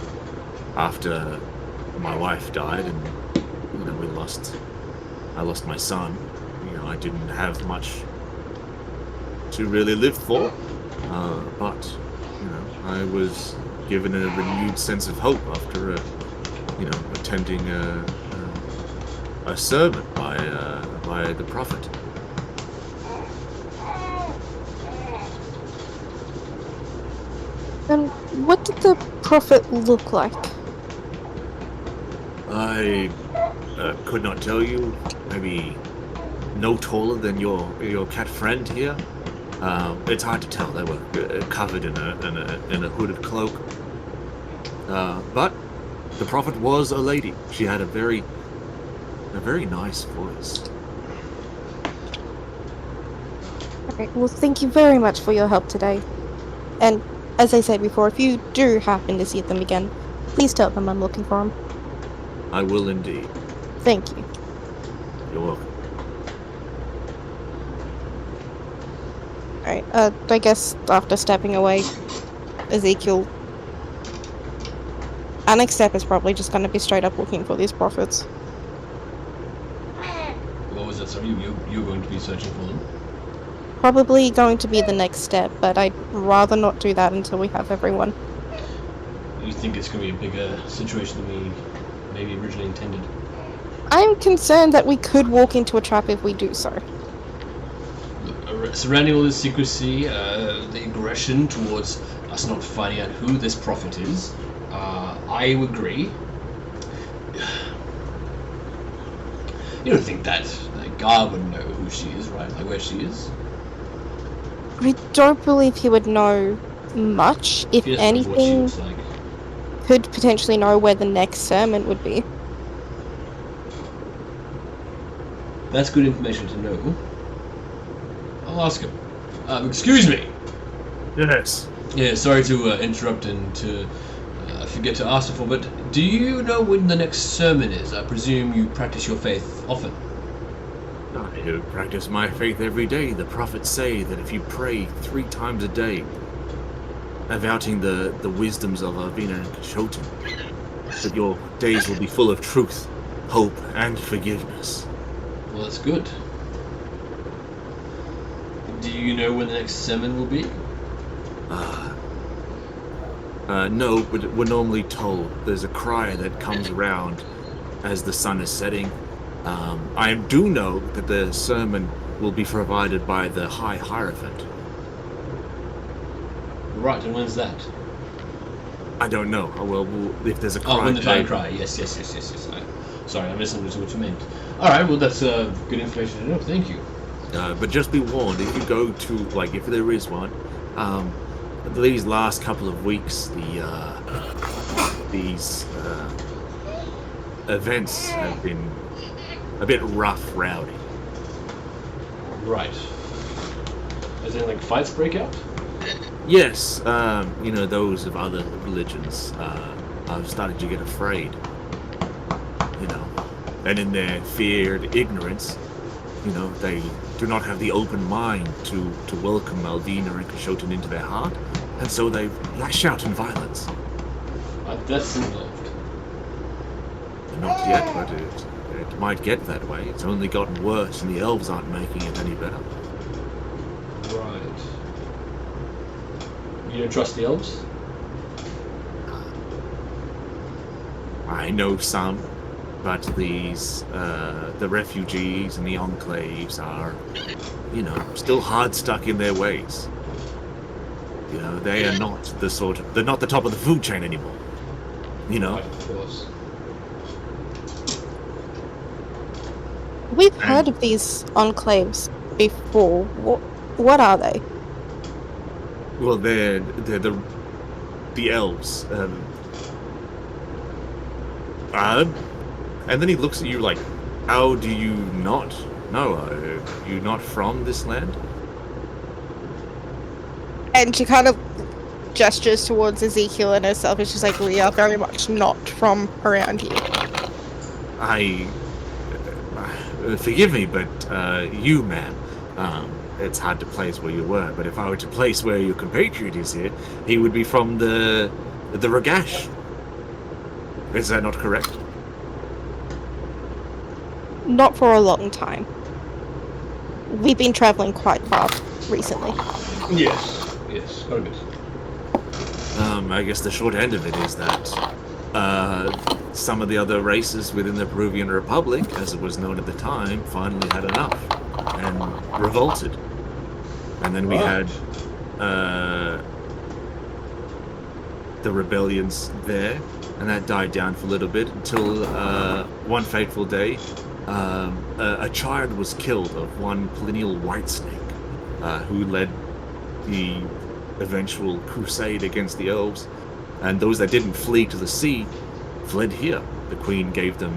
S1: after my wife died and, I lost my son, I didn't have much to really live for, but, I was given a renewed sense of hope after, attending a sermon by the prophet.
S5: And what did the prophet look like?
S1: I could not tell you. Maybe no taller than your cat friend here. It's hard to tell. They were covered in a hooded cloak. But the prophet was a lady. She had a very nice voice.
S5: Alright, well, thank you very much for your help today. And as I said before, if you do happen to see them again, please tell them I'm looking for them.
S1: I will indeed.
S5: Thank you.
S1: You're welcome.
S5: Alright, I guess after stepping away, Ezekiel... Our next step is probably just gonna be straight up looking for these prophets.
S3: What was that? Sorry, you're going to be searching for them?
S5: Probably going to be the next step, but I'd rather not do that until we have everyone.
S3: You think it's going to be a bigger situation than we maybe originally intended?
S5: I'm concerned that we could walk into a trap if we do so.
S3: Look, surrounding all this secrecy, the aggression towards us not finding out who this prophet is, I agree. You don't think that Gar would know who she is, right? Like where she is?
S5: I don't believe he would know much. If
S3: He doesn't know what she
S5: anything,
S3: looks like.
S5: could potentially know where the next sermon would be.
S3: That's good information to know. I'll ask him. Excuse me.
S1: Yes.
S3: Yeah, sorry to interrupt and to forget to ask before, but do you know when the next sermon is? I presume you practice your faith often.
S1: I practice my faith every day. The prophets say that if you pray 3 times a day, avouching the wisdoms of Alvina and Kashotan, that your days will be full of truth, hope, and forgiveness.
S3: Well, that's good. Do you know when the next sermon will be?
S1: No, but we're normally told there's a cry that comes around as the sun is setting. I do know that the sermon will be provided by the High Hierophant.
S3: Right, and when's that?
S1: I don't know. Well, if there's a cry...
S3: Oh, when the time cry. Yes. Sorry, I misunderstood what you meant. Alright, well that's good information to know. Thank you.
S1: But just be warned, if you go to, if there is one, these last couple of weeks, these events have been a bit rough, rowdy.
S3: Right. As in, fights break out?
S1: Yes, those of other religions are starting to get afraid. And in their fear and ignorance, they do not have the open mind to welcome Alvina and Kashotan into their heart, and so they lash out in violence.
S3: That's involved.
S1: Not yet, but it might get that way. It's only gotten worse, and the elves aren't making it any better.
S3: Right. You don't trust the elves?
S1: I know some, but these, the refugees and the enclaves are, still hard stuck in their ways. They are not they're not the top of the food chain anymore. You know,
S3: Of course.
S5: We've heard of these enclaves before. What are they?
S1: well, they're the elves. And then he looks at you like, how do you not know? Are you not from this land?
S5: And she kind of gestures towards Ezekiel and herself, and she's like, we are very much not from around here.
S1: Forgive me, but you, ma'am, it's hard to place where you were, but if I were to place where your compatriot is here, he would be from the Ragash. Is that not correct?
S5: Not for a long time. We've been traveling quite far recently.
S3: Yes, quite a bit.
S1: I guess the short end of it is that some of the other races within the Peruvian Republic, as it was known at the time, finally had enough and revolted. And then we had the rebellions there, and that died down for a little bit until one fateful day, a child was killed of one Polinial Whitesnake, who led the eventual crusade against the elves, and those that didn't flee to the sea fled here. The queen gave them,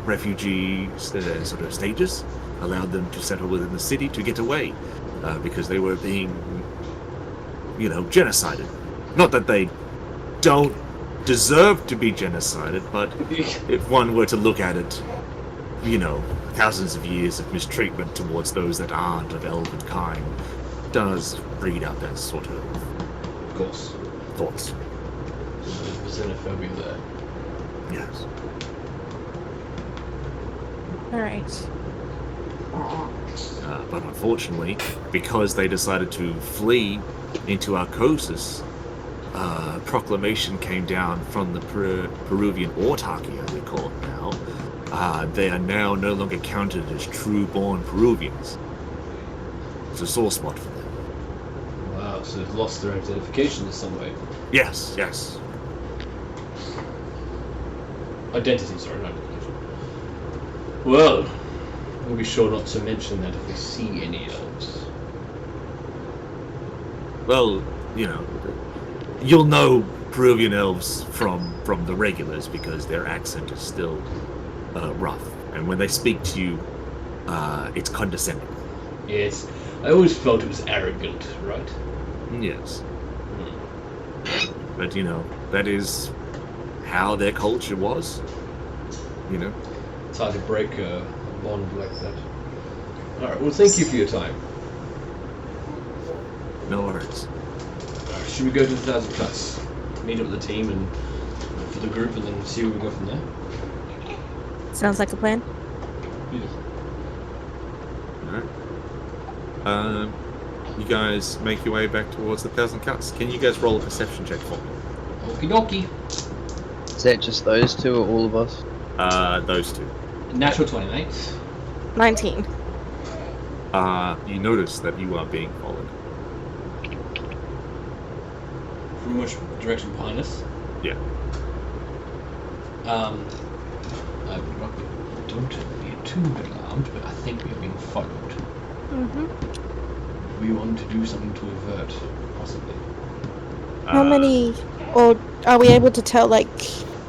S1: refugee sort of stages, allowed them to settle within the city to get away, because they were being, genocided. Not that they don't deserve to be genocided, but if one were to look at it, thousands of years of mistreatment towards those that aren't of elven kind does breed out that sort of
S3: course.
S1: thoughts.
S3: There's xenophobia there.
S1: Yes.
S5: Alright.
S1: But unfortunately, because they decided to flee into Arcosis, proclamation came down from the Peruvian autarky, as we call it now. They are now no longer counted as true-born Peruvians. It's a sore spot for them.
S3: Wow, so they've lost their identification in some way.
S1: Yes.
S3: Identity, sorry, not identification. Well, we'll be sure not to mention that if we see any elves.
S1: Well, you'll know Peruvian elves from the regulars because their accent is still rough, and when they speak to you, it's condescending.
S3: Yes, I always felt it was arrogant, right?
S1: Yes. But that is how their culture was.
S3: It's hard to break a bond like that. Alright, well thank you for your time.
S1: No worries.
S3: Should we go to the 1,000 Cuts? Meet up with the team and for the group and then see where we go from there?
S5: Sounds like a plan.
S1: Alright. You guys make your way back towards the 1,000 Cuts. Can you guys roll a perception check for me?
S3: Okie dokie.
S2: Is that just those two or all of us?
S1: Those two.
S3: Natural 20, mate.
S5: 19.
S1: You notice that you are being followed.
S3: From which direction behind us?
S1: Yeah.
S3: Don't be too alarmed, but I think we are being followed.
S5: Mm-hmm.
S3: We want to do something to avert, possibly.
S5: How many, or are we able to tell,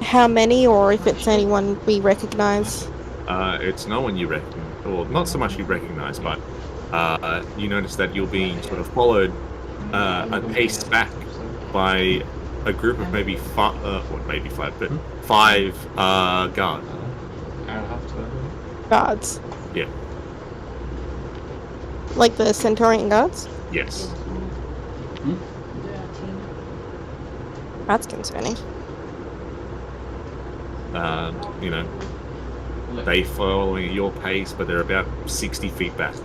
S5: how many, or if it's anyone we recognize?
S1: It's no one you recognize, or not so much you recognize, but you notice that you're being sort of followed a pace back by a group of maybe five guards.
S5: Guards.
S1: Yeah.
S5: Like the Centaurian guards?
S1: Yes.
S5: That's concerning.
S1: They following at your pace, but they're about 60 feet back.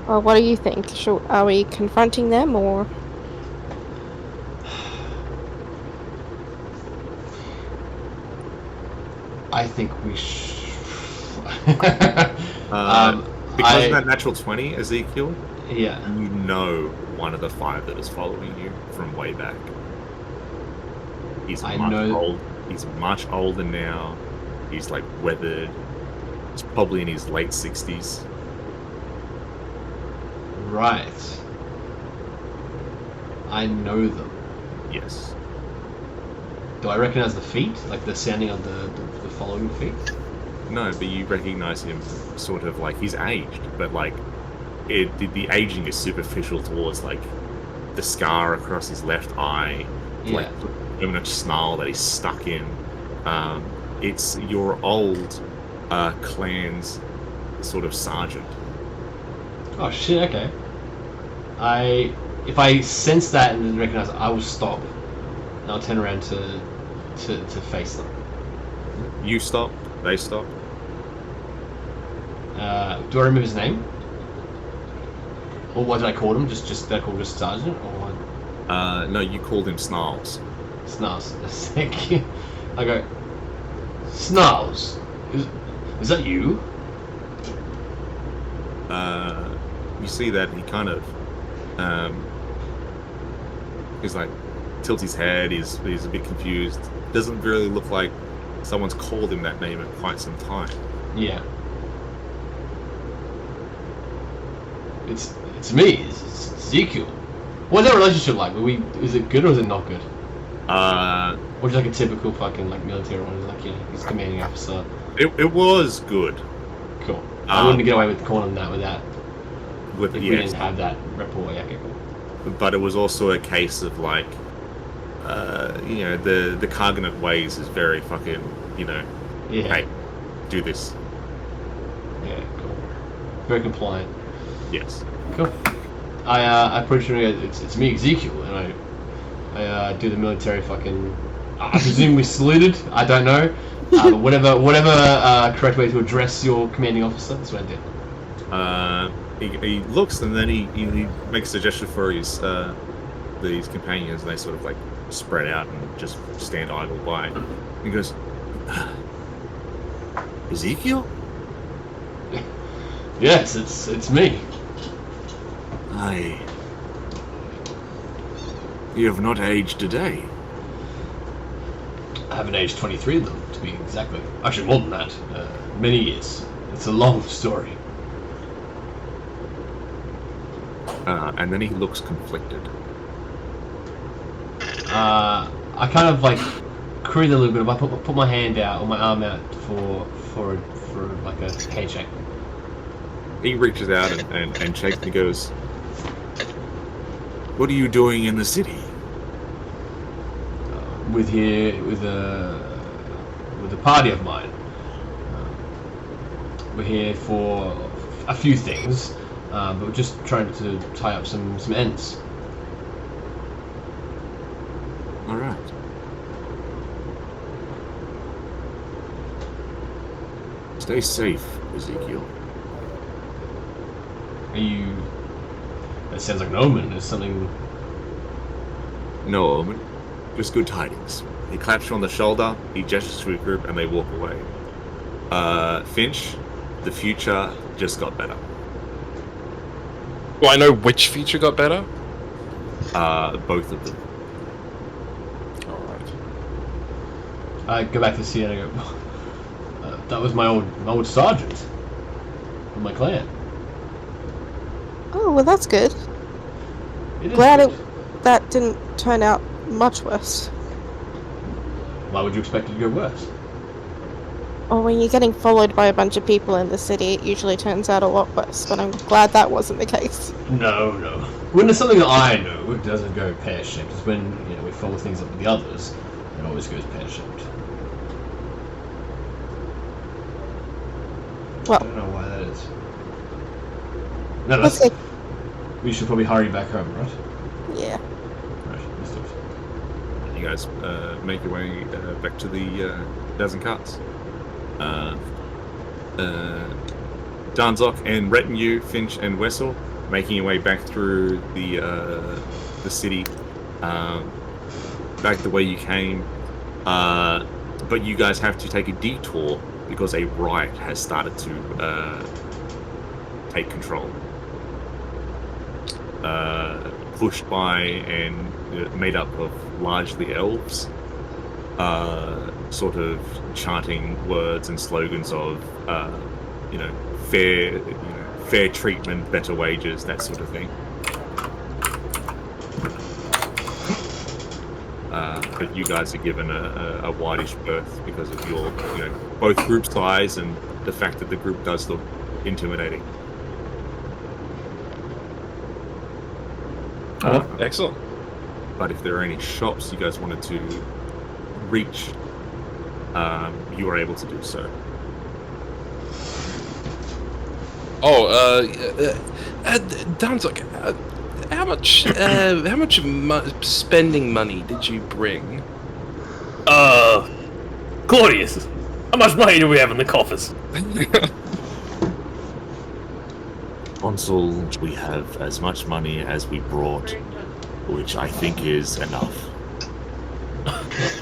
S5: Well, what do you think? Are we confronting them, or...?
S3: I think we should.
S1: Because of that natural 20, Ezekiel,
S3: Yeah.
S1: you know one of the 5 that is following you from way back. He's
S3: I
S1: much
S3: know-
S1: old. He's much older now. He's like weathered. He's probably in his late 60s.
S3: Right. I know them.
S1: Yes.
S3: Do I recognize the feet? Like the sounding of the following feet?
S1: No, but you recognize him sort of like he's aged, but like the aging is superficial towards like the scar across his left eye, like
S3: Yeah.
S1: the permanent snarl that he's stuck in. It's your old clan's sort of sergeant.
S3: Oh shit, okay. If I sense that and recognize it, I will stop. And I'll turn around to face them.
S1: You stop, they stop.
S3: Do I remember his name? Or what did I call him? Just did I call him just Sergeant? Or what?
S1: No, you called him Snarls.
S3: Snarls. Thank you. I go, Snarls, is that you?
S1: You see that he kind of he's like tilts his head, he's a bit confused. Doesn't really look like someone's called him that name in quite some time.
S3: Yeah. It's me. It's Ezekiel. What's that relationship like? Is it good or is it not good? Or just like a typical fucking like military one? Is like, yeah, he's commanding officer.
S1: It was good.
S3: Cool. I wouldn't get away with calling him that without
S1: With
S3: if we didn't have that rapport. Yeah, okay, cool.
S1: but it was also a case of like, the Carganet ways is very fucking,
S3: Yeah.
S1: hey, do this.
S3: Yeah, cool. Very compliant.
S1: Yes.
S3: Cool. I approach him and go, it's me, Ezekiel, and I do the military fucking. I presume we saluted. I don't know. But whatever correct way to address your commanding officer. That's what I did.
S1: He looks and then he makes a gesture for his companions, and they sort of like spread out and just stand idle by. He goes, Ezekiel?
S3: Yes, it's me.
S1: You have not aged a day.
S3: I haven't aged 23 of them, to be exactly. Actually, more than that. Many years. It's a long story.
S1: And then he looks conflicted.
S3: I kind of like crease a little bit. I put my hand out or my arm out for like a handshake.
S1: He reaches out and shakes and goes, what are you doing in the city?
S3: With a party of mine. We're here for a few things, but we're just trying to tie up some ends.
S1: All right. Stay safe, Ezekiel.
S3: Are you? That sounds like an omen. Is something?
S1: No omen, just good tidings. He claps you on the shoulder, he gestures to a group, and they walk away. Finch, the future just got better.
S4: Do I know which feature got better?
S1: Both of them.
S4: Alright.
S3: I go back to see it and I go, that was my old sergeant from my clan.
S5: Oh, well, that's good.
S3: It is
S5: Glad
S3: good.
S5: that didn't turn out much worse.
S3: Why would you expect it to go worse?
S5: Or when you're getting followed by a bunch of people in the city, it usually turns out a lot worse, but I'm glad that wasn't the case.
S3: No. When there's something that I know, it doesn't go pear-shaped. It's when we follow things up with the others, it always goes pear-shaped. I
S5: Well,
S3: don't know why that is. No,
S5: let's
S3: that's,
S5: go.
S3: we should probably hurry back home, right?
S5: Yeah.
S3: Right, let's do it.
S1: You guys make your way back to the dozen carts. Darnzok and retinue, Finch and Wessel, making your way back through the city, back the way you came. But you guys have to take a detour because a riot has started to take control. pushed by and made up of largely elves, sort of chanting words and slogans of, fair treatment, better wages, that sort of thing. But you guys are given a wideish berth because of your, both group size and the fact that the group does look intimidating.
S4: Excellent.
S1: But if there are any shops you guys wanted to reach, you are able to do so.
S4: Danzok, how much spending money did you bring?
S7: Claudius, how much money do we have in the coffers?
S8: Consul, we have as much money as we brought, which I think is enough.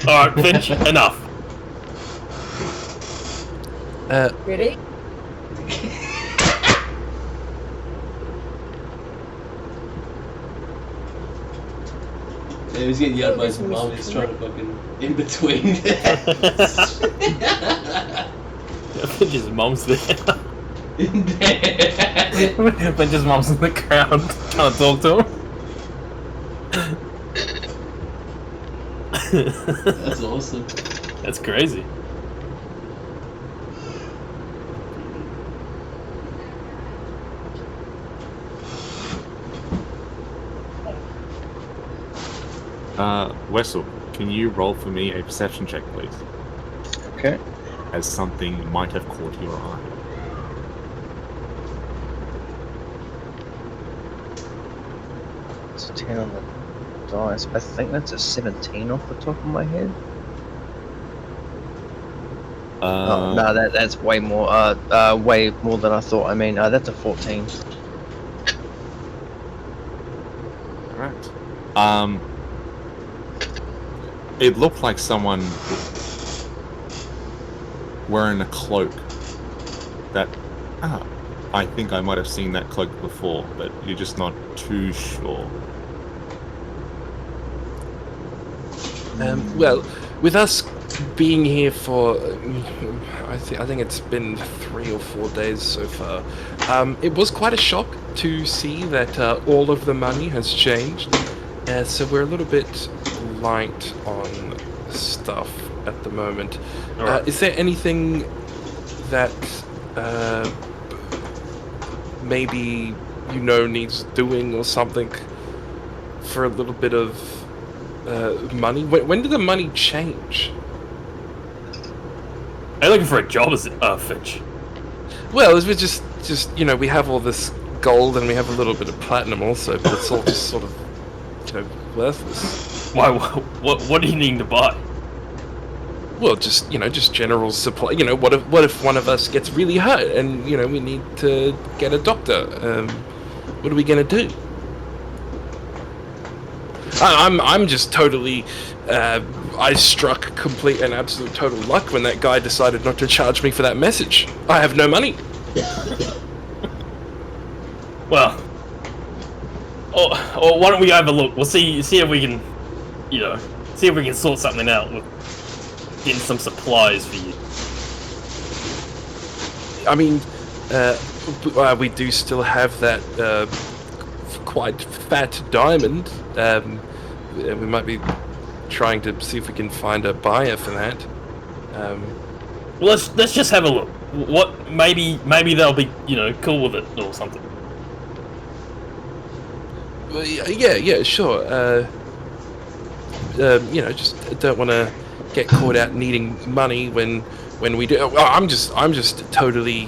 S7: Alright, Finch, enough.
S6: Ready?
S3: Yeah, he's getting yelled by his mom. He's trying to fucking in between.
S7: Finch's mom's there.
S3: In there.
S7: Finch's mom's in the crowd trying to talk to him.
S3: That's awesome.
S7: That's crazy.
S1: Wessel, can you roll for me a perception check, please?
S2: Okay.
S1: As something might have caught your eye.
S2: It's a 10 on the dice. I think that's a 17 off the top of my head. Oh, no, that's way more. Way more than I thought. I mean, that's a 14.
S1: Alright. It looked like someone wearing a cloak that... I think I might have seen that cloak before, but you're just not too sure.
S4: Well, with us being here for, I think it's been 3 or 4 days so far, it was quite a shock to see that all of the money has changed. So we're a little bit light on stuff at the moment.
S7: Alright.
S4: Is there anything that maybe needs doing or something for a little bit of money? When did the money change?
S7: Are you looking for a job, is it, Finch?
S4: Well, it's just we have all this gold and we have a little bit of platinum also, but it's all just sort of worthless.
S7: Why? What do you need to buy?
S4: Well, just general supply. What if one of us gets really hurt and we need to get a doctor? What are we gonna do? I'm just totally. I struck complete and absolute total luck when that guy decided not to charge me for that message. I have no money.
S7: Well, or why don't we overlook? We'll see if we can, see if we can sort something out with getting some supplies for you.
S4: I mean, we do still have that quite fat diamond. We might be trying to see if we can find a buyer for that.
S7: Well, let's just have a look. What maybe they'll be cool with it or something.
S4: Yeah, sure. Just don't want to get caught out needing money when we do. I'm just totally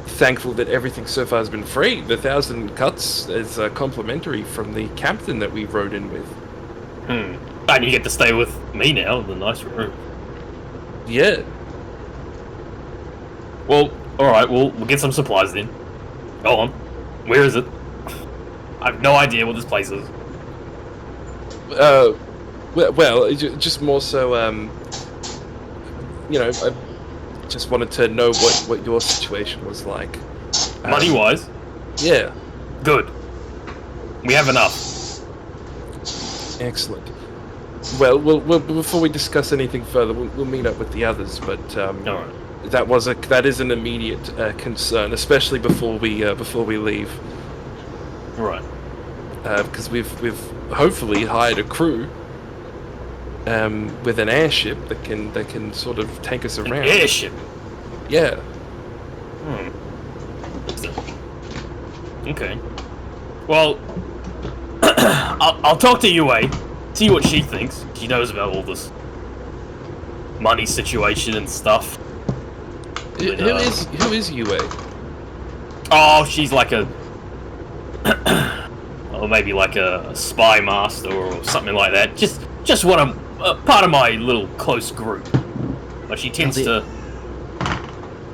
S4: thankful that everything so far has been free. The 1,000 cuts is complimentary from the captain that we rode in with.
S7: And you get to stay with me now in the nice room.
S4: Yeah.
S7: Well, alright, we'll get some supplies then. Go on. Where is it? I have no idea what this place is.
S4: Well, just more so, I just wanted to know what your situation was like.
S7: Money-wise?
S4: Yeah.
S7: Good. We have enough.
S4: Excellent. Well, before we discuss anything further, we'll meet up with the others. But
S7: All right.
S4: that is an immediate concern, especially before we leave,
S7: Right.
S4: because we've hopefully hired a crew with an airship that can sort of take us around.
S7: An airship.
S4: Yeah.
S7: Okay. Well, I'll talk to Yue, see what she thinks. She knows about all this money situation and stuff.
S4: Who is Yue?
S7: Oh, she's like a, or maybe like a spy master or something like that. Just one of part of my little close group. But she tends to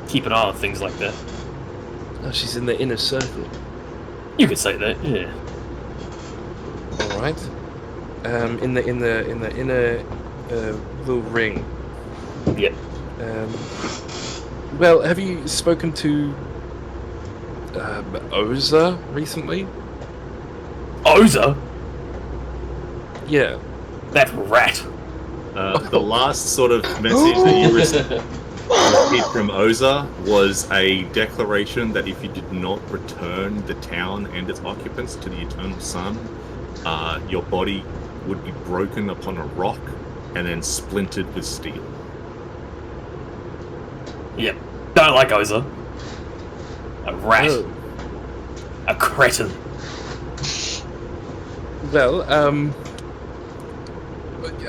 S7: keep an eye on things like that.
S4: Oh, she's in the inner circle.
S7: You could say that, yeah.
S4: All right. In the inner little ring.
S7: Yeah.
S4: Well, have you spoken to Oza recently?
S7: Oza?
S4: Yeah.
S7: That rat.
S1: The last sort of message that you received from Oza was a declaration that if you did not return the town and its occupants to the eternal sun, your body would be broken upon a rock and then splintered with steel.
S7: Yep. Don't like Oza. A rat.
S4: Oh.
S7: A cretin.
S4: Well,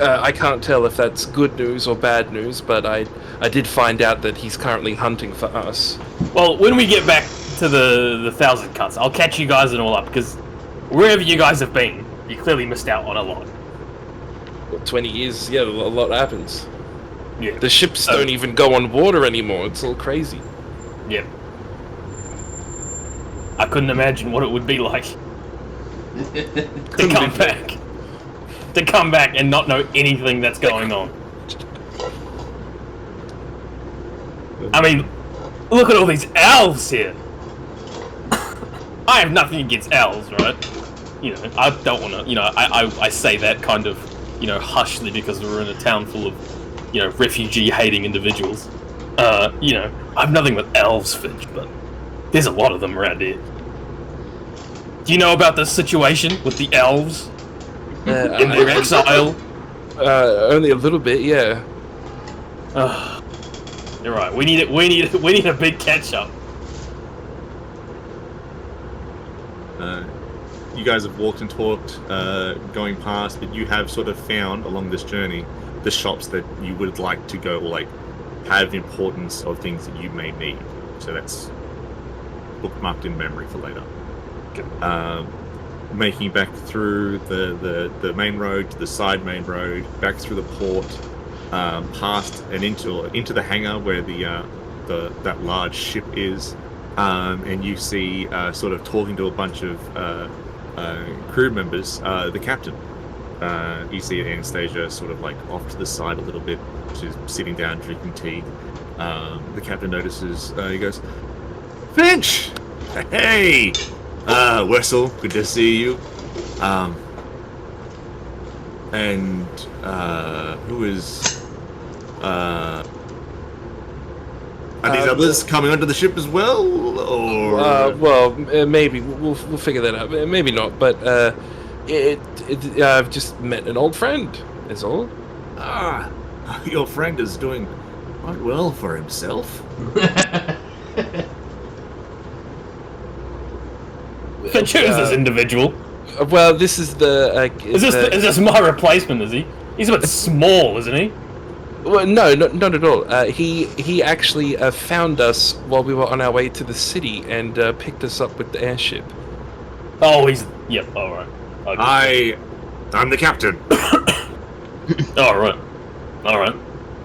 S4: I can't tell if that's good news or bad news, but I did find out that he's currently hunting for us.
S7: Well, when we get back to the Thousand Cuts, I'll catch you guys and all up, because wherever you guys have been, you clearly missed out on a lot.
S4: 20 years, yeah, a lot happens.
S7: Yeah.
S4: The ships don't even go on water anymore. It's all crazy.
S7: Yep. I couldn't imagine what it would be like to come back and not know anything that's going on. I mean, look at all these elves here. I have nothing against elves, right? You know, I don't want to, you know, I say that kind of, you know, hushly because we're in a town full of, you know, refugee-hating individuals. You know, I have nothing with elves, Finch, but there's a lot of them around here. Do you know about the situation with the elves in their exile?
S4: Only a little bit, yeah.
S7: You're right. We need a big catch-up.
S1: You guys have walked and talked, going past, but you have sort of found along this journey the shops that you would like to go, or like have importance of things that you may need. So that's bookmarked in memory for later. Making back through the main road to the side main road, back through the port, past and into the hangar where that large ship is, and you see sort of talking to a bunch of crew members, the captain. You see Anastasia sort of like off to the side a little bit. She's sitting down drinking tea. The captain notices. He goes, "Finch, hey, Wessel, good to see you. And who is? Are these others coming onto the ship as well, or?
S4: Well, maybe we'll figure that out. Maybe not, but I've just met an old friend. Is all.
S1: Ah, your friend is doing quite well for himself.
S7: Finch, who is this individual?
S4: Well, this is the.
S7: Is this my replacement? Is he? He's a bit small, isn't he?
S4: Well, no, not at all. He actually found us while we were on our way to the city and picked us up with the airship.
S7: Oh, he's... Yep, alright. Okay.
S1: I'm the captain.
S7: Alright. Alright.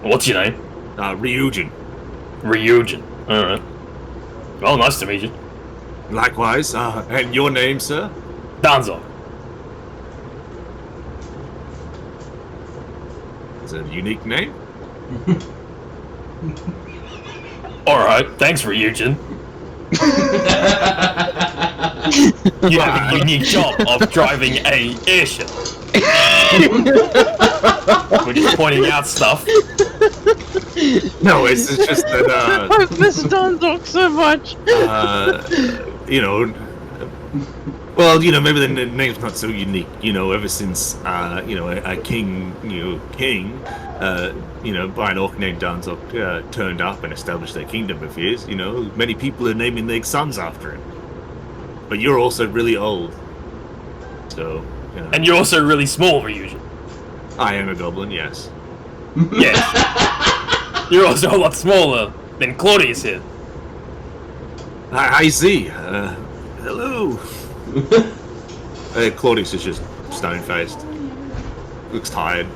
S7: What's your name?
S1: Ryujin.
S7: Ryujin. Alright. Well, nice to meet you.
S1: Likewise. And your name, sir?
S7: Danzo.
S1: It's a unique name.
S7: Alright, thanks, Ryujin. You have a unique job of driving a airship. We're just pointing out stuff.
S1: No, it's just that
S2: I miss Donzok so much.
S1: you know, well, you know, maybe the name's not so unique. You know, ever since you know, a king, you know, by an orc named Donzok turned up and established their kingdom of his, you know, many people are naming their sons after him. But you're also really old, so. You know,
S7: And you're also really small, Ryujin.
S1: I am a goblin, yes.
S7: Yes. You're also a lot smaller than Claudius here.
S1: I see. Hello. Claudius is just stone-faced. Looks tired.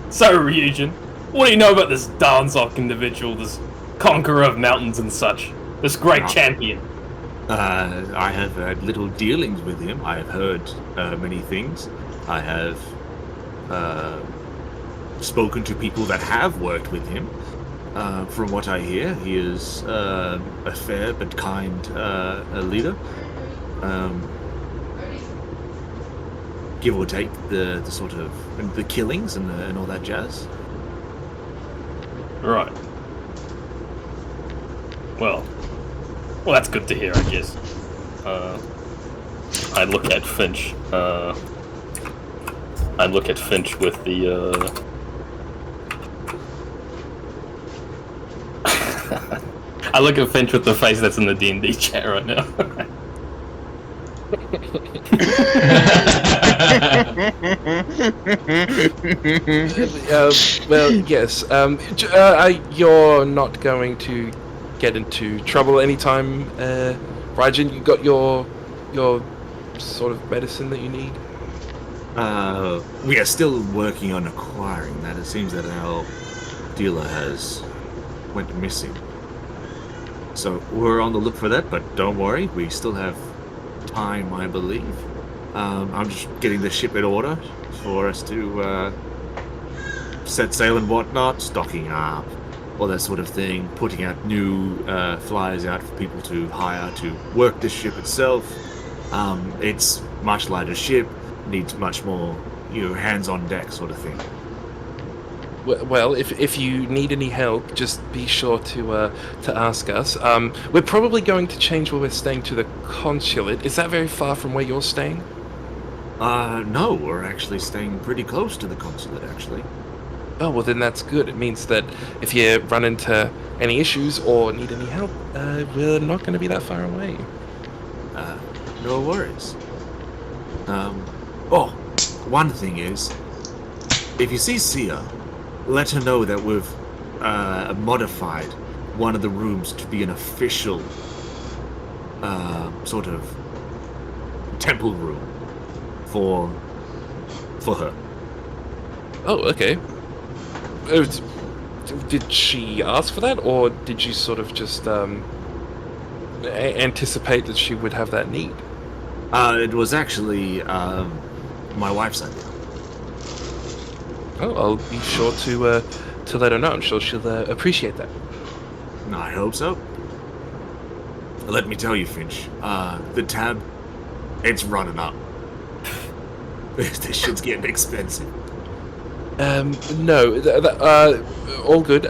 S7: So, Ryujin, what do you know about this Donzok individual, this conqueror of mountains and such? This great champion?
S1: I have had little dealings with him. I have heard many things. I have spoken to people that have worked with him. From what I hear, he is a fair but kind leader. Give or take the sort of the killings and all that jazz.
S7: Right. Well, that's good to hear, I guess. I look at Finch. I look at Finch with the. I look at Finch with the face that's in the D&D chat right now.
S4: Well, yes. You're not going to get into trouble anytime, Rajan. You got your sort of medicine that you need?
S1: We are still working on acquiring that. It seems that our dealer has went missing. So we're on the look for that, but don't worry, we still have time, I believe. I'm just getting the ship in order for us to set sail and whatnot, stocking up, all that sort of thing, putting out new flyers out for people to hire to work the ship itself. It's much lighter ship, needs much more, you know, hands on deck sort of thing.
S4: Well, if you need any help, just be sure to ask us. We're probably going to change where we're staying to the consulate. Is that very far from where you're staying?
S1: No, we're actually staying pretty close to the consulate, actually.
S4: Oh, well then that's good. It means that if you run into any issues or need any help, we're not going to be that far away.
S1: No worries. Oh, one thing is, if you see Sia, let her know that we've modified one of the rooms to be an official sort of temple room for her.
S4: Oh, okay. Did she ask for that, or did you sort of just anticipate that she would have that need?
S1: It was actually my wife's idea.
S4: Oh, I'll be sure to let her know. I'm sure she'll appreciate that.
S1: I hope so. Let me tell you, Finch, the tab, it's running up. This shit's getting expensive.
S4: No, all good.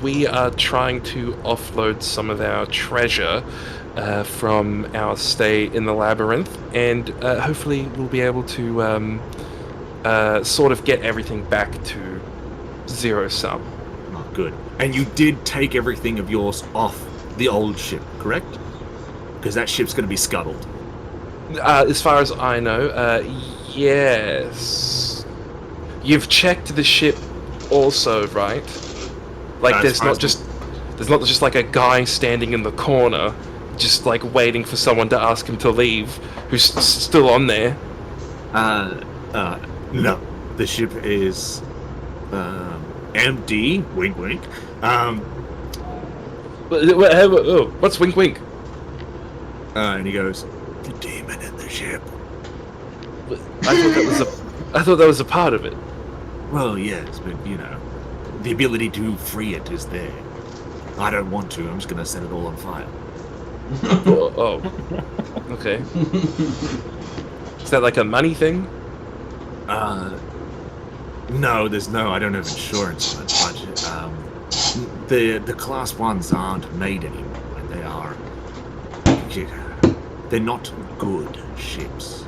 S4: We are trying to offload some of our treasure from our stay in the labyrinth, and hopefully we'll be able to sort of get everything back to zero sum.
S1: Oh, good. And you did take everything of yours off the old ship, correct? Because that ship's going to be scuttled.
S4: As far as I know, yes. You've checked the ship also, right? Like there's not just like a guy standing in the corner just like waiting for someone to ask him to leave who's still on there.
S1: No. The ship is empty, wink wink.
S4: What's wink wink?
S1: And he goes, the demon in the ship.
S4: I thought that was a part of it.
S1: Well, yes, but you know, the ability to free it is there. I don't want to. I'm just gonna set it all on fire.
S4: Oh, okay. Is that like a money thing?
S8: No, there's no. I don't have insurance on it, but the class 1s aren't made anymore, and they are. They're not good ships.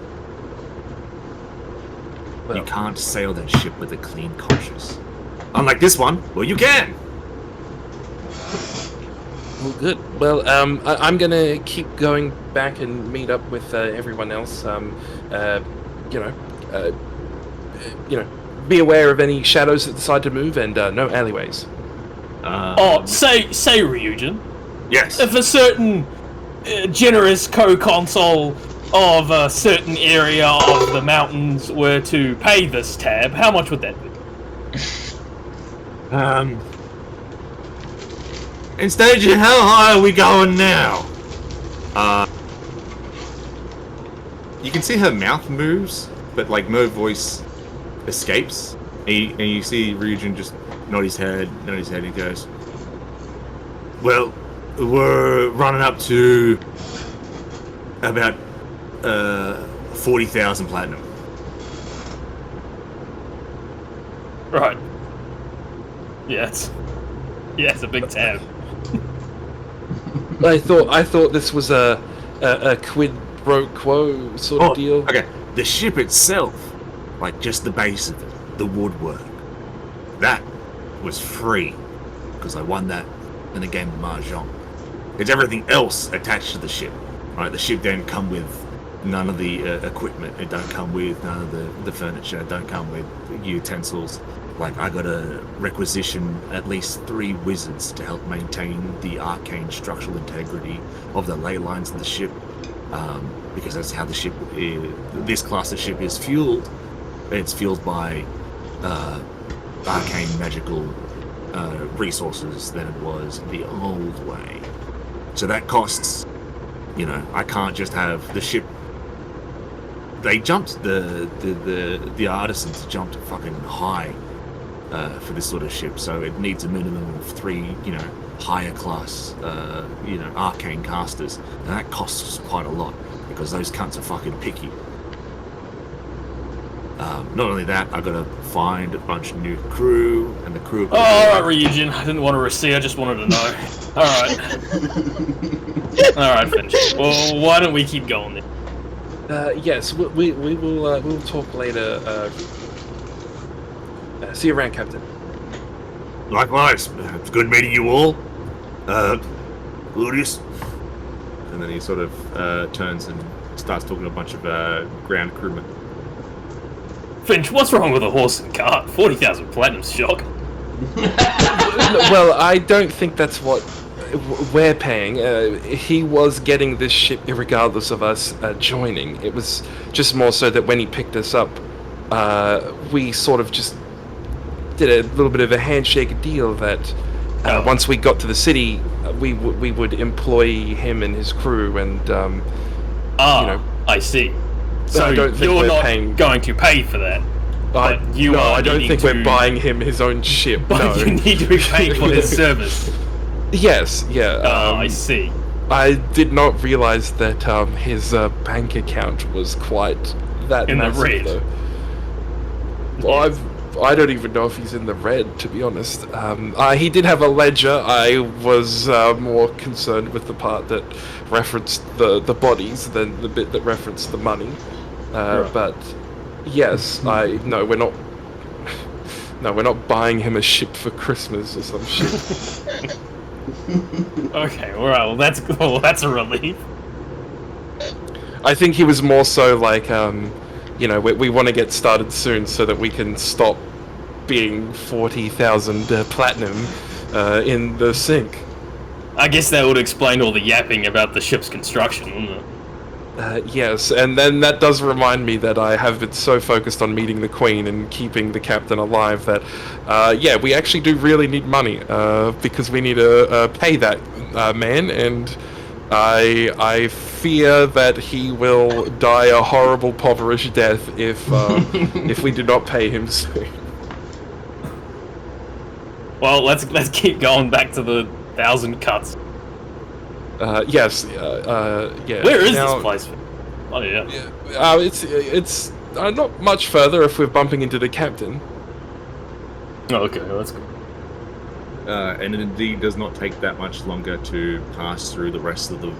S4: Well,
S8: You can't sail that ship with a clean conscience. Unlike this one, well, you can.
S4: well, good. Well, I'm gonna keep going back and meet up with everyone else. You know, be aware of any shadows that decide to move, and no alleyways.
S7: Say Ryujin,
S8: Yes.
S7: if a certain generous co-consul of a certain area of the mountains were to pay this tab, how much would that be?
S8: In stage, how high are we going now?
S1: You can see her mouth moves, but like no voice escapes. And you see Ryujin just nod his head, he goes,
S8: Well, we're running up to about 40,000 platinum.
S7: Right. Yeah, it's a big tab.
S4: I thought this was a quid pro quo sort of deal.
S8: Okay. The ship itself, like just the base of it, the woodwork, that was free because I won that in a game of Mahjong. It's everything else attached to the ship. Right? The ship don't come with none of the equipment. It don't come with none of the furniture. It don't come with utensils. Like, I gotta requisition at least 3 wizards to help maintain the arcane structural integrity of the ley lines of the ship, because that's how the ship this class of ship is fueled. It's fueled by arcane magical resources than it was the old way. So that costs, I can't just have the ship. They jumped the artisans jumped fucking high for this sort of ship, so it needs a minimum of 3, higher class, arcane casters, and that costs quite a lot because those cunts are fucking picky. Not only that, I gotta find a bunch of new crew, and the crew.
S7: Oh, alright, Ryujin. I didn't want to receive, I just wanted to know. Alright. Alright, Finch. Well, why don't we keep going then?
S4: Yes, we will we'll talk later. See you around, Captain.
S8: Likewise, it's good meeting you all. Ludius.
S1: and then he sort of turns and starts talking to a bunch of ground crewmen.
S7: Finch, what's wrong with a horse and cart? 40,000 platinum's shock.
S4: Well, I don't think that's what we're paying. He was getting this ship regardless of us joining. It was just more so that when he picked us up, we sort of just did a little bit of a handshake deal that once we got to the city, we would employ him and his crew, and
S7: I see. So
S4: I don't think
S7: you're
S4: we're
S7: not
S4: paying...
S7: going to pay for that. But you are
S4: I don't think we're buying him his own ship.
S7: But
S4: no.
S7: you need to be paid for his service.
S4: Yes, yeah.
S7: I see.
S4: I did not realize that his bank account was quite that
S7: in
S4: massive,
S7: the red.
S4: though. Well, I don't even know if he's in the red, to be honest. He did have a ledger. I was more concerned with the part that referenced the bodies than the bit that referenced the money.
S7: Right.
S4: But yes, we're not. No, we're not buying him a ship for Christmas or some shit.
S7: Okay, alright, well that's a relief.
S4: I think he was more so like, we want to get started soon so that we can stop being 40,000 platinum in the sink.
S7: I guess that would explain all the yapping about the ship's construction, wouldn't it?
S4: Yes, and then that does remind me that I have been so focused on meeting the Queen and keeping the captain alive that, we actually do really need money, because we need to pay that man, and I fear that he will die a horrible, poverish death if we do not pay him soon.
S7: Well, let's keep going back to the 1,000 cuts.
S4: Yes, yeah.
S7: Where is
S4: now,
S7: this place? Oh yeah.
S4: it's not much further if we're bumping into the captain.
S7: Oh, okay, well, that's good.
S1: And it indeed does not take that much longer to pass through the rest of the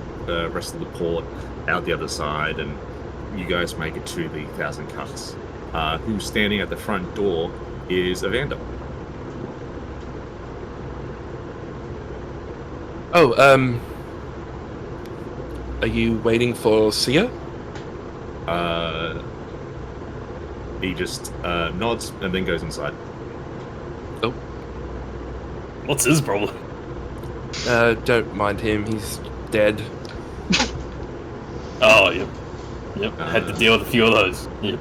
S1: port out the other side, and you guys make it to the Thousand Cuts. Who's standing at the front door is Evander.
S4: Oh, are you waiting for Sia?
S1: He just nods and then goes inside.
S7: What's his problem?
S4: Don't mind him. He's dead.
S7: Oh, yep. Yep, had to deal with a few of those. Yep.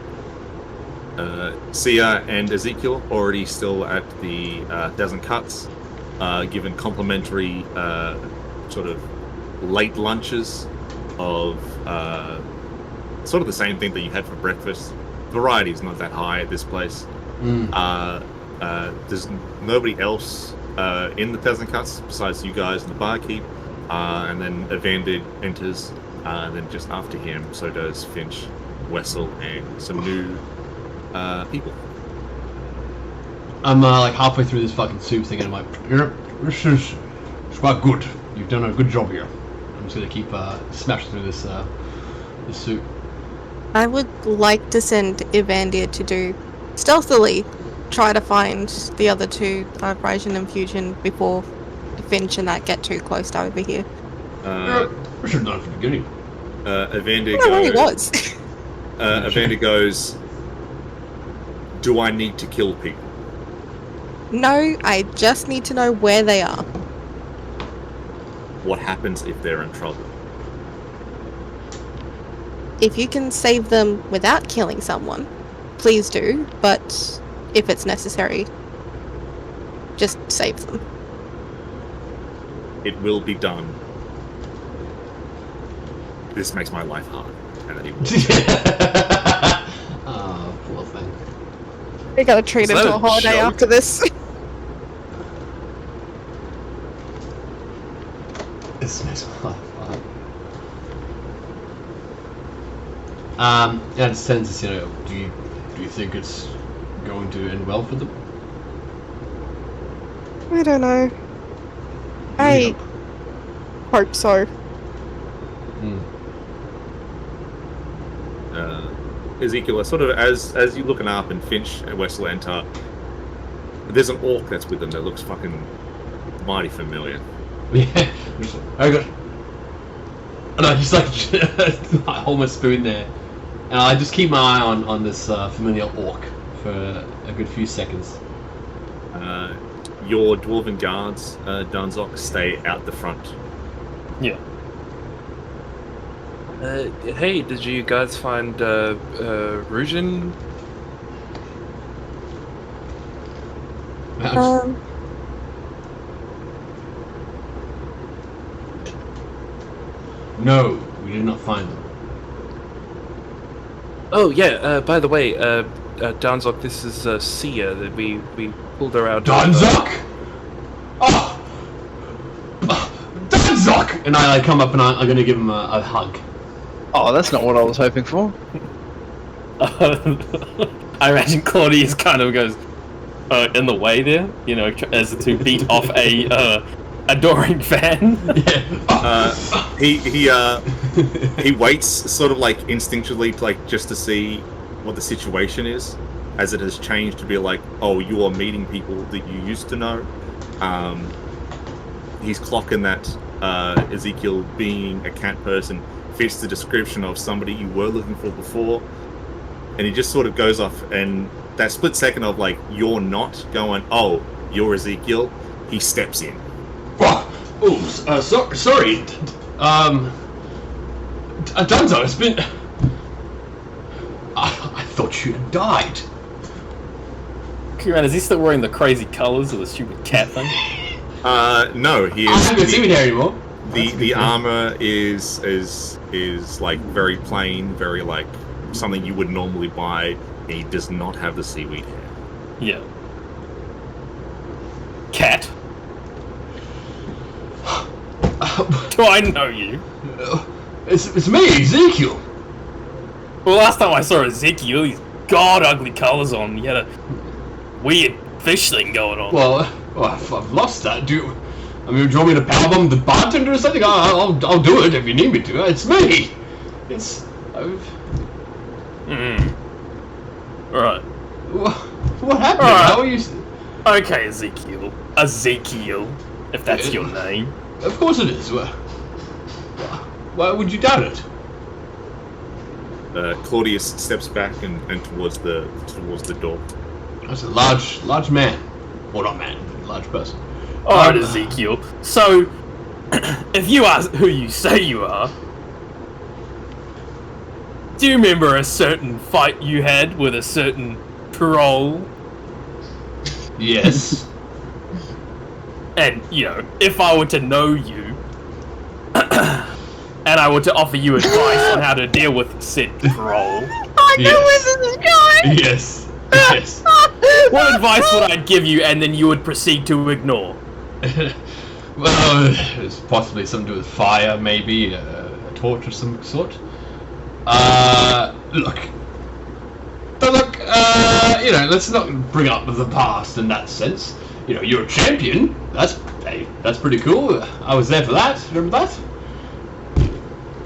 S1: Sia and Ezekiel already still at the Thousand Cuts, given complimentary sort of late lunches of sort of the same thing that you had for breakfast. Variety is not that high at this place. There's nobody else in the Thousand Cuts besides you guys and the barkeep, and then Evander enters, and then just after him, so does Finch, Wessel, and some new people.
S3: I'm like halfway through this fucking soup thing, and I'm like, this is quite good. You've done a good job here. I'm just gonna keep smashing through this this soup.
S5: I would like to send Evander to do stealthily try to find the other two, Abrasion and Fusion, before Finch and that get too close to over here.
S3: We should have done it from the beginning.
S1: Evander
S5: I don't know where he was.
S1: Evander goes, do I need to kill people?
S5: No, I just need to know where they are.
S1: What happens if they're in trouble?
S5: If you can save them without killing someone, please do, but if it's necessary, just save them.
S1: It will be done. This makes my life hard. And then he walks.
S3: Oh, poor thing.
S5: We gotta treat him
S4: Is that
S5: to a
S4: a
S5: holiday
S4: joke?
S5: after this.
S3: This makes my life hard. Yeah, in a sense, you know, do you think it's going to end well for them?
S5: I don't know. I hope so.
S1: Ezekiel, sort of as you're looking up and Finch and Wessel enter, there's an orc that's with them that looks fucking mighty familiar.
S3: Yeah, very good. And I just like I hold my spoon there, and I just keep my eye on this familiar orc for a good few seconds.
S1: Your dwarven guards, Dunzok, stay out the front.
S7: Yeah.
S4: Hey, did you guys find Rujin?
S3: No, we did not find them.
S4: Oh yeah. By the way, Danzok, this is Sia. That we pulled her out.
S3: Danzok! Oh! Danzok! And I come up and I'm gonna give him a hug.
S2: Oh, that's not what I was hoping for.
S7: I imagine Claudius kind of goes in the way there, you know, as to beat off a adoring fan.
S1: Yeah. He waits, sort of like instinctually, like just to see what the situation is, as it has changed to be like, oh, you are meeting people that you used to know. He's clocking that Ezekiel being a cat person fits the description of somebody you were looking for before, and he just sort of goes off, and that split second of like you're not going, oh, you're Ezekiel, he steps in.
S3: Sorry. Danzo, it's been. I thought you had died.
S7: Man, is he still wearing the crazy colors of the stupid cat thing?
S1: No, he is.
S3: I haven't seen it here anymore.
S1: The armor is like very plain, very like something you would normally buy. He does not have the seaweed hair.
S7: Yeah. Cat. Do I know you?
S3: It's me, Ezekiel.
S7: Well, last time I saw Ezekiel, he's god ugly colours on. He had a weird fish thing going on.
S3: Well, I've lost that. Do you want me to powerbomb the bartender or something? I'll do it if you need me to. It's me.
S7: Right.
S3: What happened?
S7: Alright.
S3: How are you?
S7: Okay, Ezekiel, if that's your name.
S3: Of course it is. Why would you doubt it?
S1: Claudius steps back and towards the door.
S3: That's a large man. Well, not man, but large person.
S7: Alright, Ezekiel. So, if you are who you say you are, do you remember a certain fight you had with a certain troll?
S3: Yes.
S7: And, if I were to know you, and I were to offer you advice on how to deal with said troll,
S5: I know where this is going!
S3: Yes.
S7: what advice would I give you and then you would proceed to ignore?
S3: Well, it's possibly something to do with fire, maybe a torch of some sort. Look, let's not bring up the past in that sense. You're a champion. That's pretty cool. I was there for that. Remember that?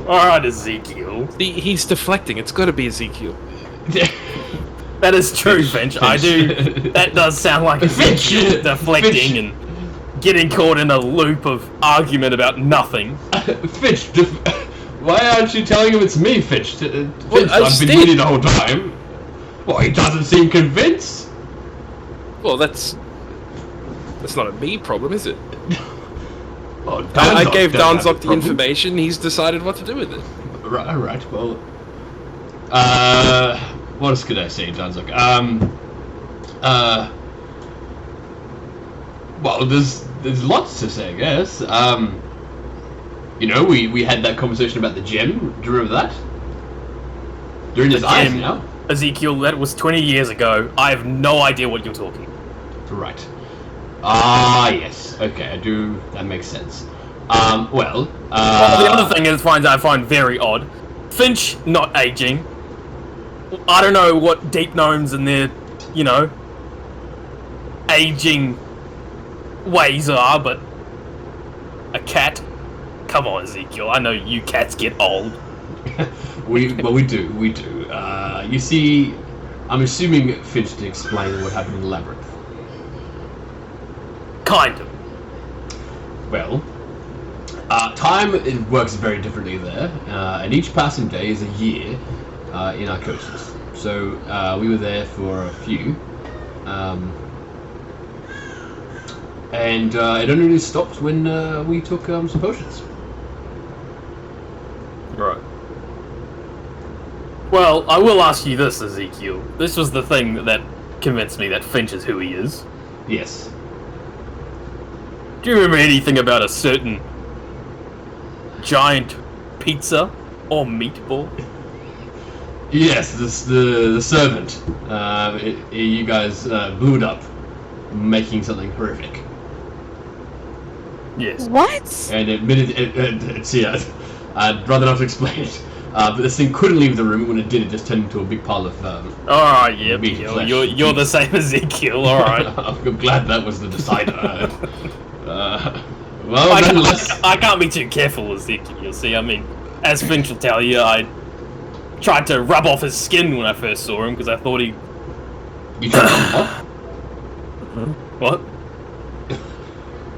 S7: Alright, Ezekiel.
S4: He's deflecting. It's got to be Ezekiel.
S7: That is true, Finch. I do. That does sound like Ezekiel deflecting and getting caught in a loop of argument about nothing.
S3: Finch, why aren't you telling him it's me, Finch? Finch,
S4: Well,
S3: I've been waiting the whole time. Well, he doesn't seem convinced.
S4: Well, that's not a me problem, is it?
S3: Well,
S4: I
S3: Danzok
S4: gave
S3: doesn't have
S4: Danzok
S3: a
S4: the
S3: problem.
S4: information. He's decided what to do with it.
S3: Right. Well, what else could I say, Danzok? Well, there's lots to say, I guess. We had that conversation about the gem. Do you remember that? You're in his eyes
S7: gem.
S3: now.
S7: Ezekiel, that was 20 years ago. I have no idea what you're talking about.
S3: Right. Ah, yes. Okay, I do. That makes sense. Well,
S7: the other thing is, I find very odd. Finch not aging. I don't know what deep gnomes and their, aging ways are, but a cat. Come on, Ezekiel. I know you cats get old.
S3: we do. You see, I'm assuming Finch to explain what happened in the labyrinth.
S7: Kind of.
S3: Well, time it works very differently there, and each passing day is a year in Arcosis. So we were there for a few, and it only really stopped when we took some potions.
S7: Right. Well, I will ask you this, Ezekiel. This was the thing that convinced me that Finch is who he is.
S3: Yes.
S7: Do you remember anything about a certain giant pizza or meatball?
S3: Yes, the servant. You guys blew it up, making something horrific.
S7: Yes.
S5: What?
S3: And I'd rather not explain it. But this thing couldn't leave the room. When it did, it just turned into a big pile of
S7: Alright, yep.
S3: meat and flesh.
S7: You're the same Ezekiel, alright.
S3: I'm glad that was the decider. Well,
S7: I
S3: nonetheless...
S7: can't be too careful, Ezekiel. See, as Finch will tell you, I tried to rub off his skin when I first saw him because I thought he...
S3: You tried to
S7: What?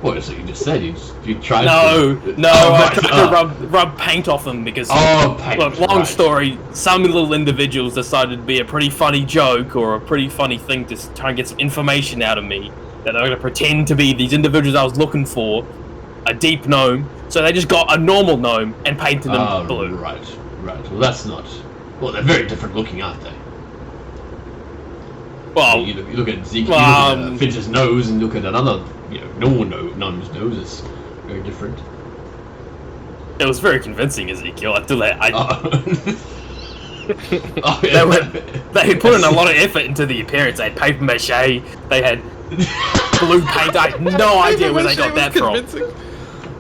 S3: What is it you just said? You tried
S7: No,
S3: to...
S7: I tried to rub paint off them because...
S3: paint,
S7: Look, long
S3: right.
S7: story, some little individuals decided to be a pretty funny joke or a pretty funny thing to try and get some information out of me that they're going to pretend to be these individuals I was looking for, a deep gnome, so they just got a normal gnome and painted them blue.
S3: Right. Well, that's not... Well, they're very different looking, aren't they?
S7: Well,
S3: you look at Zeke, you look at Finch's nose, and look at another, normal gnome's nose. It's very different.
S7: it was very convincing, Ezekiel. I feel that they put in a lot of effort into the appearance. They had paper mache, they had blue paint. I had no idea where they got that from.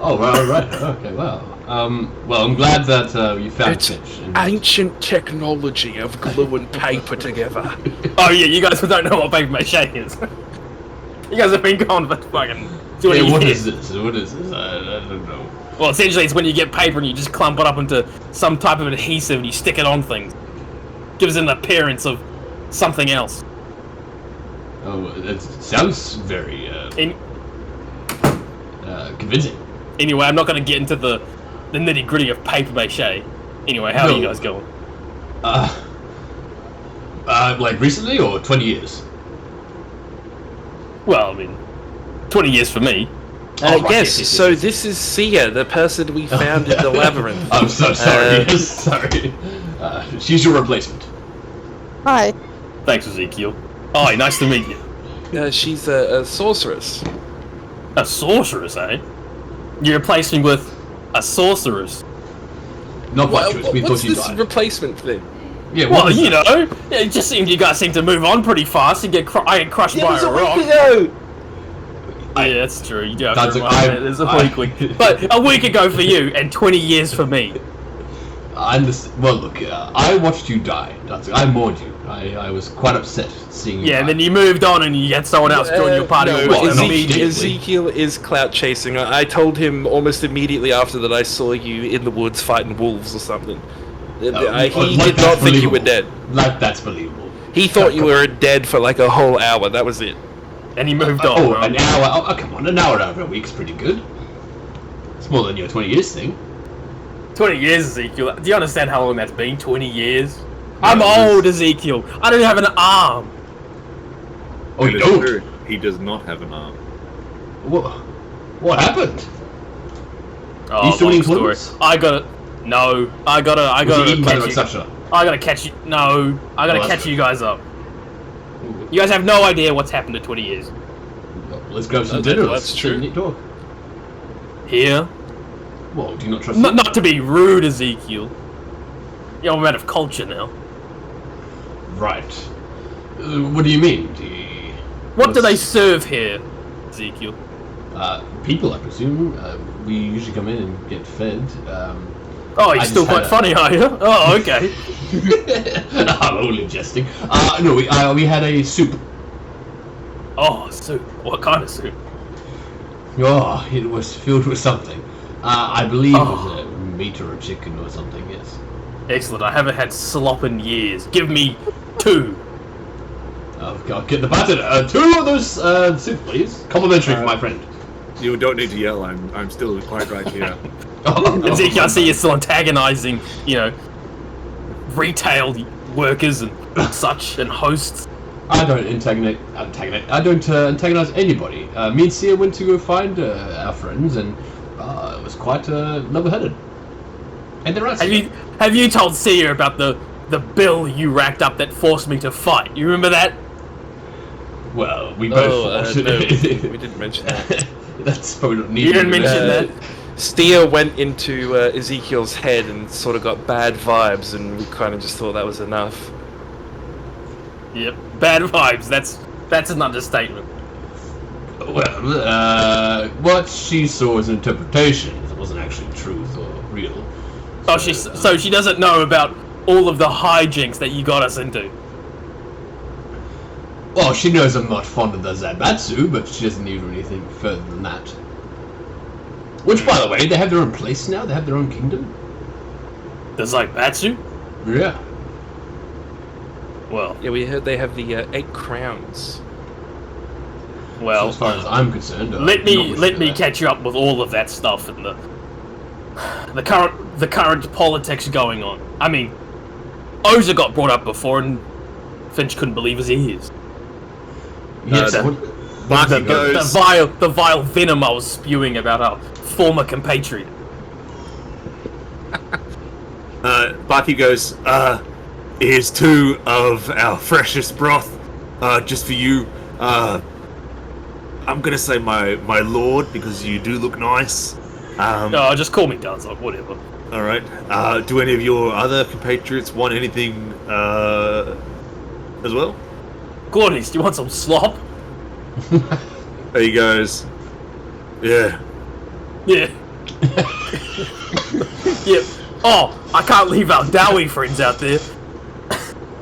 S3: Oh, well, right. Okay, wow. Well, I'm glad that you found
S4: It's
S3: Finch.
S4: ancient technology of gluing paper together.
S7: Oh yeah, you guys don't know what paper mache is. You guys have been gone for fucking 20
S3: Yeah, what
S7: years.
S3: is this? What is this? I don't know.
S7: Well, essentially, it's when you get paper and you just clump it up into some type of adhesive and you stick it on things. Gives it an appearance of something else.
S3: Oh, it sounds very
S7: In-
S3: convincing.
S7: Anyway, I'm not going to get into the nitty gritty of paper mache. Anyway, how are you
S3: No.
S7: guys going?
S3: Like recently or 20 years?
S7: Well, I mean, 20 years for me.
S3: Oh, right,
S4: Yes, so this is Sia, the person we found in the labyrinth.
S3: I'm so sorry. Sorry. She's your replacement.
S5: Hi.
S7: Thanks, Ezekiel. Oh, nice to meet you.
S4: She's a sorceress.
S7: A sorceress, eh? You replaced me with a sorceress.
S3: Not quite true. We
S4: What's
S3: thought you
S4: this
S3: died.
S4: replacement thing?
S3: Yeah,
S7: Well,
S3: what is
S7: you
S3: that?
S7: know, it just seemed you guys seem to move on pretty fast and I get crushed by a rock.
S4: ago!
S7: Oh, yeah, that's true. You do have
S3: That's
S7: to
S3: like,
S7: remind me. There's a week. But a week ago for you, and 20 years for me.
S3: I understand. Well, look, I watched you die. I mourned you. I was quite upset seeing you
S7: Yeah,
S3: die.
S7: and then you moved on and you had someone else join your party.
S4: No,
S3: well,
S7: and
S3: not
S7: immediately-
S4: Ezekiel is clout chasing. I told him almost immediately after that I saw you in the woods fighting wolves or something. He
S3: like
S4: did
S3: that's
S4: not think you were
S3: believable.
S4: dead.
S3: Like that's believable.
S4: He thought you were dead for like a whole hour. That was it.
S7: And he moved on.
S3: Oh,
S7: bro.
S3: an hour. Oh, come on, an hour over a week's pretty good. It's more than your 20 years thing.
S7: 20 years, Ezekiel. Do you understand how long that's been? 20 years? I'm
S3: it's-
S7: old, Ezekiel. I don't have an arm.
S3: Oh,
S1: That
S3: you
S1: is
S3: don't?
S1: true. He does not have an arm.
S3: What happened?
S7: Oh,
S3: You still
S7: long
S3: eating
S7: story.
S3: plants?
S7: I gotta
S3: Was he eaten by the
S7: catch you.
S3: Sasha?
S7: I gotta catch you. No, I gotta
S3: Oh, that's
S7: catch
S3: good.
S7: you guys up. You guys have no idea what's happened in 20 years.
S3: Let's grab some
S4: Oh,
S3: dinner.
S4: that's
S3: Let's
S4: true.
S3: sit and talk.
S7: Here?
S3: Well, do you not trust
S7: Not,
S3: me?
S7: not to be rude, Ezekiel. You're a man of culture now.
S3: Right. What do you mean?
S7: What do they
S3: What's-
S7: serve here, Ezekiel?
S3: People, I presume. We usually come in and get fed.
S7: Oh, you're
S3: I
S7: still
S3: just
S7: quite
S3: had
S7: funny, are you? Oh, okay.
S3: I'm only jesting. No, we had a soup.
S7: Oh, soup. What kind of soup?
S3: Oh, it was filled with something. I believe it
S7: Oh.
S3: was a meat or a chicken or something, yes.
S7: Excellent. I haven't had slop in years. Give me 2.
S3: I'll get the button. 2 of those soup, please. Complimentary for my friend.
S1: You don't need to yell. I'm still quite right here.
S7: Ezekiel, I see you're still antagonizing, retail workers and such and hosts.
S3: I don't I don't antagonize anybody. Me and Sia went to go find our friends, and it was quite level-headed. And they're right.
S7: Have you told Sia about the bill you racked up that forced me to fight? You remember that?
S3: Well, we both.
S4: No, we didn't mention that.
S3: That's probably not needed.
S7: You didn't mention that.
S4: Steer went into Ezekiel's head and sort of got bad vibes, and we kind of just thought that was enough.
S7: Yep. Bad vibes. That's an understatement.
S3: Well, what she saw was an interpretation. It wasn't actually truth or real.
S7: So she doesn't know about all of the hijinks that you got us into.
S3: Well, she knows I'm not fond of the Zaibatsu, but she doesn't need anything further than that. Which, by the way, they have their own place now. They have their own kingdom.
S7: The Zaibatsu?
S3: Yeah.
S7: Well,
S4: Yeah, we heard they have the 8 crowns.
S7: well.
S3: So as far as I'm concerned,
S7: Let
S3: not
S7: me
S3: wishing that.
S7: catch you up with all of that stuff and the current politics going on. I mean, Oza got brought up before and Finch couldn't believe his ears.
S3: Yes.
S1: Uh,
S3: what-
S1: Barky
S7: The
S1: goes.
S7: vile venom I was spewing about our former compatriot.
S1: Barky goes. Here's 2 of our freshest broth, just for you. I'm gonna say my lord because you do look nice.
S7: No, just call me Dunslock, whatever.
S1: All right. Do any of your other compatriots want anything as well?
S7: Claudius, do you want some slop?
S1: There he goes. Yeah.
S7: Yeah. Yep. Oh, I can't leave our Dowie friends out there.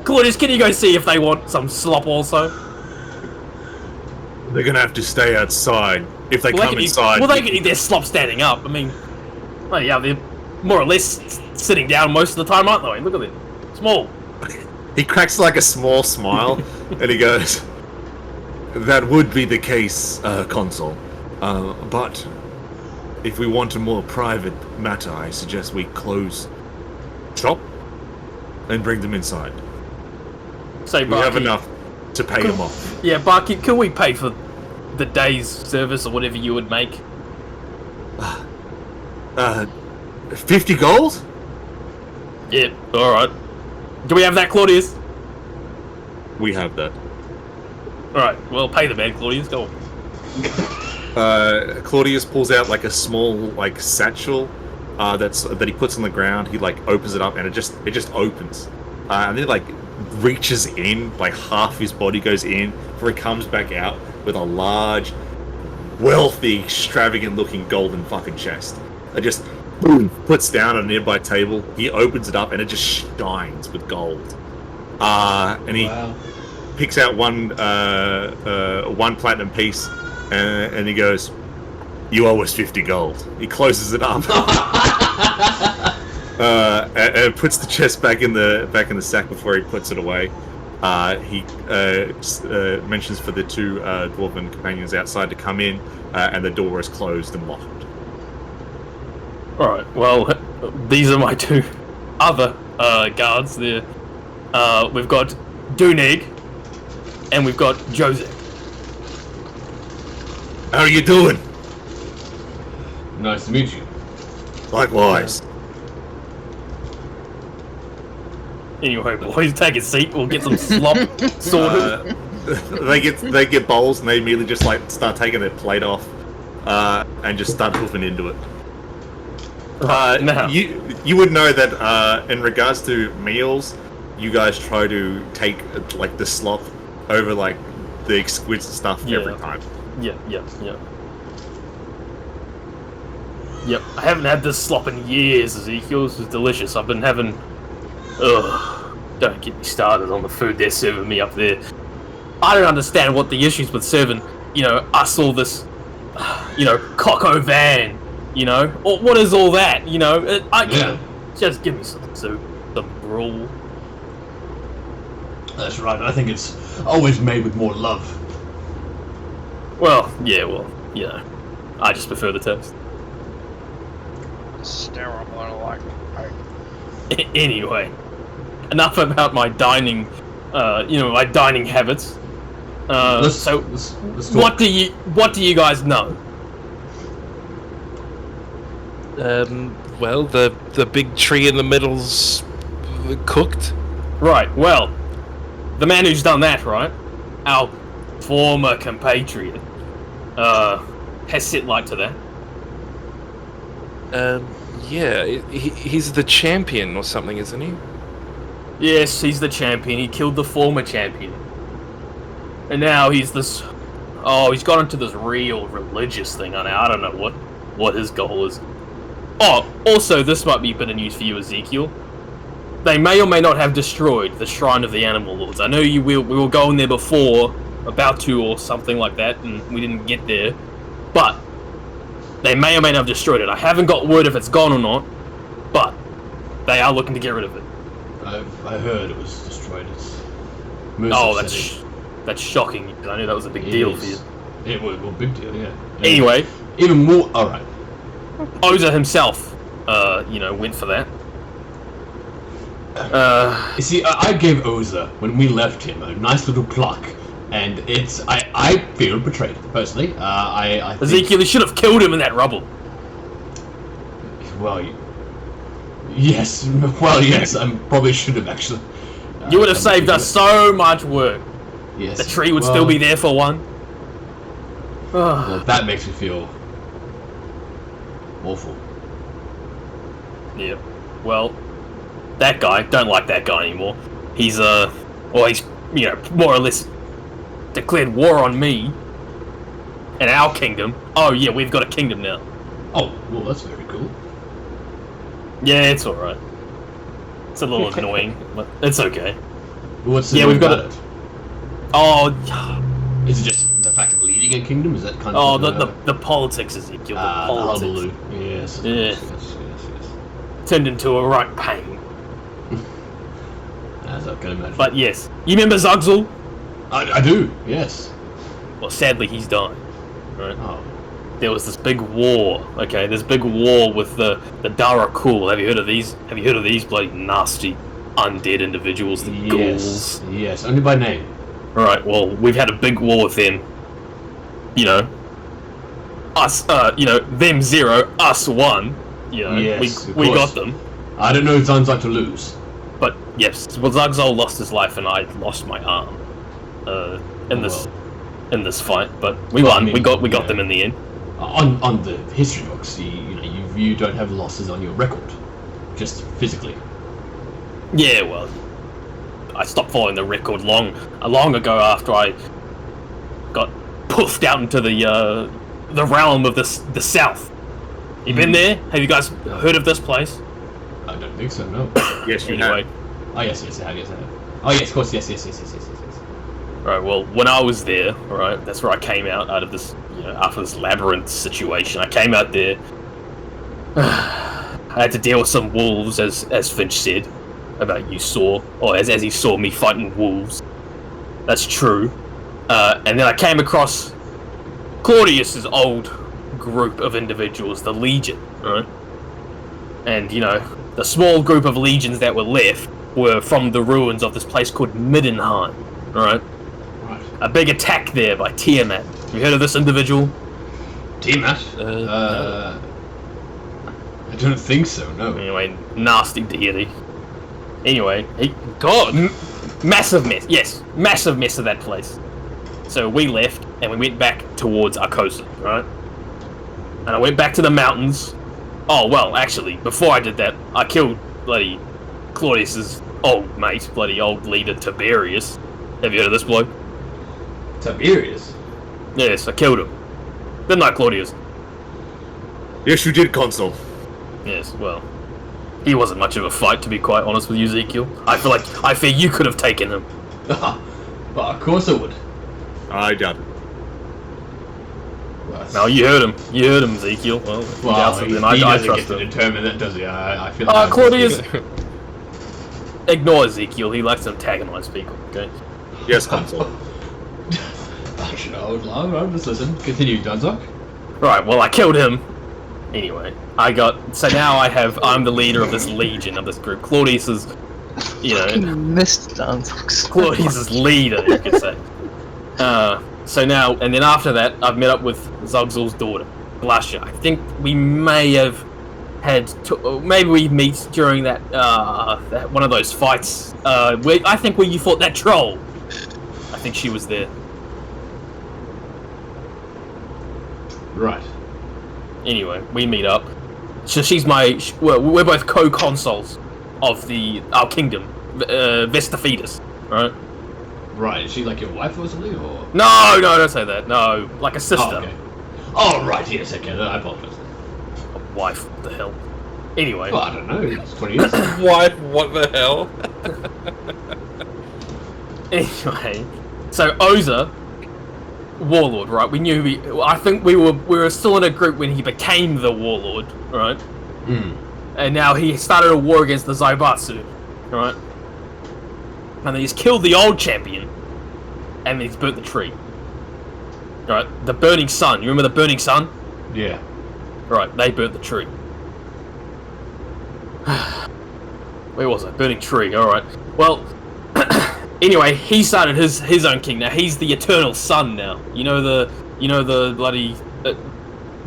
S7: Claudius, can you go see if they want some slop also?
S8: They're gonna have to stay outside. If they come inside...
S7: Well, they can eat their slop standing up. I mean, well, yeah, they're more or less sitting down most of the time, aren't they? Look at them. Small.
S1: He cracks like a small smile, and he goes,
S8: That would be the case, Consul. But if we want a more private matter, I suggest we close shop and bring them inside.
S7: Say,
S8: We have
S7: Barkeep.
S8: enough to pay them off.
S7: Yeah, Barkeep, can we pay for the day's service or whatever you would make?
S8: 50 gold?
S7: Yeah, alright. Do we have that, Claudius?
S1: "We have that."
S7: Alright, well, pay the man, Claudius. Go on.
S1: Claudius pulls out like a small like satchel that he puts on the ground. He like opens it up, and it just opens, and then like reaches in, like half his body goes in before he comes back out with a large, wealthy, extravagant-looking golden fucking chest. It just boom puts down on a nearby table. He opens it up, and it just shines with gold. And he picks out one platinum piece, and he goes, "You owe us 50 gold." He closes it up. And puts the chest back in the sack before he puts it away. He mentions for the two dwarven companions outside to come in, and the door is closed and locked.
S7: Alright, well, these are my two other guards there. We've got Dunig, and we've got Joseph.
S8: How are you doing?
S3: Nice to meet you.
S8: Likewise.
S7: Anyway, boys, take a seat. We'll get some slop sorted.
S1: They get bowls, and they immediately just like start taking their plate off, and just start hoofing into it.
S7: Now.
S1: You would know that in regards to meals, you guys try to take like the slop over like the exquisite stuff every time.
S7: Yep. I haven't had this slop in years, Ezekiel. This is delicious. I've been having... Ugh. Don't get me started on the food they're serving me up there. I don't understand what the issues with serving, us all this, coq au vin, Or what is all that, Just give me some soup, some gruel.
S3: That's right. I think it's always made with more love.
S7: Well, I just prefer the taste.
S2: Sterile, I don't like it.
S7: Anyway, enough about my dining, my dining habits.
S3: Let's talk.
S7: What do you guys know?
S4: Well, the big tree in the middle's cooked.
S7: Right. Well, the man who's done that, right? Our former compatriot, has sit like to that.
S4: Yeah, he's the champion or something, isn't he?
S7: Yes, he's the champion. He killed the former champion. And now he's this... Oh, he's got into this real religious thing. I don't know what his goal is. Oh, also, this might be a bit of news for you, Ezekiel. They may or may not have destroyed the Shrine of the Animal Lords. I know we were going there before, about to or something like that, and we didn't get there. But they may or may not have destroyed it. I haven't got word if it's gone or not, but they are looking to get rid of it.
S3: I heard it was destroyed. It's
S7: that's shocking, because I knew that was a big deal for you.
S3: It was a big deal, yeah.
S7: Anyway,
S3: even more. All right.
S7: Oza himself, went for that.
S3: You see, I gave Oza, when we left him, a nice little pluck, and I feel betrayed, personally. I think,
S7: Ezekiel, you should have killed him in that rubble.
S3: Well, yes. Well, yes, I probably should have, actually.
S7: You would have saved us so much work.
S3: Yes.
S7: The tree would still be there for one.
S3: Well, that makes me feel awful.
S7: Yeah. Well, that guy, don't like that guy anymore. He's he's more or less declared war on me and our kingdom. Oh yeah, we've got a kingdom now.
S3: Oh, well, that's very cool.
S7: Yeah, it's alright. It's a little annoying, but it's okay.
S3: What's the
S7: Yeah, we've got
S3: about it?
S7: Oh,
S3: Is it just the fact of leading a kingdom? Is that kind
S7: oh,
S3: of
S7: the politics, Ezekiel. The
S3: the
S7: politics
S3: hullabaloo? Yes. Of
S7: Yeah.
S3: course, yes.
S7: turned into a right pain.
S3: As I can imagine.
S7: But yes, you remember Zugzul?
S3: I do. Yes.
S7: Well, sadly, he's died. Right.
S3: Oh.
S7: There was this big war. Okay, this big war with the Darakul. Have you heard of these? Have you heard of these bloody nasty undead individuals, the ghouls?
S3: Yes. Only by name.
S7: Right. Well, we've had a big war with them. You know, us. You know, them 0, us 1. You know,
S3: Yes, of
S7: we
S3: course.
S7: got them.
S3: I don't know if Zan's like to lose.
S7: But yes, well, Zugzul lost his life, and I lost my arm. In this fight, but we
S3: Well, I
S7: won.
S3: mean,
S7: we got
S3: yeah.
S7: them in the end.
S3: On the history books, you don't have losses on your record, just physically.
S7: Yeah, well, I stopped following the record long ago after I got puffed out into the realm of the south. You been there? Have you guys heard of this place?
S3: I don't think so. No.
S1: Yes, you
S7: Anyway,
S1: have.
S3: Oh yes, I have. Yes, I have. Oh yes, of course. Yes.
S7: right. Well, when I was there, right, that's where I came out of this, after this labyrinth situation. I came out there. I had to deal with some wolves, as Finch said about you saw, or as he saw me fighting wolves. That's true. And then I came across Claudius's old group of individuals, the Legion, right? And the small group of legions that were left were from the ruins of this place called Middenheim, right?
S3: Right.
S7: A big attack there by Tiamat. You heard of this individual?
S3: Tiamat?
S4: No.
S3: I don't think so. No.
S7: Anyway, nasty deity. Anyway,
S4: God.
S7: massive mess. Yes, massive mess of that place. So we left and we went back towards Arcosa, right? And I went back to the mountains. Oh well, actually, before I did that, I killed bloody Claudius's old mate, bloody old leader Tiberius. Have you heard of this bloke?
S3: Tiberius.
S7: Yes, I killed him. Didn't I, Claudius?
S1: Yes, you did, Consul.
S7: Yes, well, he wasn't much of a fight, to be quite honest with you, Ezekiel. I fear you could have taken him.
S3: But of course I would.
S1: I doubt it.
S3: Well,
S7: No, you heard him. You heard him, Ezekiel. Well, if he doubts it,
S3: he
S7: then I
S3: doesn't
S7: trust
S3: get to
S7: him.
S3: determine that, does he? I feel.
S7: Claudius, ignore Ezekiel. He likes to antagonize people. Okay.
S1: Yes, Consul.
S3: I'll just listen. Continue, Dunzock.
S7: Right. Well, I killed him. Anyway, so now I'm the leader of this legion of this group. Claudius is,
S2: Missed dance.
S7: Claudius' leader, you could say. So now, and then after that, I've met up with Zugzul's daughter, Glasha. I think we may have maybe we meet during that one of those fights. I think where you fought that troll. I think she was there.
S3: Right.
S7: Anyway, we meet up. So we're both co-consuls of our kingdom, Vestafidus, right?
S3: Right. Is she like your wife or something, or?
S7: No, don't say that. No, like a sister.
S3: Oh, okay. Oh, right. Yes. Okay. I apologize.
S7: A wife, what the hell? Anyway.
S3: Well, I don't know. It's 20 years.
S4: What? What the hell?
S7: Anyway, so Oza, warlord, right? We knew I think we were still in a group when he became the warlord, right? And now he started a war against the Zaibatsu, right? And he's killed the old champion, and he's burnt the tree. Right? The burning sun. You remember the burning sun?
S3: Yeah.
S7: Right, they burnt the tree. Where was it? Burning tree, alright. Well, anyway, he started his own king. Now he's the eternal sun now. You know the bloody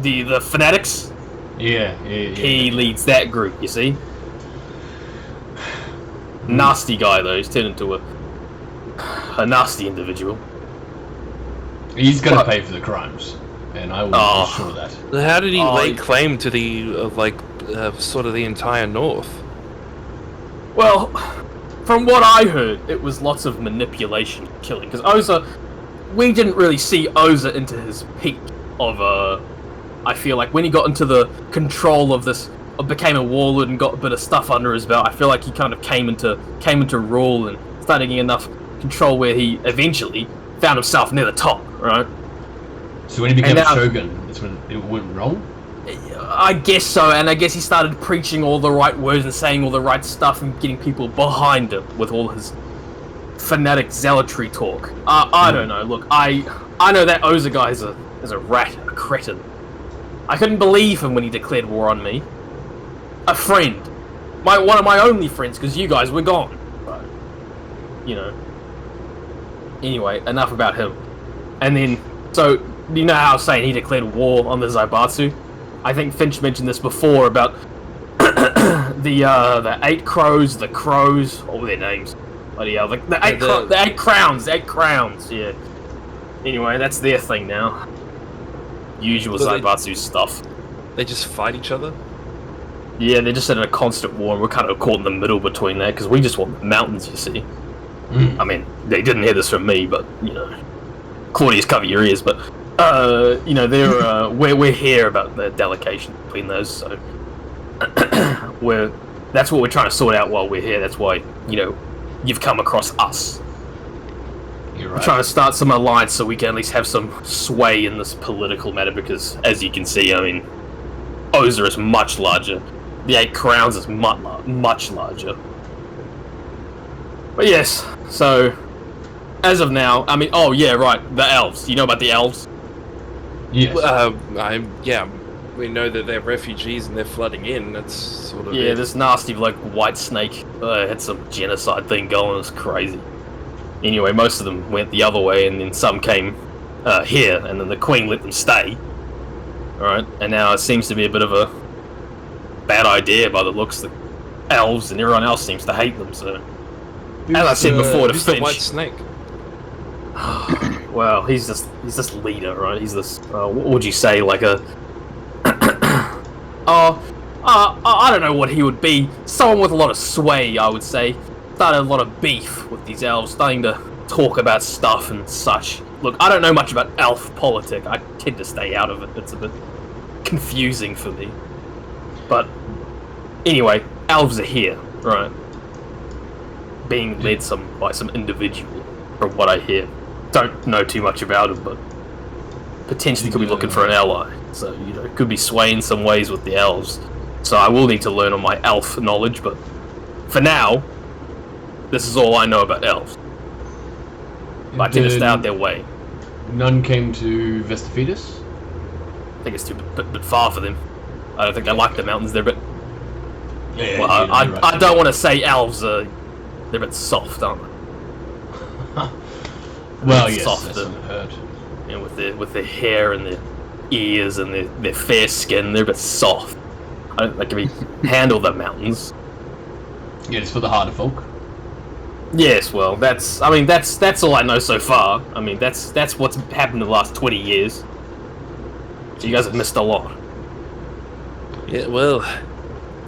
S7: the fanatics?
S3: Yeah.
S7: He leads that group, you see? Nasty guy though, he's turned into a nasty individual.
S3: He's gonna pay for the crimes, and I will ensure that.
S4: How did he lay claim to the sort of the entire north?
S7: Well, from what I heard, it was lots of manipulation, killing. Because Oza, we didn't really see Oza into his peak of I feel like when he got into the control of became a warlord and got a bit of stuff under his belt. I feel like he kind of came into rule and started getting enough control where he eventually found himself near the top, right?
S3: So when he became a shogun, that's when it went wrong?
S7: I guess so, and I guess he started preaching all the right words and saying all the right stuff and getting people behind him with all his fanatic zealotry talk. I don't know. Look, I know that Oza guy is a rat, a cretin. I couldn't believe him when he declared war on me. A friend. One of my only friends, because you guys were gone. But, you know. Anyway, enough about him. And then, so, you know how I was saying he declared war on the Zaibatsu? I think Finch mentioned this before about the 8 crows, the crows, what were their names? Bloody hell, the 8 crowns, yeah. Anyway, that's their thing now. Usual Zaibatsu stuff.
S4: They just fight each other?
S7: Yeah, they're just in a constant war, and we're kind of caught in the middle between that, because we just want the mountains, you see. I mean, they didn't hear this from me, but, you know, Claudius, cover your ears, but, you know, they're, we're here about the delegation between those, so, that's what we're trying to sort out while we're here. That's why, you know, you've come across us.
S3: You're right.
S7: We're trying to start some alliance so we can at least have some sway in this political matter, because, as you can see, I mean, Oza is much larger. The 8 crowns is much larger. But yes, so, as of now, I mean, oh yeah, right, the elves. You know about the elves?
S3: Yes.
S4: Yeah, we know that they're refugees and they're flooding in. That's sort of
S7: Yeah, this nasty, like, white snake had some genocide thing going. It's crazy. Anyway, most of them went the other way, and then some came here, and then the queen let them stay. Alright, and now it seems to be a bit of a bad idea by the looks. The elves and everyone else seems to hate them, so... As I said before to
S4: who's the
S7: Finch...
S4: white snake?
S7: Well, he's this leader, right? He's this, what would you say, like a... I don't know what he would be. Someone with a lot of sway, I would say. Started a lot of beef with these elves, starting to talk about stuff and such. Look, I don't know much about elf politic. I tend to stay out of it. It's a bit confusing for me. But, anyway, elves are here, right? Being led by some individual, from what I hear. Don't know too much about him, but potentially could be looking for an ally. So, you know, could be swaying some ways with the elves. So I will need to learn on my elf knowledge, but for now, this is all I know about elves. But I tend to stay out their way.
S3: None came to Vestafidus?
S7: I think it's too bit far for them. I don't think I like the mountains. They're a bit...
S3: Yeah,
S7: well, I don't want to say elves are... They're a bit soft, aren't they?
S3: Well, yes,
S7: soft,
S3: that's what I've heard.
S7: You know, with their hair and their ears and their fair skin, they're a bit soft. I don't think they can handle the mountains.
S3: Yeah, it's for the harder folk.
S7: Yes, well, that's all I know so far. I mean, that's what's happened in the last 20 years. So you guys have missed a lot.
S4: Yeah, well,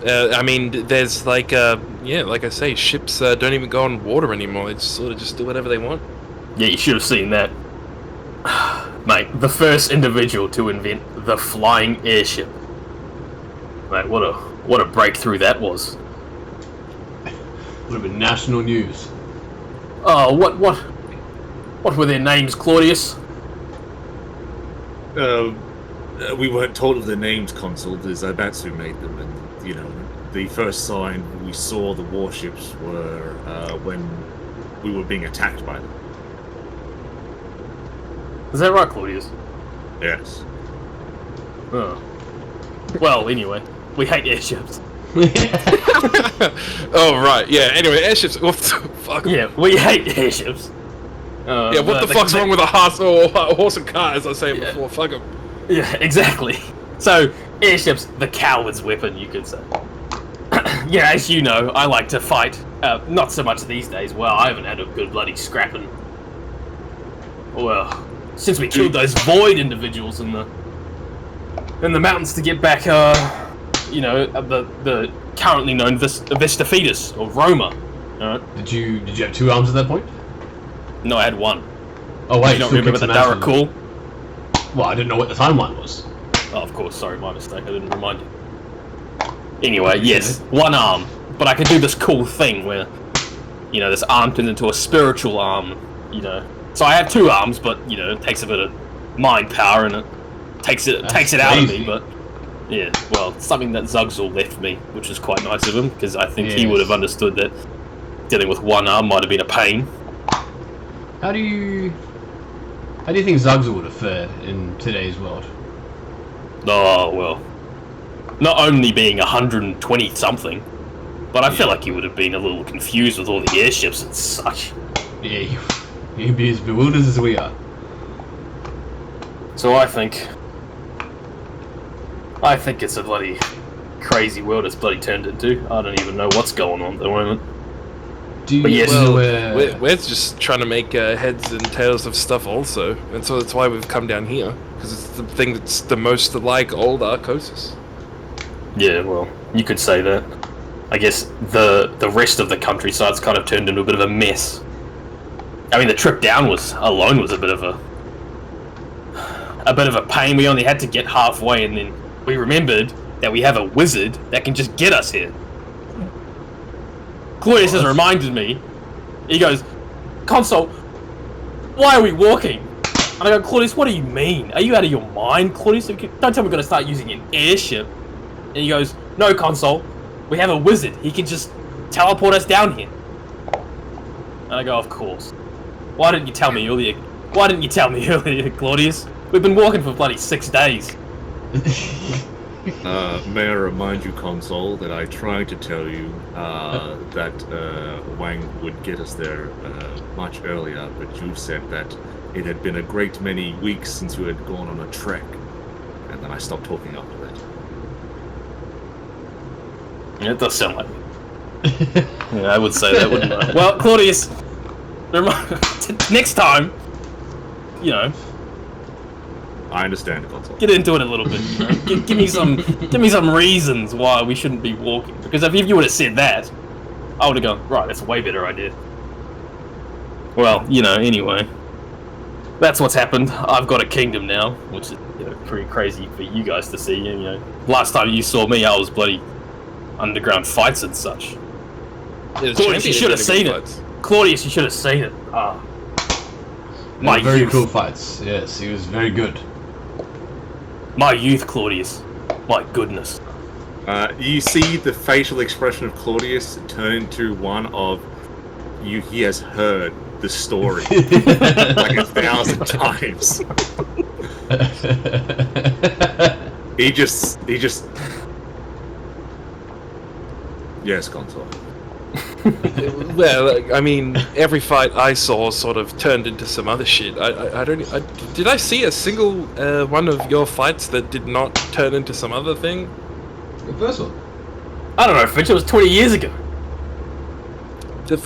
S4: I mean, there's like, like I say, ships don't even go on water anymore. They just sort of just do whatever they want.
S7: Yeah, you should have seen that. Mate, the first individual to invent the flying airship. Mate, what a breakthrough that was.
S3: Would have been national news.
S7: Oh, what were their names, Claudius?
S1: We weren't told of the names, Consul. The Zaibatsu made them, and, you know, the first sign we saw the warships were when we were being attacked by them.
S7: Is that right, Claudius?
S1: Yes.
S7: Oh. Well, anyway, we hate airships.
S4: Oh, right, yeah, anyway, airships, what the fuck?
S7: Yeah, we hate airships.
S4: Yeah, what the fuck's wrong with a horse and cart, as I say before, fuck them.
S7: Yeah, exactly. So, airships, the coward's weapon, you could say. Yeah, as you know, I like to fight. Not so much these days. Well, I haven't had a good bloody scrapping. Well, since we killed those void individuals in the mountains to get back, you know, the currently known Vestafidus or Roma.
S3: Did you have 2 arms at that point?
S7: No, I had 1.
S3: Oh wait,
S7: you don't remember the Darakul?
S3: Well, I didn't know what the timeline was.
S7: Oh, of course. Sorry, my mistake. I didn't remind you. Anyway, yes, one arm. But I can do this cool thing where, you know, this arm turns into a spiritual arm, you know. So I have 2 arms, but, you know, it takes a bit of mind power and it takes it out of me, but... Yeah, well, it's something that Zugzul left me, which is quite nice of him, because I think he would have understood that dealing with one arm might have been a pain.
S3: How do you think Zugzul would have fared in today's world?
S7: Oh, well. Not only being 120-something, but I feel like he would have been a little confused with all the airships and such.
S3: Yeah, he'd be as bewildered as we are.
S7: So I think it's a bloody crazy world it's bloody turned into. I don't even know what's going on at the moment. But yes,
S4: well, we're just trying to make heads and tails of stuff also, and so that's why we've come down here, because it's the thing that's the most like old Arcosis.
S7: Yeah, well, you could say that. I guess the rest of the countryside's kind of turned into a bit of a mess. I mean, the trip down was a bit of a pain. We only had to get halfway, and then we remembered that we have a wizard that can just get us here. Claudius has reminded me. He goes, "Console, why are we walking?" And I go, "Claudius, what do you mean? Are you out of your mind, Claudius? Don't tell me we're going to start using an airship." And he goes, "No, Console, we have a wizard. He can just teleport us down here." And I go, "Of course. Why didn't you tell me earlier? Claudius? We've been walking for bloody 6 days."
S1: May I remind you, Console, that I tried to tell you that Wang would get us there much earlier, but you said that it had been a great many weeks since you had gone on a trek, and then I stopped talking after that.
S7: Yeah, it does sound like me. Yeah, I would say that, wouldn't I? Well, Claudius, next time, you know,
S1: I understand, Console.
S7: get into it a little bit. You know? give me some reasons why we shouldn't be walking. Because if you would have said that, I would have gone, right, that's a way better idea. Well, you know, anyway, that's what's happened. I've got a kingdom now, which is, you know, pretty crazy for you guys to see. You know, last time you saw me, I was bloody underground fights and such. Claudius, you should have seen it. Claudius, you should have seen it. My
S3: very
S7: youth.
S3: cool fights. Yes, he was very good.
S7: My youth, Claudius. My goodness.
S1: You see the facial expression of Claudius turn into one of he has heard the story like 1,000 times. He just yes, Console.
S4: Well, I mean, every fight I saw sort of turned into some other shit. Did I see a single one of your fights that did not turn into some other thing?
S3: The first one.
S7: I don't know, Finch, it was 20 years ago.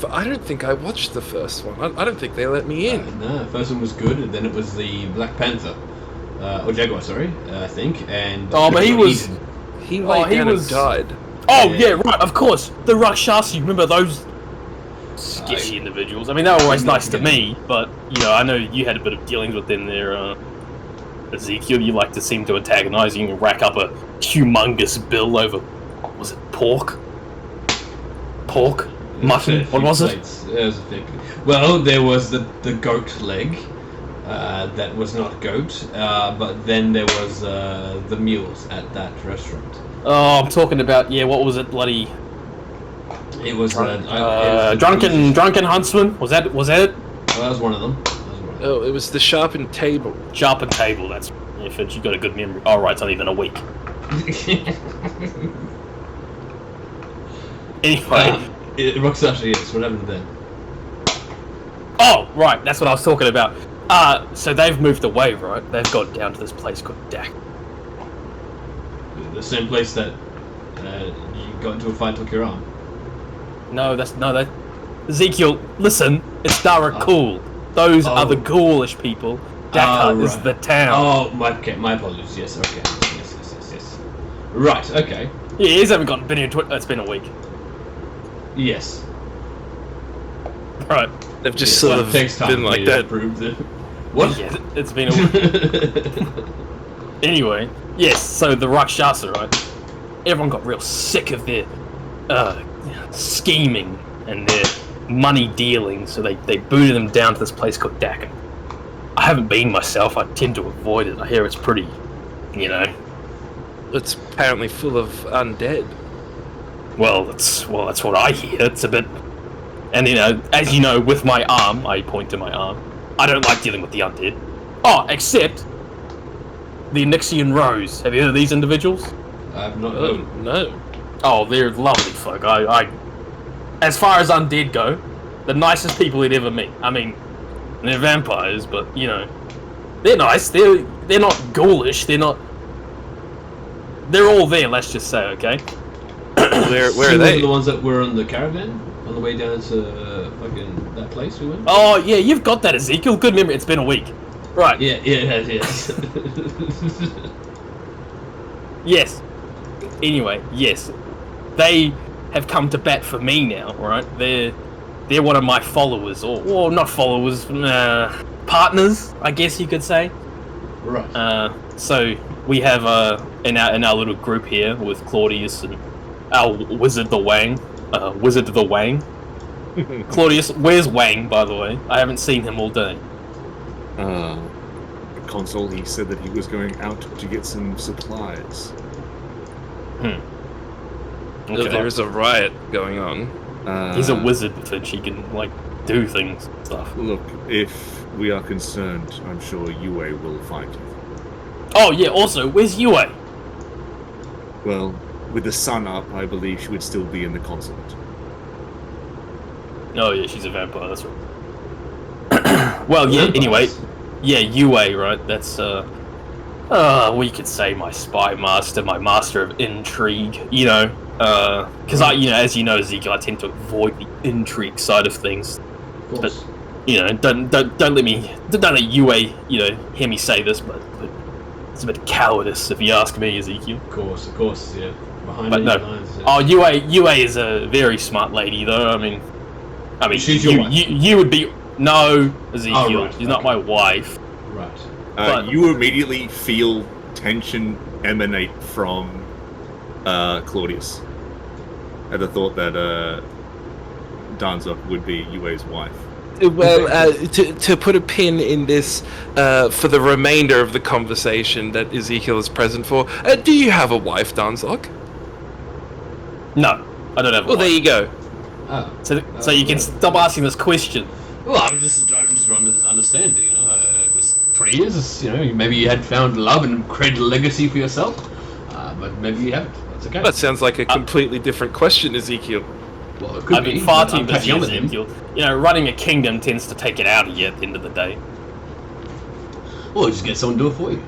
S4: I don't think I watched the first one. I don't think they let me in.
S3: No, the first one was good, and then it was the Black Panther. Or Jaguar, sorry, I think. And
S7: Oh, but he was...
S4: He laid down and died.
S7: Oh, yeah, right, of course. The Rakshasi, remember those sketchy individuals? I mean, they were always nice to me, but, you know, I know you had a bit of dealings with them there, Ezekiel. You like to seem to antagonize you and rack up a humongous bill over, was it pork? Pork? Mutton? What was it?
S3: Well, there was the goat leg. That was not goat, but then there was the meals at that restaurant.
S7: Oh, I'm talking about, yeah, what was it, bloody...
S3: It was
S7: Drunken Huntsman? Was that it?
S3: Well, that was one of them.
S4: Oh, it was the sharpened table.
S7: Sharpened Table, that's... Yeah, Finch, you got a good memory. Oh, right, it's only been a week. Anyway...
S3: Rakshasi, yes, what happened then?
S7: Oh, right, that's what I was talking about. So they've moved away, right? They've gone down to this place called Dak.
S3: The same place that you got into a fight, took your arm.
S7: No, that Ezekiel, listen, it's Darakul. Those are the ghoulish people. Dakar is the town.
S3: Oh, my apologies. Yes, okay. Yes. Right, okay.
S7: Yeah, he hasn't been into it. It's been a week.
S3: Yes.
S7: Right.
S4: They've just sort of been like that.
S3: What?
S7: Yeah, it's been a week. Anyway, yes, so the Rakshasa, right? everyone got real sick of their scheming and their money dealing, so they booted them down to this place called Dakar. I haven't been myself. I tend to avoid it. I hear it's pretty, you know.
S4: It's apparently full of undead.
S7: Well, that's what I hear. It's a bit, and you know, as you know, with my arm, I point to my arm. I don't like dealing with the undead. Oh, except the Nixian Rose. Have you heard of these individuals?
S3: I've not
S4: Oh,
S3: heard.
S4: no.
S7: Oh, they're lovely folk. I, as far as undead go, the nicest people you'd ever meet. I mean, they're vampires, but you know, they're nice. They're not ghoulish. They're all there. Let's just say, okay.
S4: Where
S3: So
S4: are
S3: those
S4: they?
S3: the ones that were on the caravan on the way down to fucking that place we went?
S7: Oh yeah, you've got that, Ezekiel. Good memory. It's been a week. Right.
S3: Yeah, it has, yes.
S7: Yes. Anyway, yes. They have come to bat for me now, right? They're one of my followers, or not followers, partners, I guess you could say.
S3: Right.
S7: So we have in our little group here with Claudius and our wizard the Wang. Claudius, where's Wang, by the way? I haven't seen him all day.
S1: Consul, he said that he was going out to get some supplies.
S7: Okay.
S4: There is a riot going on.
S7: He's a wizard, so he can like do things and stuff.
S1: Look, if we are concerned, I'm sure Yue will find you.
S7: Oh yeah. Also, where's Yue?
S1: Well, with the sun up, I believe she would still be in the consulate.
S7: Oh yeah, she's a vampire. That's right. Well, yeah. Anyway, yeah, Yue, right? That's we could say my spy master, my master of intrigue. You know, because as you know, Ezekiel, I tend to avoid the intrigue side of things.
S3: Of course.
S7: But you know, don't let Yue, hear me say this, but it's a bit of cowardice if you ask me, Ezekiel.
S3: Of course, yeah. Behind
S7: But
S3: enemy
S7: no.
S3: lines, yeah.
S7: Oh, Yue is a very smart lady, though. I mean,
S3: She's your wife?
S7: you would be no, Ezekiel.
S3: Oh, right,
S7: She's not my wife.
S3: Right.
S7: But-
S1: You immediately feel tension emanate from Claudius at the thought that Danzok would be Yue's wife.
S4: Well, to put a pin in this for the remainder of the conversation that Ezekiel is present for, do you have a wife, Danzok?
S7: No, I don't have.
S4: Well, there you go.
S3: Oh.
S7: So you can stop asking this question.
S3: Well, I'm just trying to understand, you know. Just 20 years, you know, maybe you had found love and created a legacy for yourself, but maybe you haven't. That's okay.
S4: That sounds like a completely different question, Ezekiel.
S3: Well, it could
S7: I've
S3: be.
S7: been far
S3: but
S7: too
S3: I'm
S7: busy,
S3: catching up with him.
S7: Ezekiel. You know, running a kingdom tends to take it out of you at the end of the day.
S3: Or just get someone to do it for you.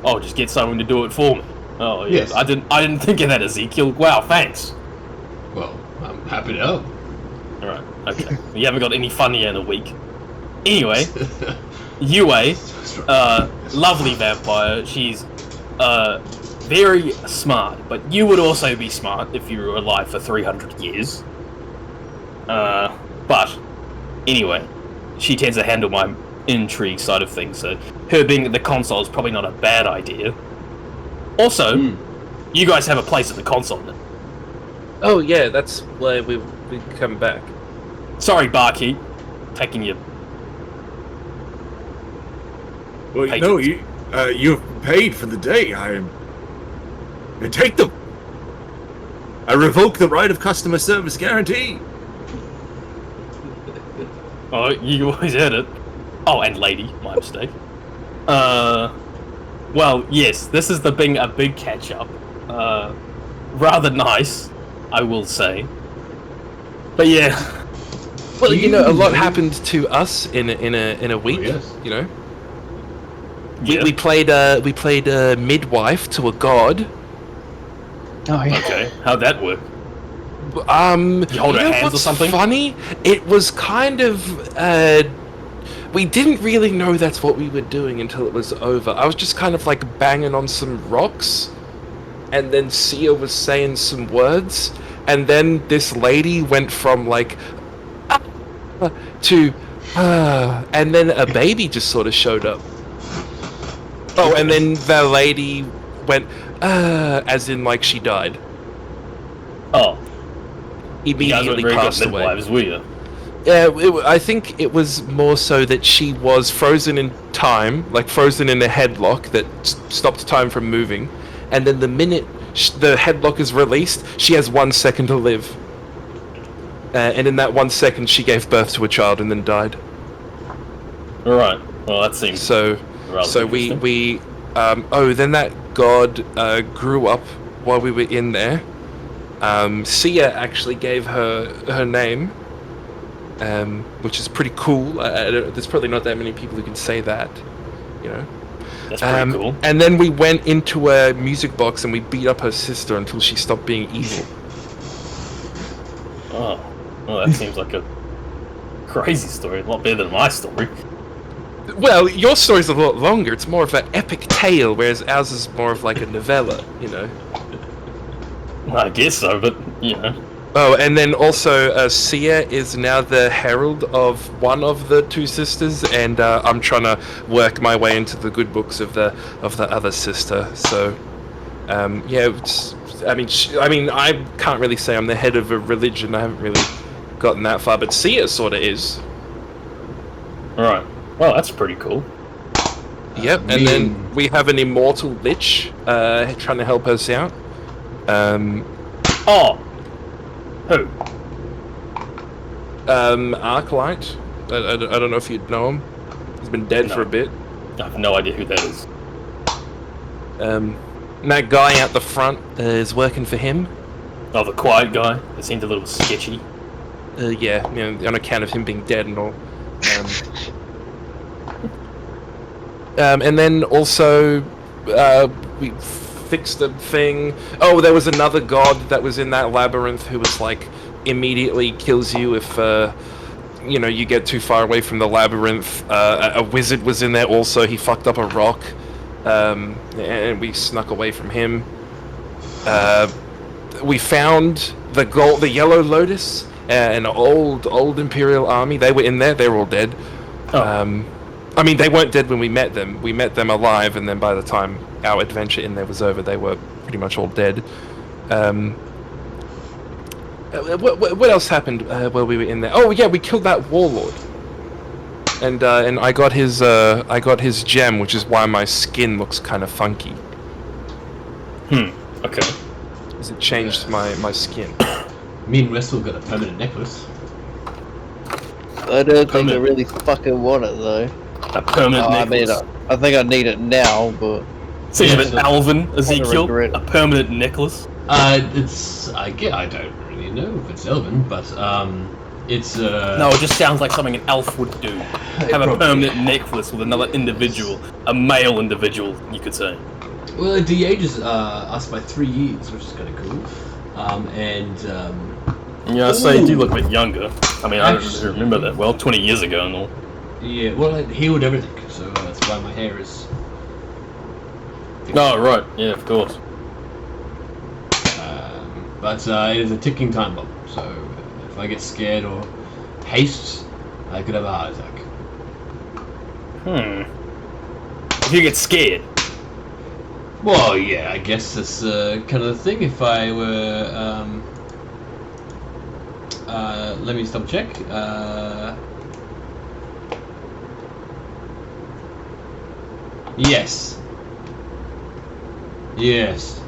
S7: Oh, just get someone to do it for me. Oh, yeah.
S3: Yes.
S7: I didn't think of that, Ezekiel. Wow, thanks.
S3: Well, I'm happy to help.
S7: All right, okay. You haven't got any fun yet in a week. Anyway, Yue, lovely vampire. She's very smart, but you would also be smart if you were alive for 300 years. But anyway, she tends to handle my intrigue side of things, so her being at the console is probably not a bad idea. Also, you guys have a place at the console now.
S4: Oh yeah, that's why we come back.
S7: Sorry, barkeep, taking you.
S1: Well,
S7: Patrons.
S1: no, you've paid for the day. Take them. I revoke the right of customer service guarantee.
S7: Oh, you always heard it. Oh, and lady, my mistake. Well, yes, this has been a big catch-up. Rather nice, I will say. But yeah.
S4: Well, you know, a lot happened to us in a week.
S3: Oh, yes.
S4: You know,
S7: Yeah.
S4: we played midwife to a god.
S2: Oh yeah.
S7: Okay, how'd that work?
S4: You
S7: hold her
S4: know
S7: hands or
S4: what's
S7: something?
S4: Funny, it was kind of. We didn't really know that's what we were doing until it was over. I was just kind of like banging on some rocks, and then Sia was saying some words, and then this lady went from like to and then a baby just sort of showed up. Oh, and then the lady went, as in like she died.
S7: Oh, you guys weren't
S4: Immediately
S7: very good
S4: passed away.
S7: midwives, were you?
S4: Yeah, I think it was more so that she was frozen in time, like frozen in a headlock that stopped time from moving, and then the minute the headlock is released, she has 1 second to live. And in that 1 second, she gave birth to a child and then died.
S7: Right. Well, that seems
S4: So
S7: rather
S4: we then that god grew up while we were in there. Sia actually gave her name, which is pretty cool. There's probably not that many people who can say that, you know.
S7: That's pretty cool.
S4: And then we went into a music box and we beat up her sister until she stopped being evil.
S7: Oh, well, that seems like a crazy story. A lot better than my story.
S4: Well, your story's a lot longer. It's more of an epic tale, whereas ours is more of like a novella, you know.
S7: I guess so, but you know.
S4: Oh, and then also Sia is now the herald of one of the two sisters, and I'm trying to work my way into the good books of the other sister. So, yeah, I mean, I can't really say I'm the head of a religion. I haven't really gotten that far, but Sia sort of is.
S7: Right. Well, that's pretty cool.
S4: Yep, and then we have an immortal lich trying to help us out.
S7: Oh. Who?
S4: Arclight. I don't know if you'd know him. He's been dead for a bit.
S7: I have no idea who that is.
S4: And that guy out the front is working for him.
S7: Oh, the quiet guy. It seemed a little sketchy.
S4: Yeah, you know, on account of him being dead and all. And then also, we fixed the thing. Oh, there was another god that was in that labyrinth who was like immediately kills you if you know, you get too far away from the labyrinth. A wizard was in there also. He fucked up a rock, and we snuck away from him. We found the yellow lotus, an old imperial army. They were in there. They were all dead.
S7: Oh.
S4: I mean, they weren't dead when we met them. We met them alive, and then by the time our adventure in there was over, they were pretty much all dead. What else happened while we were in there? Oh yeah, we killed that warlord, and I got his gem, which is why my skin looks kind of funky.
S7: Okay.
S4: Because it changed my skin.
S3: Me and Westall got a permanent necklace.
S2: I don't think I really fucking want it though.
S7: A permanent necklace.
S2: I mean, I think I need it now, but...
S7: So you have an Alvin,
S2: I
S7: Ezekiel?
S2: regret it.
S7: A permanent necklace?
S3: I don't really know if it's Elven, but it's
S7: No, it just sounds like something an elf would do. Have a permanent necklace with another individual. A male individual, you could say.
S3: Well, it de-ages us by 3 years, which is kind of cool.
S7: Yeah, so you do look a bit younger. I mean, I don't
S3: Actually-
S7: remember that well, 20 years ago and all.
S3: Yeah, well, it healed everything, so that's why my hair is...
S7: Oh, right. Yeah, of course.
S3: But it is a ticking time bomb, so if I get scared or haste, I could have a heart attack.
S7: If you get scared.
S3: Well, yeah, I guess that's kind of the thing. If I were... let me stop check. Yes. Yes.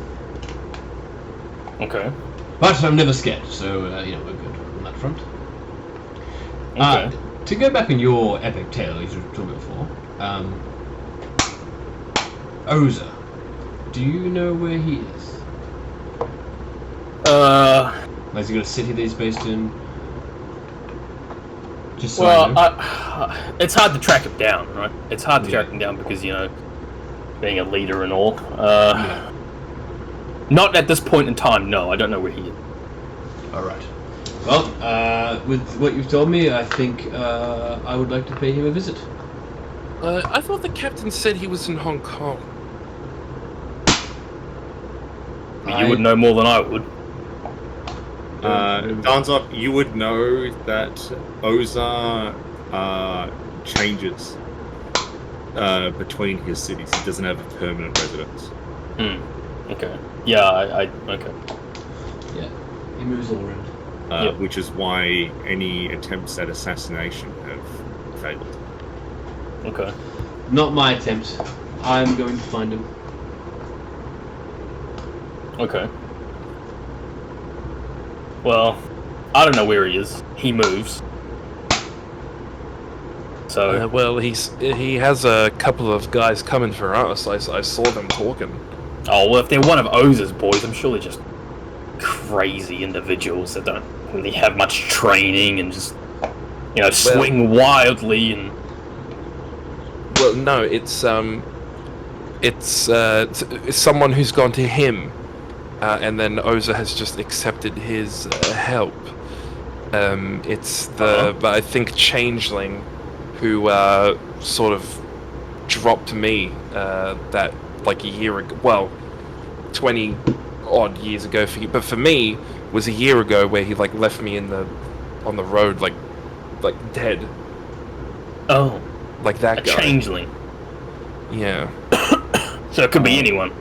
S7: Okay.
S3: But I'm never scared, so, you know, we're good on that front.
S7: Okay.
S3: To go back in your epic tale, as you were talking before, Oza, do you know where he is? Has he got a city that he's based in? Just so I know.
S7: It's hard to track him down, right? It's hard to track him down because, you know, being a leader and all. Not at this point in time, no. I don't know where he is.
S3: Alright. Well, with what you've told me, I think I would like to pay him a visit.
S4: I thought the captain said he was in Hong Kong.
S7: You would know more than I would.
S1: Danzok, you would know that Oza changes between his cities. He doesn't have a permanent residence.
S7: Okay. Yeah, okay.
S3: Yeah, he moves all around.
S7: Yep.
S1: Which is why any attempts at assassination have failed.
S7: Okay.
S3: Not my attempt. I'm going to find him.
S7: Okay. Well, I don't know where he is. He moves. So.
S4: Well, he has a couple of guys coming for us. I saw them talking.
S7: Oh, well, if they're one of Oz's boys, I'm sure they're just crazy individuals that don't really have much training and just, swing wildly and...
S4: Well, no, it's someone who's gone to him, and then Oza has just accepted his help. It's the, I think, changeling who sort of dropped me that like a year ago. Well, 20 odd years ago for you, but for me was a year ago where he like left me on the road like dead.
S7: Oh,
S4: like that
S7: a
S4: guy.
S7: Changeling.
S4: Yeah.
S7: So it could be anyone.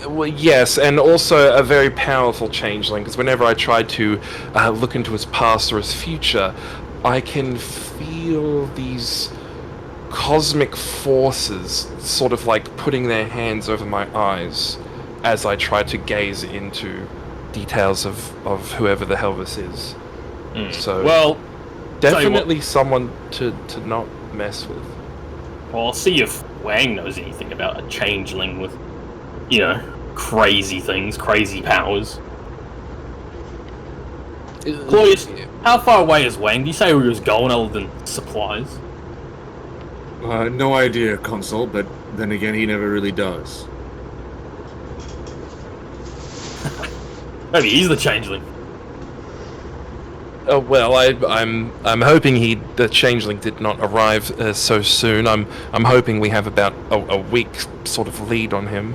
S4: Well, yes, and also a very powerful changeling, because whenever I try to look into his past or his future, I can feel these cosmic forces sort of like putting their hands over my eyes as I try to gaze into details of whoever the hell this is. So,
S7: well,
S4: definitely someone to not mess with.
S7: Well, I'll see if Wang knows anything about a changeling with, crazy things, crazy powers. Claudius, how far away is Wang? Do you say where he was going other than supplies?
S1: No idea, Consul, but then again, he never really does.
S7: Maybe he's the changeling.
S4: Well, I'm hoping the changeling did not arrive so soon. I'm hoping we have about a week sort of lead on him.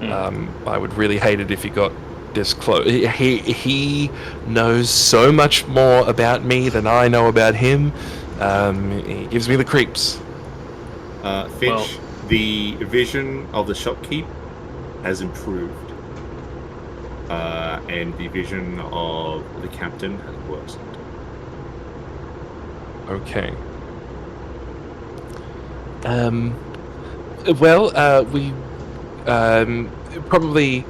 S4: I would really hate it if he got this close. He knows so much more about me than I know about him. He gives me the creeps.
S1: Finch, the vision of the shopkeep has improved. And the vision of the captain has worsened.
S4: Okay. Well, we probably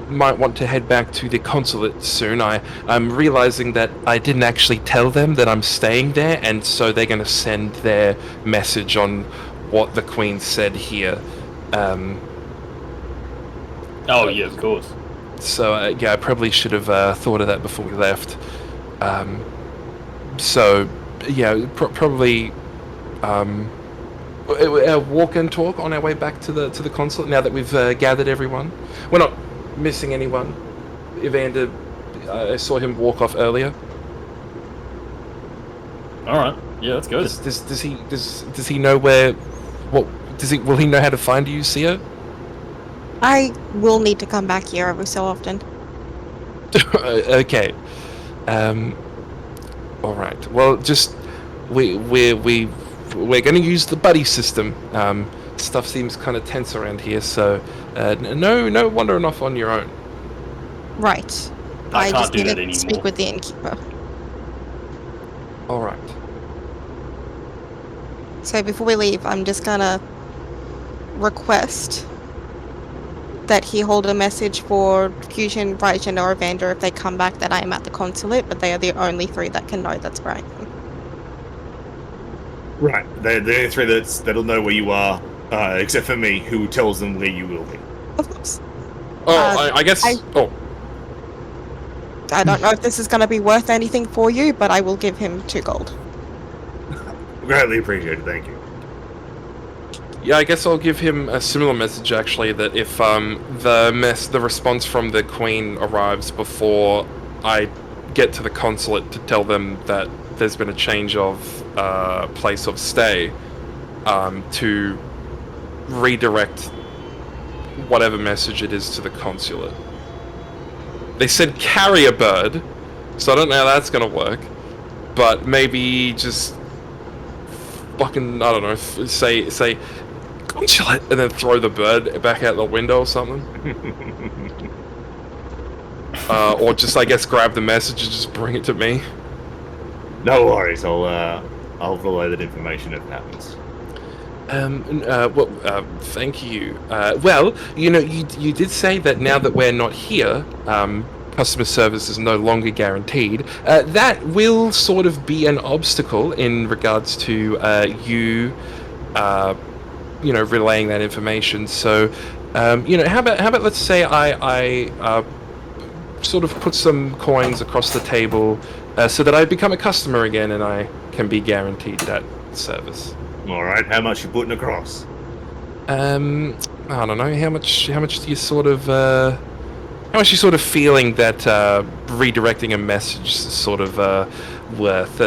S4: might want to head back to the consulate soon. I'm realizing that I didn't actually tell them that I'm staying there, and so they're going to send their message on what the Queen said here.
S7: Oh, yeah, of course.
S4: So, I probably should have thought of that before we left. So, yeah, probably walk and talk on our way back to the consulate now that we've gathered everyone. We're not missing anyone. Evander, I saw him walk off earlier.
S7: All right. Yeah, that's good.
S4: Does he know where? Will he know how to find you, Sia?
S5: I will need to come back here every so often.
S4: Okay. All right. Well, just we're going to use the buddy system. Stuff seems kind of tense around here, so no wandering off on your own.
S5: Right.
S7: I can't
S5: just
S7: do
S5: need
S7: that
S5: to
S7: anymore.
S5: speak with the innkeeper.
S4: All right.
S5: So before we leave, I'm just gonna request that he hold a message for Fusion, Raijin, or Evander if they come back that I am at the consulate, but they are the only three that can know that's where I am.
S1: Right. They're the only three that'll know where you are, except for me, who tells them where you will be.
S5: Of course.
S4: Oh, I guess.
S5: I don't know if this is going to be worth anything for you, but I will give him 2 gold.
S1: Greatly appreciated, thank you.
S4: Yeah, I guess I'll give him a similar message, actually, that if the response from the Queen arrives before I get to the consulate to tell them that there's been a change of place of stay, to redirect whatever message it is to the consulate. They said carrier bird, so I don't know how that's gonna work, but maybe just fucking, I don't know, say consulate, and then throw the bird back out the window or something. Or just, I guess, grab the message and just bring it to me.
S1: No worries, I'll relay that information if it happens.
S4: Thank you. Well, you know, you did say that now that we're not here, customer service is no longer guaranteed. That will sort of be an obstacle in regards to you relaying that information. So, how about let's say I sort of put some coins across the table so that I become a customer again and I can be guaranteed that service.
S1: All right, how much you putting across?
S4: I don't know. How much do you sort of how much are you sort of feeling that redirecting a message is sort of worth?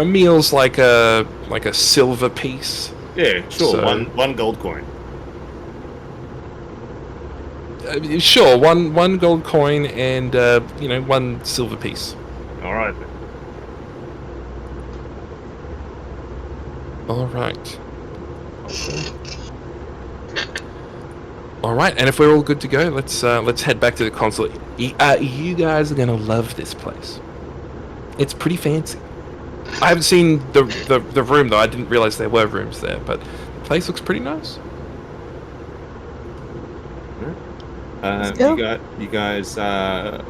S4: Meal's like a silver piece.
S1: Yeah, sure.
S4: So-
S1: One gold coin.
S4: Sure, one gold coin and one silver piece.
S1: All right. Then.
S4: All right. All right, and if we're all good to go, let's head back to the consulate. You guys are gonna love this place. It's pretty fancy. I haven't seen the room though. I didn't realize there were rooms there, but the place looks pretty nice.
S5: go.
S1: You guys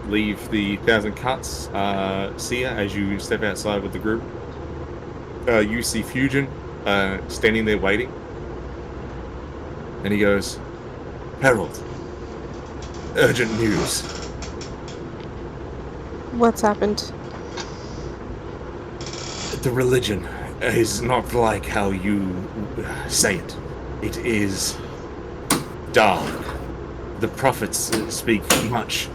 S1: leave the 1,000 Cuts Sia as you step outside with the group. You see Fusion standing there waiting, and he goes, "Harold, urgent news.
S5: What's happened?
S8: The religion is not like how you say it. It is dark. The prophets speak much,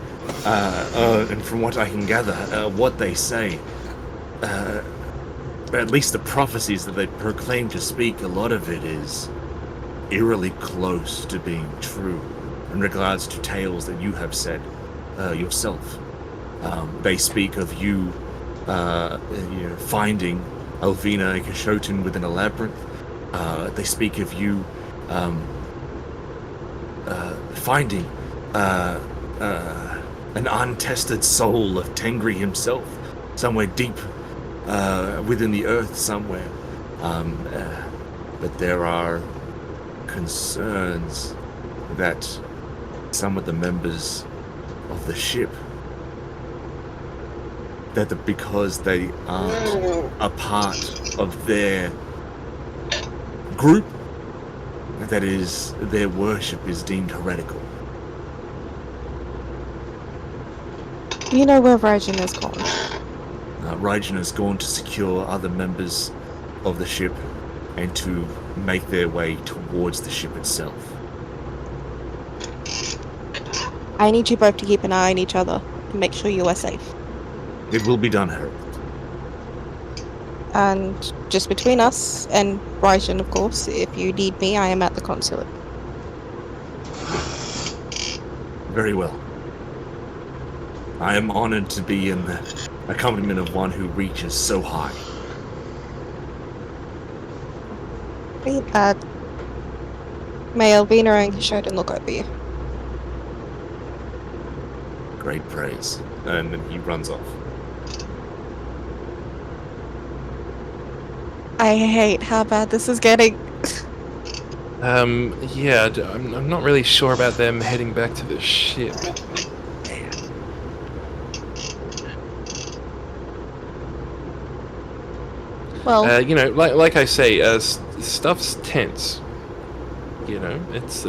S8: and from what I can gather, what they say, at least the prophecies that they proclaim to speak, a lot of it is eerily close to being true in regards to tales that you have said yourself. They speak of you finding Elvina and Kashotin within a labyrinth. They speak of you finding an untested soul of Tengri himself somewhere deep within the earth somewhere. But there are concerns that some of the members of the ship, because they aren't a part of their group, that is, their worship is deemed heretical.
S5: Do you know where Virgin has gone?
S8: Raijin has gone to secure other members of the ship and to make their way towards the ship itself.
S5: I need you both to keep an eye on each other and make sure you are safe.
S8: It will be done, Harold.
S5: And just between us and Raijin, of course, if you need me, I am at the consulate.
S8: Very well. I am honored to be in the accompaniment of one who reaches so high.
S5: May Elvina and Kashotin look over you.
S8: Great praise.
S1: And then he runs off.
S5: I hate how bad this is getting.
S4: Yeah, I'm not really sure about them heading back to the ship.
S5: Well,
S4: Like I say, stuff's tense. It's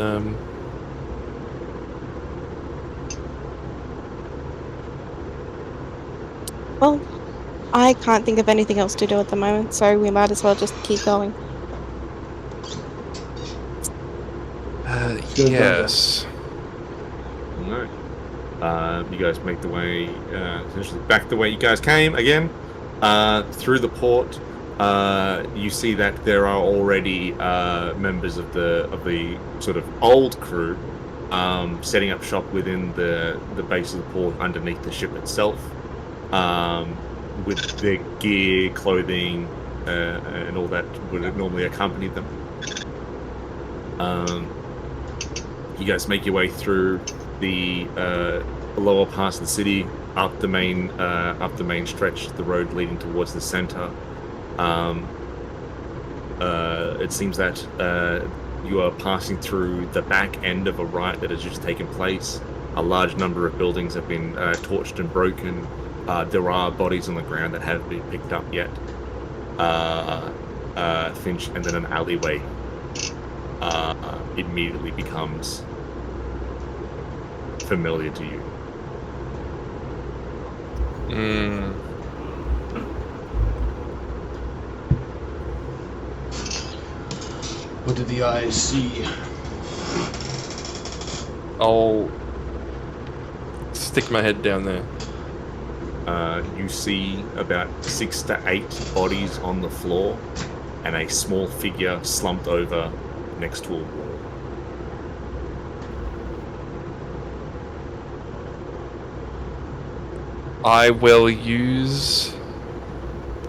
S5: well, I can't think of anything else to do at the moment, so we might as well just keep going.
S4: yes.
S1: Alright. You guys make the way essentially back the way you guys came again. Through the port, you see that there are already members of the sort of old crew setting up shop within the base of the port underneath the ship itself, with their gear, clothing, and all that would normally accompany them. You guys make your way through the lower parts of the city, up the main stretch, the road leading towards the center. It seems that you are passing through the back end of a riot that has just taken place. A large number of buildings have been torched and broken. There are bodies on the ground that haven't been picked up yet. Finch, and then an alleyway immediately becomes familiar to you.
S3: What did the eyes see?
S4: I'll stick my head down there.
S1: You see about 6 to 8 bodies on the floor and a small figure slumped over next to a wall.
S4: I will use...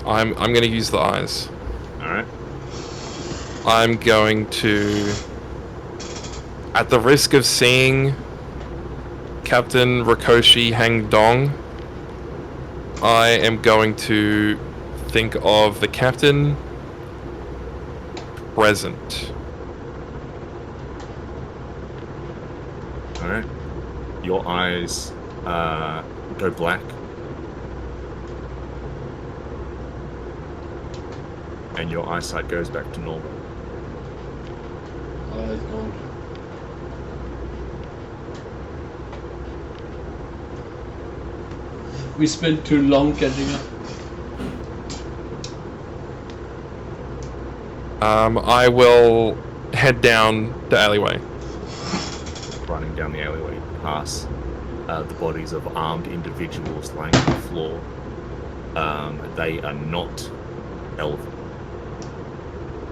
S4: I'm going to use the eyes.
S1: Alright.
S4: I'm going to... At the risk of seeing Captain Rikoshi Hang Dong, I am going to think of the captain present.
S1: Alright. Your eyes go black. And your eyesight goes back to normal.
S3: Eyes gone. We spent too long catching up.
S4: I will head down the alleyway.
S1: Running down the alleyway past the bodies of armed individuals lying on the floor. They are not elven.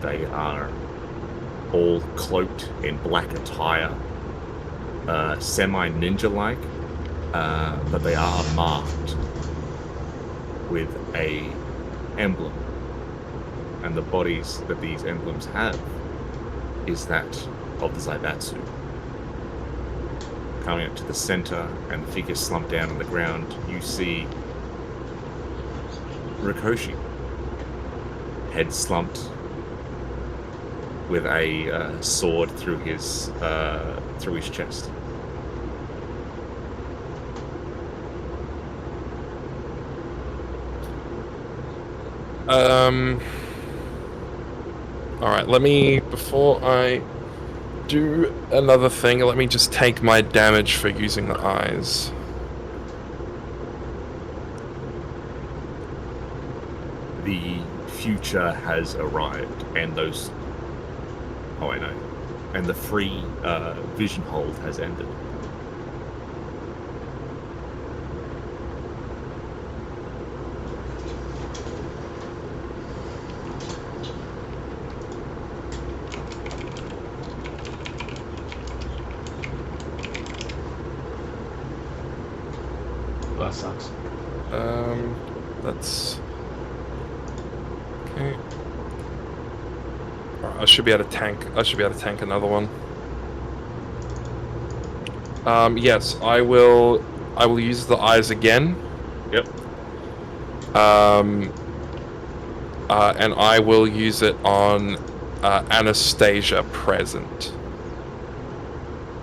S1: They are all cloaked in black attire, semi-ninja-like, but they are marked with a emblem. And the bodies that these emblems have is that of the Zaibatsu. Coming up to the center and the figure slumped down on the ground, you see Rikoshi, head slumped, with a sword through his chest.
S4: Alright, before I do another thing, let me just take my damage for using the eyes.
S1: The future has arrived, and those... Oh, I know. And the free vision hold has ended.
S3: That sucks.
S4: That's... Okay. Alright, I should be able to tank another one. Yes, I will use the eyes again.
S1: Yep.
S4: And I will use it on Anastasia present.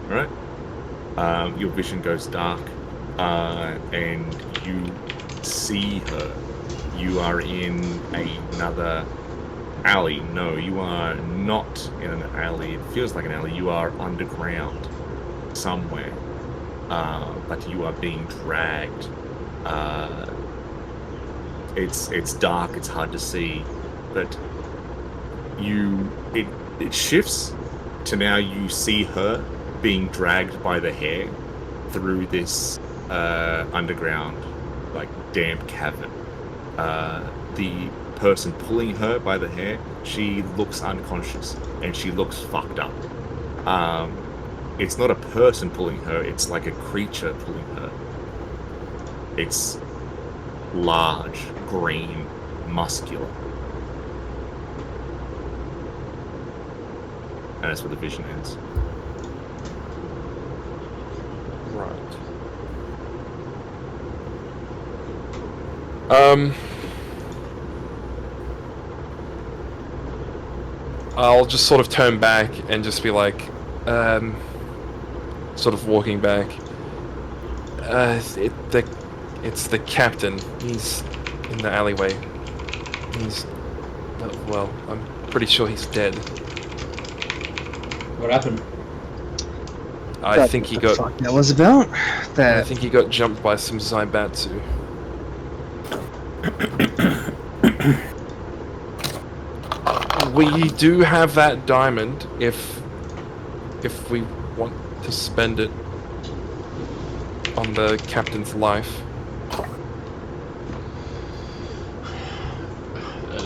S1: Alright. Your vision goes dark, and you see her. You are in another alley. No, you are not in an alley. It feels like an alley. You are underground somewhere, but you are being dragged. It's dark. It's hard to see, but it shifts to now you see her being dragged by the hair through this underground, like, damp cavern. The person pulling her by the hair, she looks unconscious and she looks fucked up. It's not a person pulling her, it's like a creature pulling her. It's large, green, muscular. And that's where the vision ends.
S4: Right. I'll just sort of turn back and just be like, sort of walking back. It's the captain. He's in the alleyway. He's, well, I'm pretty sure he's dead.
S3: What happened?
S4: I think he got.
S2: Fuck that was about.
S4: I
S2: That
S4: think he got jumped by some Zaibatsu. We do have that diamond if we want to spend it on the captain's life.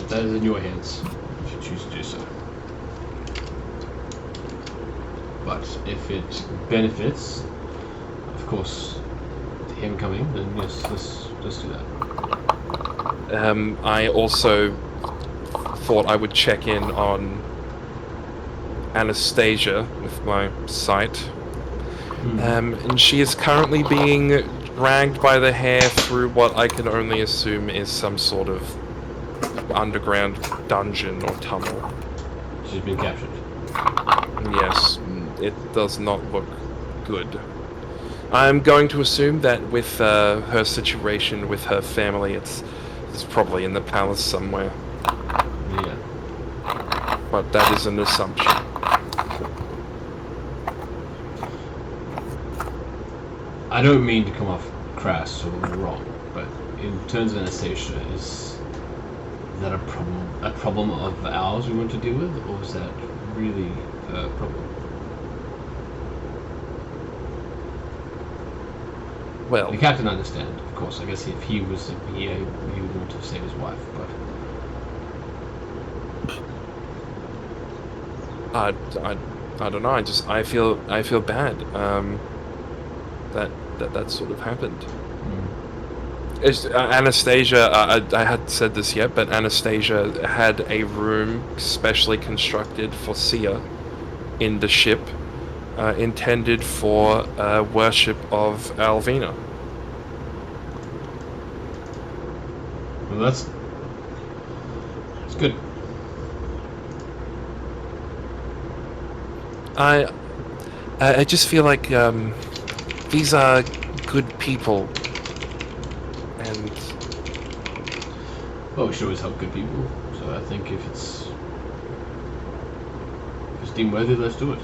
S3: That is in your hands, if you choose to do so. But if it benefits, of course, him coming, then yes, let's do that.
S4: I also thought I would check in on Anastasia with my sight. And she is currently being dragged by the hair through what I can only assume is some sort of underground dungeon or tunnel.
S3: She's been captured.
S4: Yes, it does not look good. I'm going to assume that with her situation with her family, it's probably in the palace somewhere.
S3: Yeah.
S4: But that is an assumption.
S3: I don't mean to come off crass or wrong, but in terms of Anastasia, is that a problem of ours we want to deal with, or is that really a problem?
S4: Well,
S3: The captain understand, of course. I guess if he was here, he would want to save his wife, but
S4: I don't know. I feel bad. That sort of happened. It's, Anastasia, I hadn't said this yet, but Anastasia had a room specially constructed for Sia in the ship, intended for worship of Alvina.
S3: well, that's good.
S4: I just feel like these are good people, and
S3: Well, we should always help good people. So I think if it's deemed worthy, let's do it.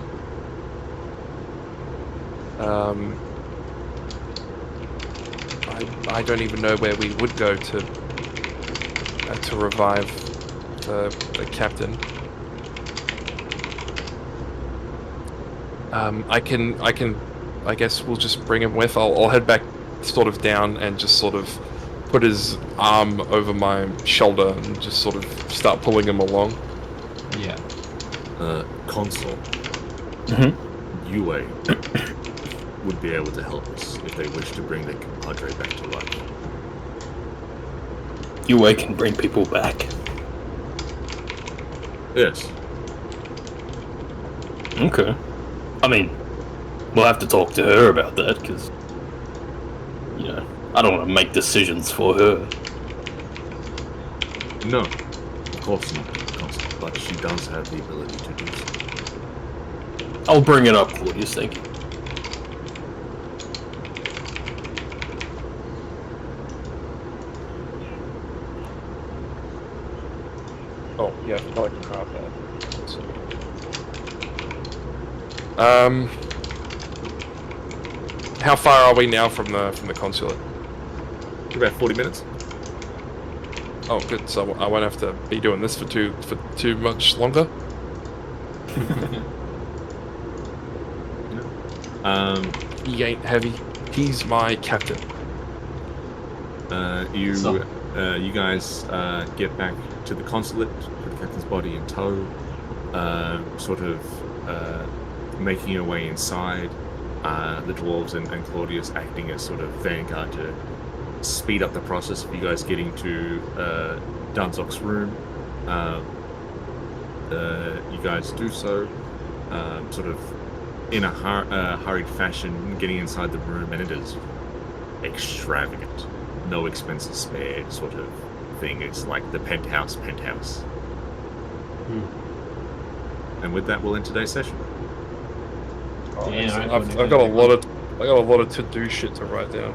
S4: I don't even know where we would go to revive the captain. I guess we'll just bring him with. I'll head back sort of down and just sort of put his arm over my shoulder and just sort of start pulling him along.
S3: Yeah.
S1: Consul. Yue would be able to help us if they wish to bring their compadre back to life.
S7: Yue can bring people back.
S1: Yes.
S7: Okay. I mean, we'll have to talk to her about that, because, you know, I don't want to make decisions for her.
S1: No, of course not, Consul, but she does have the ability to do so.
S7: I'll bring it up. What do you think?
S4: Oh, yeah, I can grab that. How far are we now from the consulate?
S1: About 40 minutes.
S4: Oh, good. So I won't have to be doing this for too much longer. He ain't heavy. He's my captain.
S1: You guys get back to the consulate, put the captain's body in tow, sort of making your way inside. The dwarves and Claudius acting as sort of vanguard to speed up the process of you guys getting to Dunzok's room. You guys do so. sort of in a hurried fashion, getting inside the room, and it is extravagant, no expenses spared sort of thing. It's like the penthouse. And with that, we'll end today's session.
S4: Oh,
S3: Yeah,
S4: I've got a lot of to-do shit to write down.